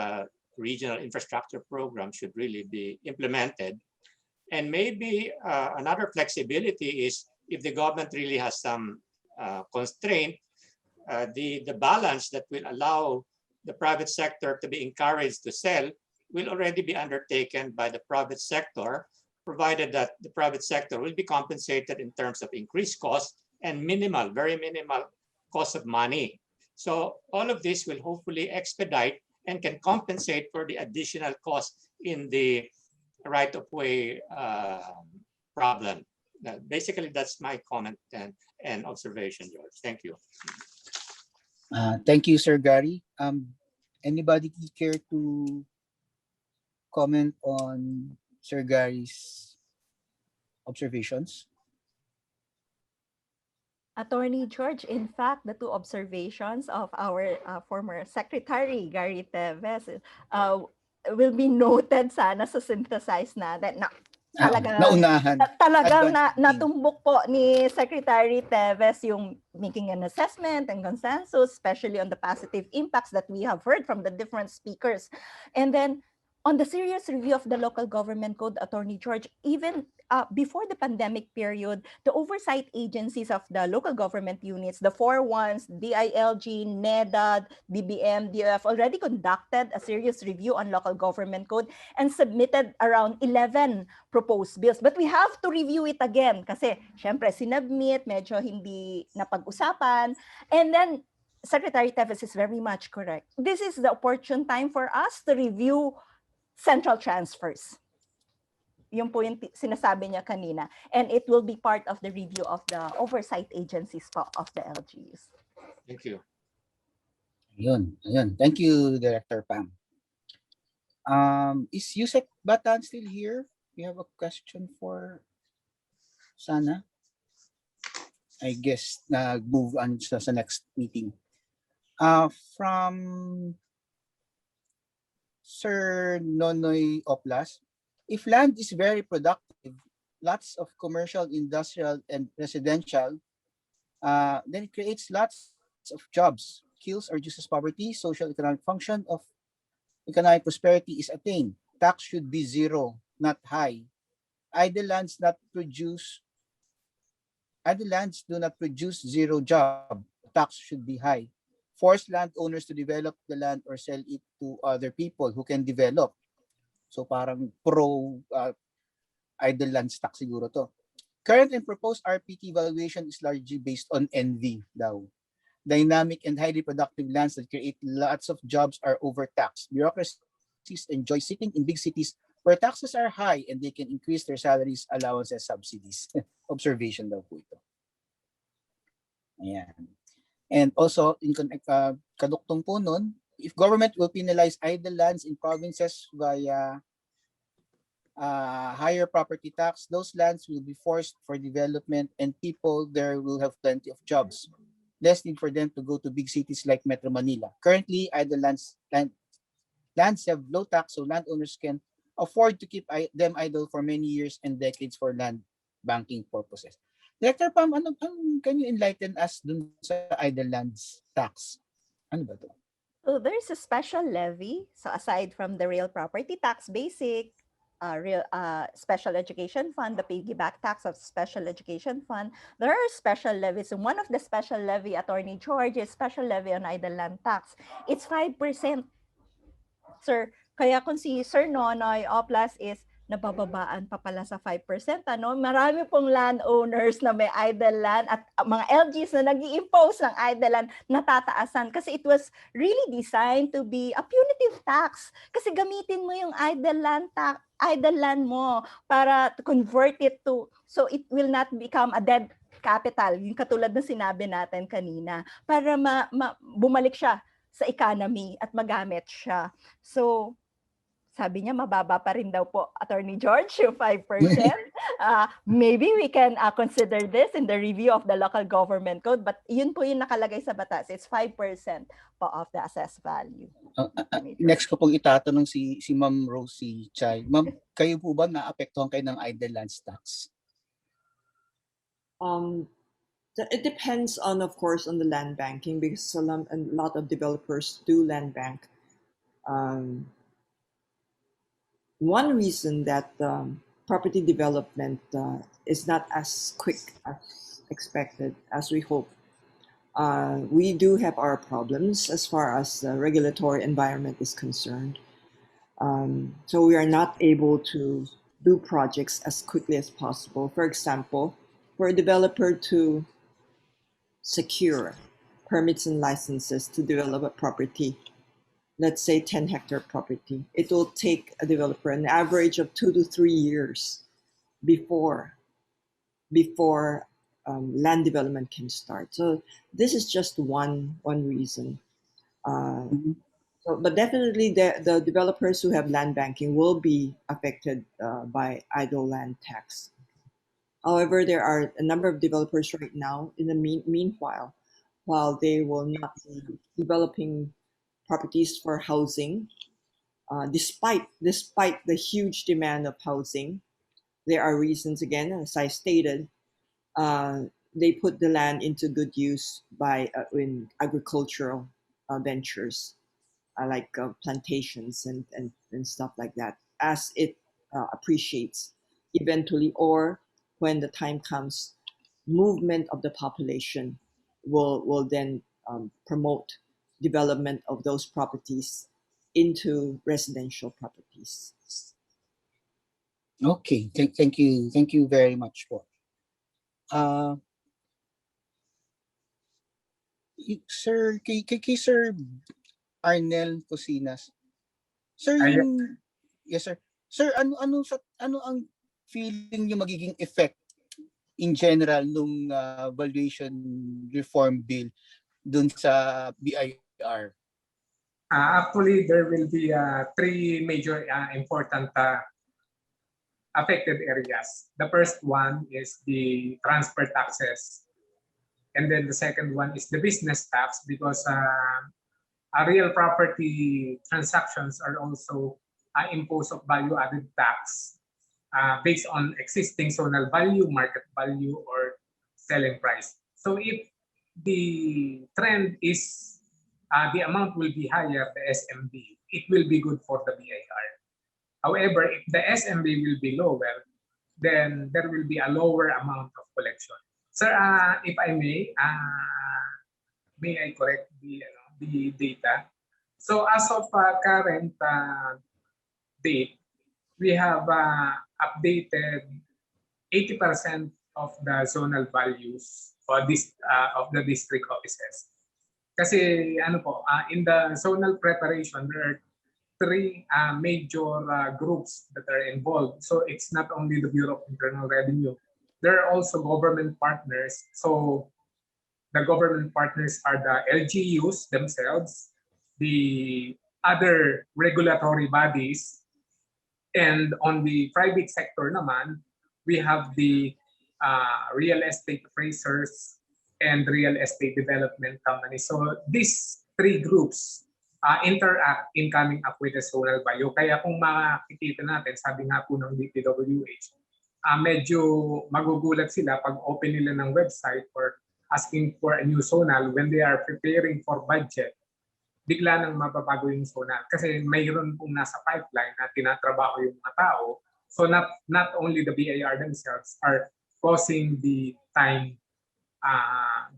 [SPEAKER 13] regional infrastructure programs should really be implemented. And maybe another flexibility is if the government really has some constraint, the balance that will allow the private sector to be encouraged to sell will already be undertaken by the private sector, provided that the private sector will be compensated in terms of increased cost and minimal, very minimal cost of money. So all of this will hopefully expedite and can compensate for the additional cost in the right-of-way problem. Basically, that's my comment and observation, George. Thank you.
[SPEAKER 1] Thank you, Sir Gary. Anybody care to comment on Sir Gary's observations?
[SPEAKER 2] Attorney George, in fact, the two observations of our former Secretary Gary Teves will be noted sana sa synthesize natin. Talagang natumbok po ni Secretary Teves yung making an assessment and consensus, especially on the positive impacts that we have heard from the different speakers. And then on the serious review of the local government code, Attorney George, even before the pandemic period, the oversight agencies of the local government units, the 4 ones, DILG, NEDA, DBM, DOF, already conducted a serious review on local government code and submitted around 11 proposed bills. But we have to review it again kasi syempre sinubmit, medyo hindi napag-usapan. And then Secretary Teves is very much correct. This is the opportune time for us to review central transfers. Yung po yung sinasabi niya kanina. And it will be part of the review of the oversight agencies of the LGUs.
[SPEAKER 13] Thank you.
[SPEAKER 1] Ayun. Thank you, Director Pam. Is Yusek Batan still here? You have a question for Sana? I guess move on sa next meeting. From Sir Nonoy Oplas, if land is very productive, lots of commercial, industrial, and residential, then it creates lots of jobs, kills or reduces poverty, social economic function of economic prosperity is attained. Tax should be zero, not high. Idle lands do not produce zero job. Tax should be high. Force landowners to develop the land or sell it to other people who can develop. So parang pro idle lands tax siguro to. Current and proposed RPT valuation is largely based on NV daw. Dynamic and highly productive lands that create lots of jobs are overtaxed. Bureaucracies enjoy sitting in big cities where taxes are high and they can increase their salaries, allowances, subsidies. Observation daw po ito. Ayan. And also, kaduktong po nun, if government will penalize idle lands in provinces via higher property tax, those lands will be forced for development and people there will have plenty of jobs. Less need for them to go to big cities like Metro Manila. Currently, idle lands have low tax, so landowners can afford to keep them idle for many years and decades for land banking purposes. Director Pam, can you enlighten us dun sa idle lands tax? Ano ba to?
[SPEAKER 2] So there's a special levy. So aside from the real property tax, basic, special education fund, the piggyback tax of special education fund, there are special levies. And one of the special levy, Attorney George, is special levy on idle land tax. It's 5%. Sir, kaya kung si Sir Nonoy Oplas is nabababaan pa pala sa 5%, ano? Marami pong landowners na may idle land at mga LGs na nag-i-impose ng idle land natataasan kasi it was really designed to be a punitive tax. Kasi gamitin mo yung idle land mo para to convert it to, so it will not become a dead capital, yung katulad ng sinabi natin kanina, para bumalik siya sa economy at magamit siya. So, sabi niya, mababa pa rin daw po, Attorney George, yung 5%. Maybe we can consider this in the review of the local government code, but yun po yung nakalagay sa batas. It's 5% po of the assessed value.
[SPEAKER 1] Next ko pong itatanong si Ma'am Rosie Chay. Ma'am, kayo po ba naapektuhan kayo ng idle lands tax?
[SPEAKER 7] It depends on, of course, on the land banking because a lot of developers do land bank. One reason that property development is not as quick as expected, as we hope. We do have our problems as far as the regulatory environment is concerned. So we are not able to do projects as quickly as possible. For example, for a developer to secure permits and licenses to develop a property, let's say 10-hectare property, it will take a developer an average of 2 to 3 years before land development can start. So this is just one reason. But definitely the developers who have land banking will be affected by idle land tax. However, there are a number of developers right now in the meanwhile, while they will not be developing properties for housing, despite the huge demand of housing, there are reasons, again, as I stated, they put the land into good use by in agricultural ventures, like plantations and stuff like that, as it appreciates eventually, or when the time comes, movement of the population will then promote development of those properties into residential properties.
[SPEAKER 1] Okay, thank you very much po. Sir, kay Sir Arnel Cosinas. Sir, yes sir. Sir, ano ang feeling niyo magiging effect in general nung valuation reform bill dun sa BIR?
[SPEAKER 11] Actually, there will be 3 major important affected areas. The first one is the transfer taxes. And then the second one is the business tax, because real property transactions are also imposed of value-added tax based on existing zonal value, market value, or selling price. So if the trend is the amount will be higher, the SMB, it will be good for the BIR. However, if the SMB will be lower, then there will be a lower amount of collection. Sir, if I may I correct the data? So as of current date, we have updated 80% of the zonal values of the district offices. Kasi ano po, in the zonal preparation, there are three major groups that are involved. So it's not only the Bureau of Internal Revenue. There are also government partners. So the government partners are the LGUs themselves, the other regulatory bodies, and on the private sector naman, we have the real estate appraisers and real estate development companies. So these three groups interact in coming up with a zonal value. Kaya kung makikita natin, sabi nga po ng DPWH, medyo magugulat sila pag open nila ng website or asking for a new zonal when they are preparing for budget. Bigla nang mababago yung zonal kasi mayroon pong nasa pipeline na tinatrabaho yung mga tao. So not only the BIR themselves are causing the time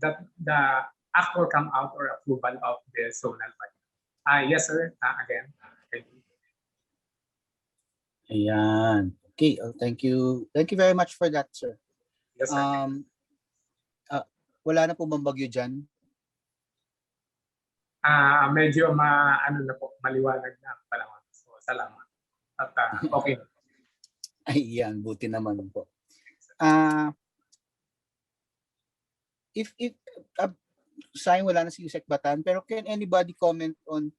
[SPEAKER 11] that the act will come out or approval of the zonal budget. Yes, sir. Again. Thank you.
[SPEAKER 1] Ayan. Okay, thank you. Thank you very much for that, sir.
[SPEAKER 11] Yes, sir.
[SPEAKER 1] Wala na po bang bagyo dyan?
[SPEAKER 11] Medyo ano na po, maliwanag na pala. So, salamat. At okay.
[SPEAKER 1] Ayan, buti naman po. If sayang wala na si Yusek Batan, pero can anybody comment on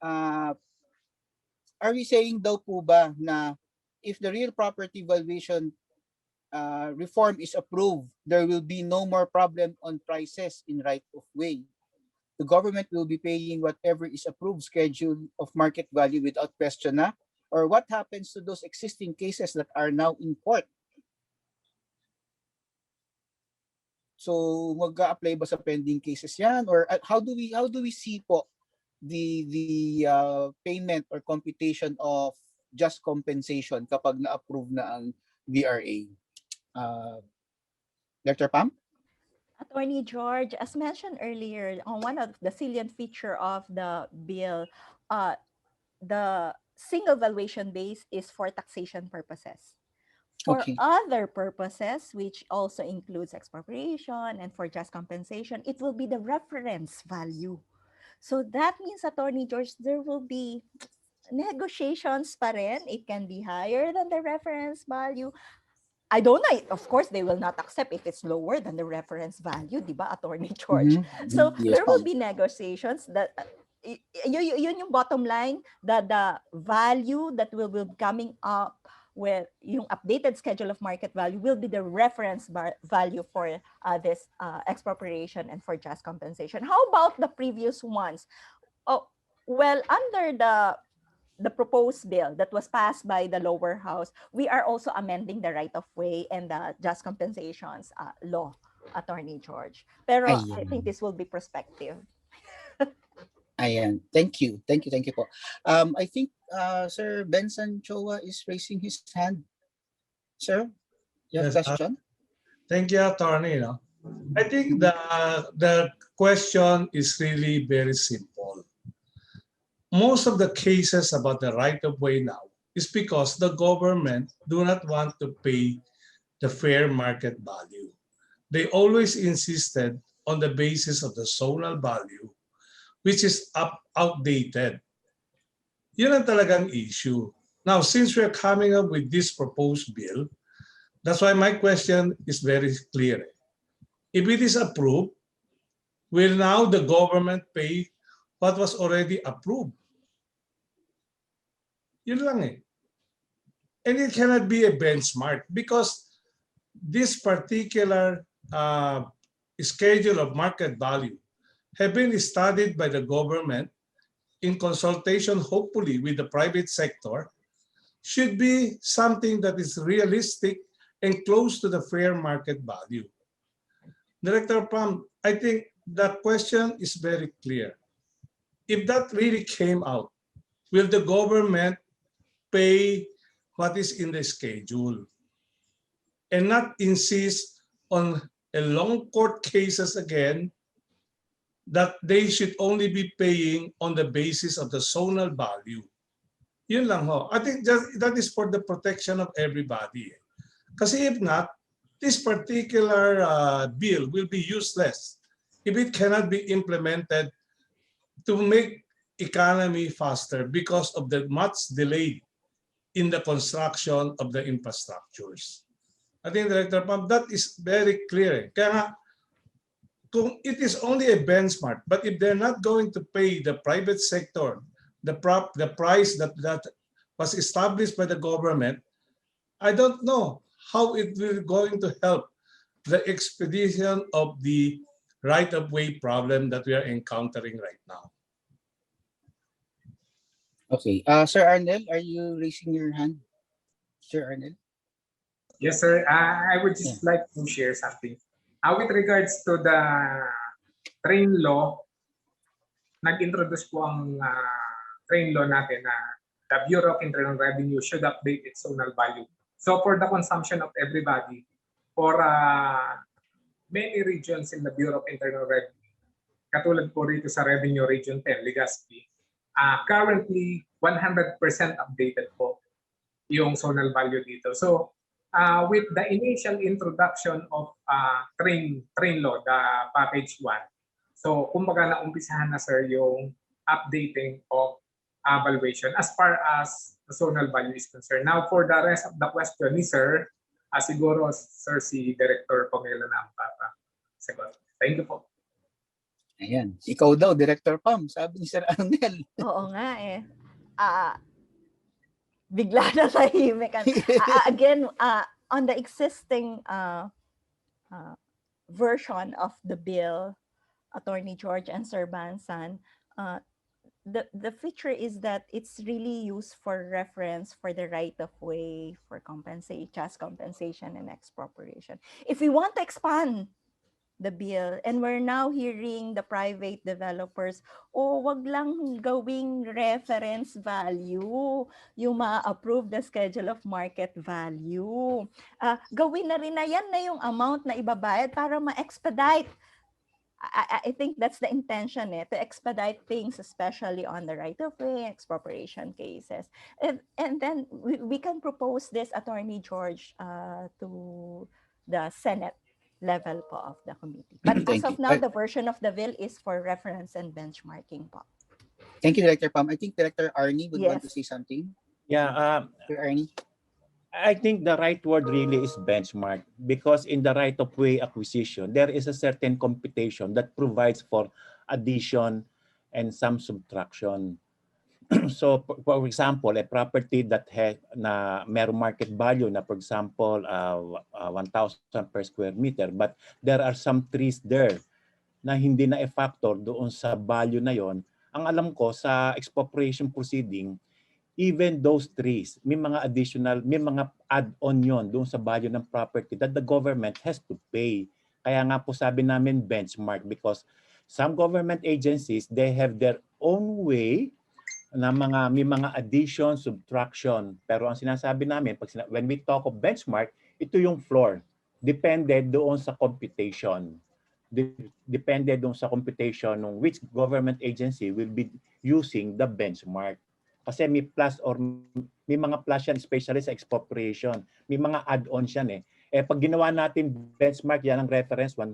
[SPEAKER 1] are we saying daw po ba na if the real property valuation reform is approved, there will be no more problem on prices in right of way? The government will be paying whatever is approved schedule of market value without question na? Or what happens to those existing cases that are now in court? So mag-a-apply ba sa pending cases yan? Or how do we see po the payment or computation of just compensation kapag na-approve na ang VRA? Dr. Pam?
[SPEAKER 2] Attorney George, as mentioned earlier, on one of the salient feature of the bill, the single valuation base is for taxation purposes. For other purposes, which also includes expropriation and for just compensation, it will be the reference value. So that means, Attorney George, there will be negotiations pa rin. It can be higher than the reference value. I don't know. Of course, they will not accept if it's lower than the reference value, di ba, Attorney George? So
[SPEAKER 1] Yes,
[SPEAKER 2] there will be negotiations that yun yung bottom line, that the value that will be coming up with yung updated schedule of market value will be the reference value for this expropriation and for just compensation. How about the previous ones? Oh, well, under the proposed bill that was passed by the lower house, we are also amending the right of way and the just compensations law, Attorney George. Pero I think this will be prospective.
[SPEAKER 1] Ayan. Thank you po. I think Sir Benson Choa is raising his hand. Sir, you have a question?
[SPEAKER 14] Thank you, Attorney. I think the question is really very simple. Most of the cases about the right-of-way now is because the government do not want to pay the fair market value. They always insisted on the basis of the zonal value, which is outdated. Yun ang talagang issue. Now, since we're coming up with this proposed bill, that's why my question is very clear. If it is approved, will now the government pay what was already approved? Yun lang eh. And it cannot be a benchmark because this particular schedule of market value have been studied by the government in consultation, hopefully, with the private sector, should be something that is realistic and close to the fair market value. Director Pam, I think that question is very clear. If that really came out, will the government pay what is in the schedule and not insist on a long court cases again that they should only be paying on the basis of the zonal value? Yun lang ho. I think that is for the protection of everybody. Kasi if not, this particular bill will be useless if it cannot be implemented to make economy faster because of the much delay in the construction of the infrastructures. I think, Director Pam, that is very clear. Kaya nga, kung it is only a benchmark, but if they're not going to pay the private sector the price that was established by the government, I don't know how it will going to help the expedition of the right-of-way problem that we are encountering right now.
[SPEAKER 1] Okay. Sir Arnel, are you raising your hand? Sir Arnel?
[SPEAKER 11] Yes, sir. I would just like to share something. With regards to the train law, nag-introduce po ang train law natin na the Bureau of Internal Revenue should update its zonal value. So for the consumption of everybody, for many regions in the Bureau of Internal Revenue, katulad po rito sa Revenue Region 10, Legazpi, currently 100% updated po yung zonal value dito. So with the initial introduction of train law, the package 1, so kumbaga naumpisahan na sir yung updating of valuation as far as the zonal value is concerned. Now for the rest of the question ni sir, siguro sir si Director Pamela na ang sagot. Thank you po.
[SPEAKER 1] Ayan. Ikaw daw, Director Pam, sabi ni Sir Arnel.
[SPEAKER 2] Oo nga eh. Bigla na tahimik. Again, on the existing version of the bill, Attorney George and Sir Bansan, the feature is that it's really used for reference for the right of way, for just compensation and expropriation. If we want to expand the bill, and we're now hearing the private developers, wag lang gawing reference value, yung ma-approve the schedule of market value. Gawin na rin na yan na yung amount na ibabayad para ma-expedite. I think that's the intention, to expedite things, especially on the right-of-way expropriation cases. And then we can propose this, Attorney George, to the Senate level po of the committee. But as of now, the version of the bill is for reference and benchmarking po.
[SPEAKER 1] Thank you, Director Pam. I think Director Arnie would want to say something.
[SPEAKER 12] Yeah,
[SPEAKER 1] Sir Arnie?
[SPEAKER 12] I think the right word really is benchmark, because in the right-of-way acquisition, there is a certain computation that provides for addition and some subtraction. So, for example, a property that has na merong market value na, for example, 1,000 per square meter, but there are some trees there na hindi na e-factor doon sa value na yon. Ang alam ko sa expropriation proceeding, even those trees, may mga additional, may mga add-on yon doon sa value ng property that the government has to pay. Kaya nga po sabi namin benchmark, because some government agencies, they have their own way na may mga addition, subtraction. Pero ang sinasabi namin, when we talk of benchmark, ito yung floor. Depende doon sa computation. Depende doon sa computation ng which government agency will be using the benchmark. Kasi may plus or may mga plus yan, especially sa expropriation. May mga add-ons yan eh. Pag ginawa natin benchmark, yan ang reference, 1,000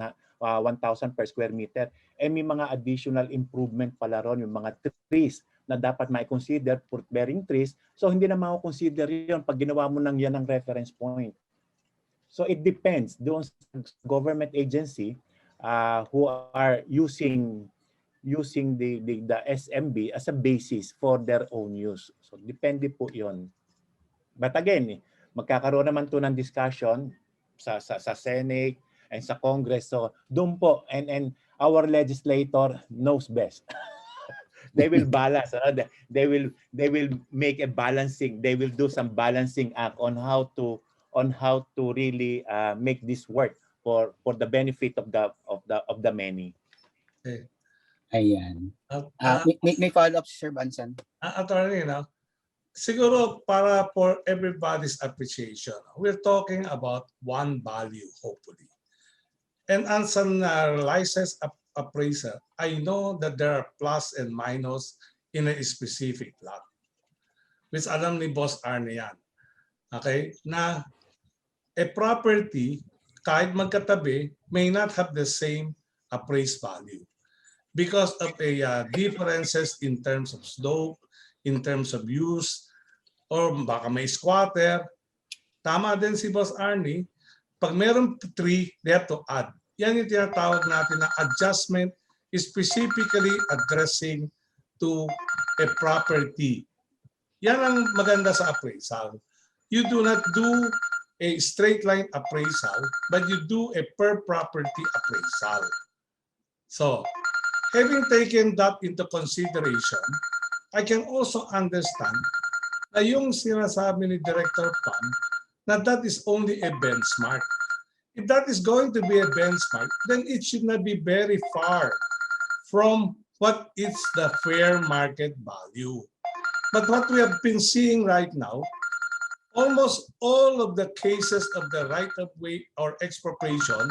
[SPEAKER 12] per square meter. May mga additional improvement pala ron, yung mga trees na dapat ma-consider, fruit-bearing trees. So hindi na ma-consider yun pag ginawa mo nang yan ang reference point. So it depends doon sa government agency who are using the SMB as a basis for their own use. So depende po yun. But again, magkakaroon naman to ng discussion sa Senate and sa Congress. So doon po, and our legislator knows best. They will balance. They will make a balancing. They will do some balancing act on how to really make this work for the benefit of the many.
[SPEAKER 14] Okay.
[SPEAKER 1] Ayan. May follow-up si Sir Bansan.
[SPEAKER 14] Attorney, siguro para for everybody's appreciation, we're talking about one value, hopefully. And as an licensed appraiser, I know that there are plus and minus in a specific lot. Which alam ni Boss Arne yan. Okay? Na a property, kahit magkatabi, may not have the same appraised value because of a differences in terms of slope, in terms of use, or baka may squatter. Tama din si Boss Arnie, pag meron tree, they have to add. Yan yung tinatawag natin na adjustment specifically addressing to a property. Yan ang maganda sa appraisal. You do not do a straight line appraisal, but you do a per property appraisal. So, having taken that into consideration, I can also understand na yung sinasabi ni Director Pam na that is only a benchmark. If that is going to be a benchmark, then it should not be very far from what is the fair market value. But what we have been seeing right now, almost all of the cases of the right-of-way or expropriation,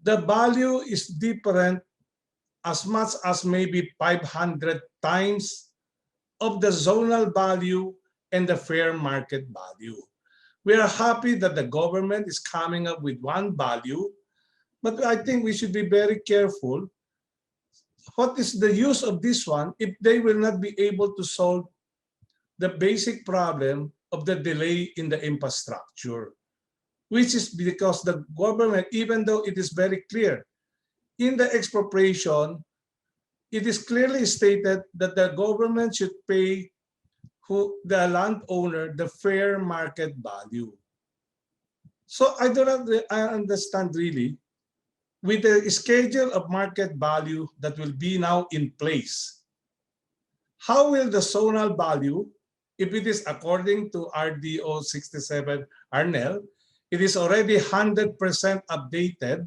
[SPEAKER 14] the value is different as much as maybe 500 times of the zonal value and the fair market value. We are happy that the government is coming up with one value, but I think we should be very careful. What is the use of this one if they will not be able to solve the basic problem of the delay in the infrastructure, which is because the government, even though it is very clear, in the expropriation, it is clearly stated that the government should pay the landowner the fair market value. So I understand really, with the schedule of market value that will be now in place, how will the zonal value, if it is according to RDO 67 Arnel, it is already 100% updated.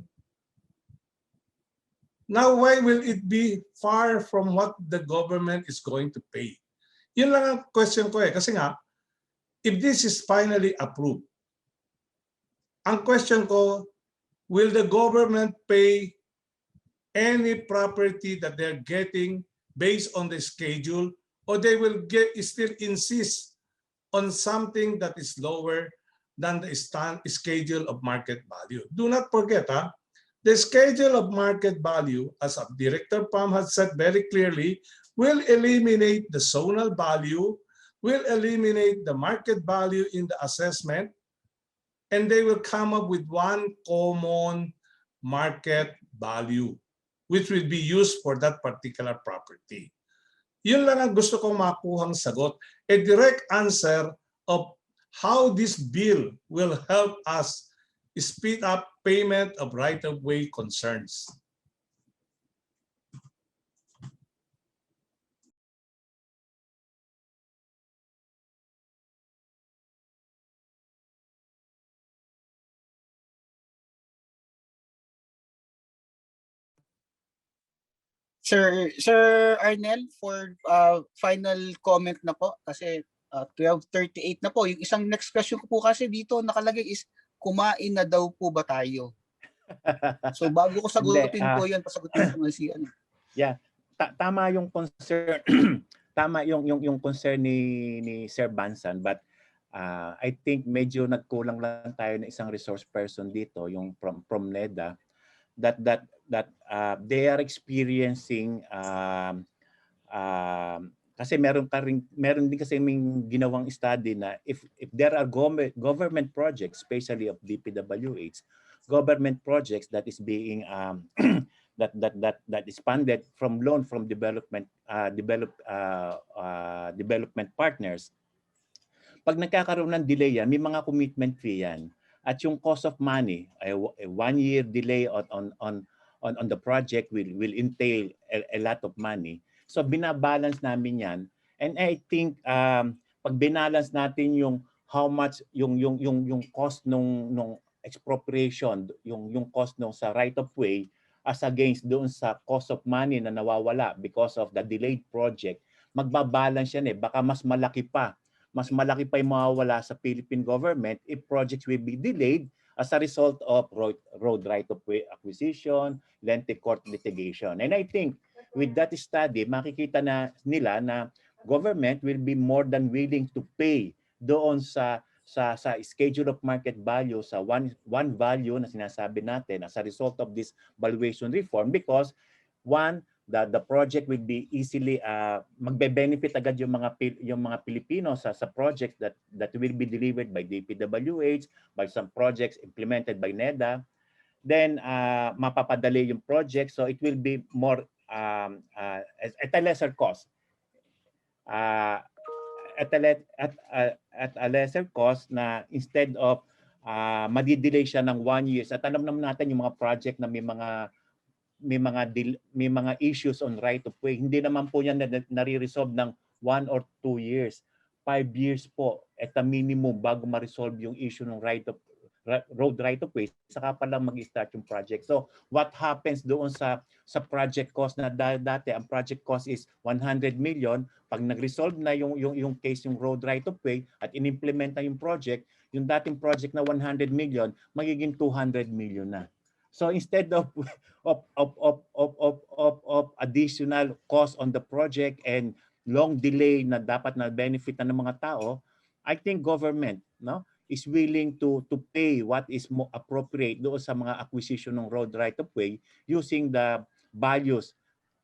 [SPEAKER 14] Now, why will it be far from what the government is going to pay? Yun lang ang question ko kasi nga, if this is finally approved, ang question ko, will the government pay any property that they're getting based on the schedule, or they will still insist on something that is lower than the schedule of market value? Do not forget, the schedule of market value, as Director Pam has said very clearly, will eliminate the zonal value, will eliminate the market value in the assessment, and they will come up with one common market value, which will be used for that particular property. Yun lang ang gusto kong makuhang sagot, a direct answer of how this bill will help us speed up payment of right-of-way concerns.
[SPEAKER 1] Sir Arnel, for final comment na po kasi 12:38 na po. Yung isang next question ko po kasi dito nakalagay is kumain na daw po ba tayo? So bago ko sagutin po 'yan, pasagutin ko si ano.
[SPEAKER 12] Yeah, tama yung concern. Tama yung concern ni Sir Bansan, but I think medyo nagkulang lang tayo ng isang resource person dito, yung from NEDA, that they are experiencing kasi meron din kasi may ginawang study na if there are government projects, especially of DPWH, government projects that is being that is funded from loan from development partners, pag nagkakaroon ng delay yan, may mga commitment fee yan. At yung cost of money, a 1-year delay on the project will entail a lot of money. So binabalance namin yan. And I think pag binalance natin yung how much yung cost nung expropriation, yung cost nung sa right of way as against doon sa cost of money na nawawala because of the delayed project, magbabalance yan eh. Baka mas malaki pa yung mawawala sa Philippine government if projects will be delayed as a result of road right-of-way acquisition, lengthy court litigation. And I think with that study, makikita na nila na government will be more than willing to pay doon sa sa schedule of market value sa one value na sinasabi natin as a result of this valuation reform, because one, the project will be easily magbe-benefit agad yung mga Pilipino sa projects that will be delivered by DPWH, by some projects implemented by NEDA. Then mapapadali yung project, so it will be more at a lesser cost. At a lesser cost na instead of madidelay siya ng 1 year. At alam naman natin yung mga project na may mga issues on right of way. Hindi naman po yan nare-resolve ng 1 or 2 years. 5 years po at a minimum bago ma-resolve yung issue ng road right of way, saka pa lang mag-start yung project. So what happens doon sa project cost na dati ang project cost is 100 million, pag nag-resolve na yung case, yung road right of way at inimplement na yung project, yung dating project na 100 million magiging 200 million na. So instead of additional cost on the project and long delay na dapat na benefit na ng mga tao, I think government is willing to pay what is more appropriate doon sa mga acquisition ng road right of way using the values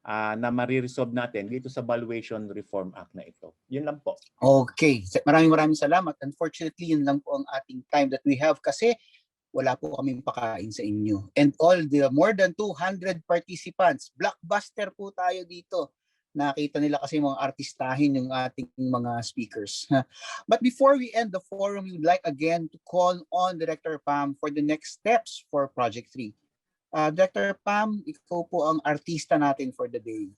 [SPEAKER 12] na mariresolve natin dito sa Valuation Reform Act na ito. Yun lang po.
[SPEAKER 1] Okay. Maraming salamat. Unfortunately, yun lang po ang ating time that we have kasi wala po kaming pakain sa inyo. And all the more than 200 participants, blockbuster po tayo dito. Nakita nila kasi mga artistahin yung ating mga speakers. But before we end the forum, we would like again to call on Director Pam for the next steps for Project 3. Director Pam, ikaw po ang artista natin for the day.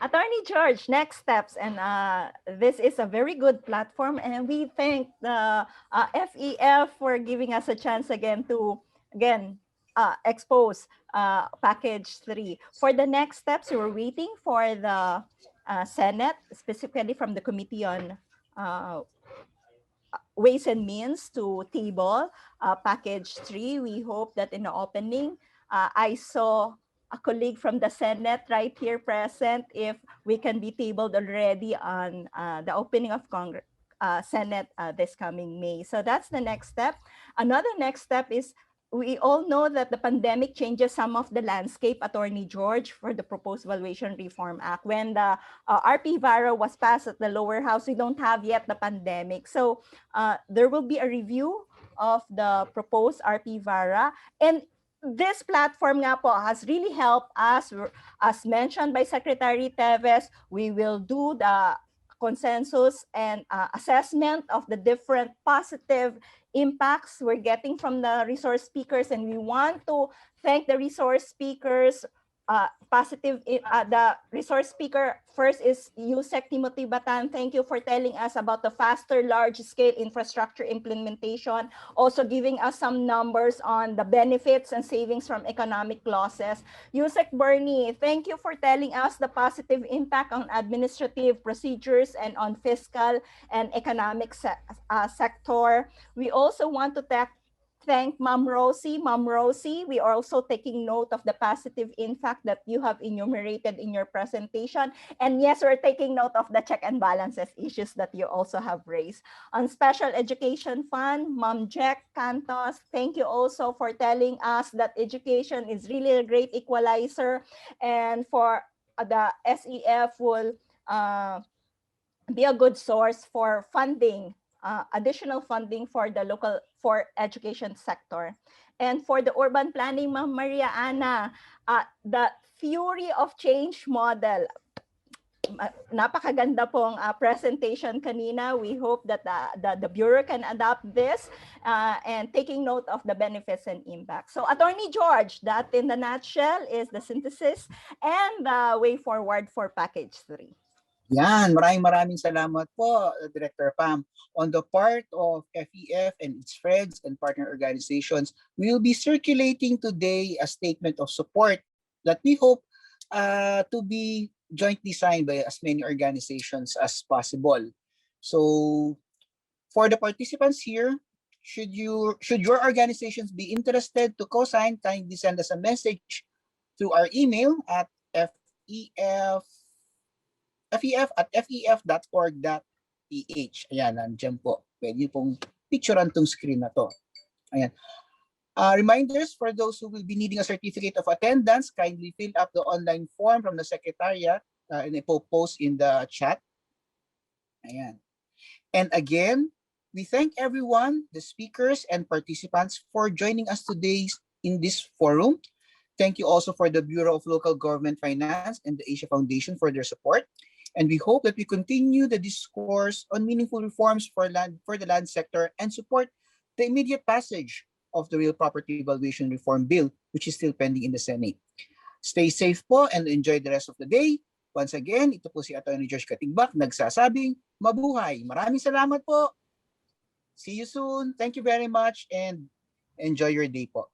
[SPEAKER 2] Attorney George, next steps, and this is a very good platform, and we thank the FEF for giving us a chance again to expose package 3. For the next steps, we're waiting for the Senate, specifically from the Committee on Ways and Means, to table package 3. We hope that in the opening, I saw a colleague from the Senate right here present, if we can be tabled already on the opening of Congress. Senate this coming May. So that's the next step. Another next step is, we all know that the pandemic changes some of the landscape, Attorney George, for the proposed Valuation Reform Act. When the RP VARA was passed at the lower house, we don't have yet the pandemic. So there will be a review of the proposed RP VARA. And this platform nga po has really helped us. As mentioned by Secretary Teves, we will do the consensus and assessment of the different positive impacts we're getting from the resource speakers, and we want to thank the resource speakers. The resource speaker first is Yusek Timothy Batan. Thank you for telling us about the faster large-scale infrastructure implementation, also giving us some numbers on the benefits and savings from economic losses. Yusek Bernie, thank you for telling us the positive impact on administrative procedures and on fiscal and economic sector. We also want to thank Ma'am Rosie. Ma'am Rosie, we are also taking note of the positive impact that you have enumerated in your presentation. And yes, we're taking note of the check and balances issues that you also have raised. On Special Education Fund, Ma'am Jack Cantos, thank you also for telling us that education is really a great equalizer, and for the SEF will be a good source for funding, additional funding for the local education sector. And for the urban planning, Ma'am Maria Ana, the theory of change model, napakaganda pong presentation kanina. We hope that the Bureau can adopt this and taking note of the benefits and impact. So Attorney George, that in the nutshell is the synthesis and the way forward for package 3.
[SPEAKER 1] Yan, maraming salamat po, Director Pam. On the part of FEF and its friends and partner organizations, we will be circulating today a statement of support that we hope to be jointly signed by as many organizations as possible. So, for the participants here, should your organizations be interested to co-sign, kindly send us a message through our email at fef@fef.org.ph. Ayan, nandiyan po. Pwede pong picturean tong screen na to. Ayan. Reminders for those who will be needing a certificate of attendance, kindly fill up the online form from the Secretariat and post in the chat. Ayan. And again, we thank everyone, the speakers and participants for joining us today in this forum. Thank you also for the Bureau of Local Government Finance and the Asia Foundation for their support. And we hope that we continue the discourse on meaningful reforms for the land sector and support the immediate passage of the Real Property Valuation Reform Bill, which is still pending in the Senate. Stay safe po and enjoy the rest of the day. Once again, ito po si Atty. George Katigbak nagsasabing mabuhay. Maraming salamat po. See you soon. Thank you very much and enjoy your day po.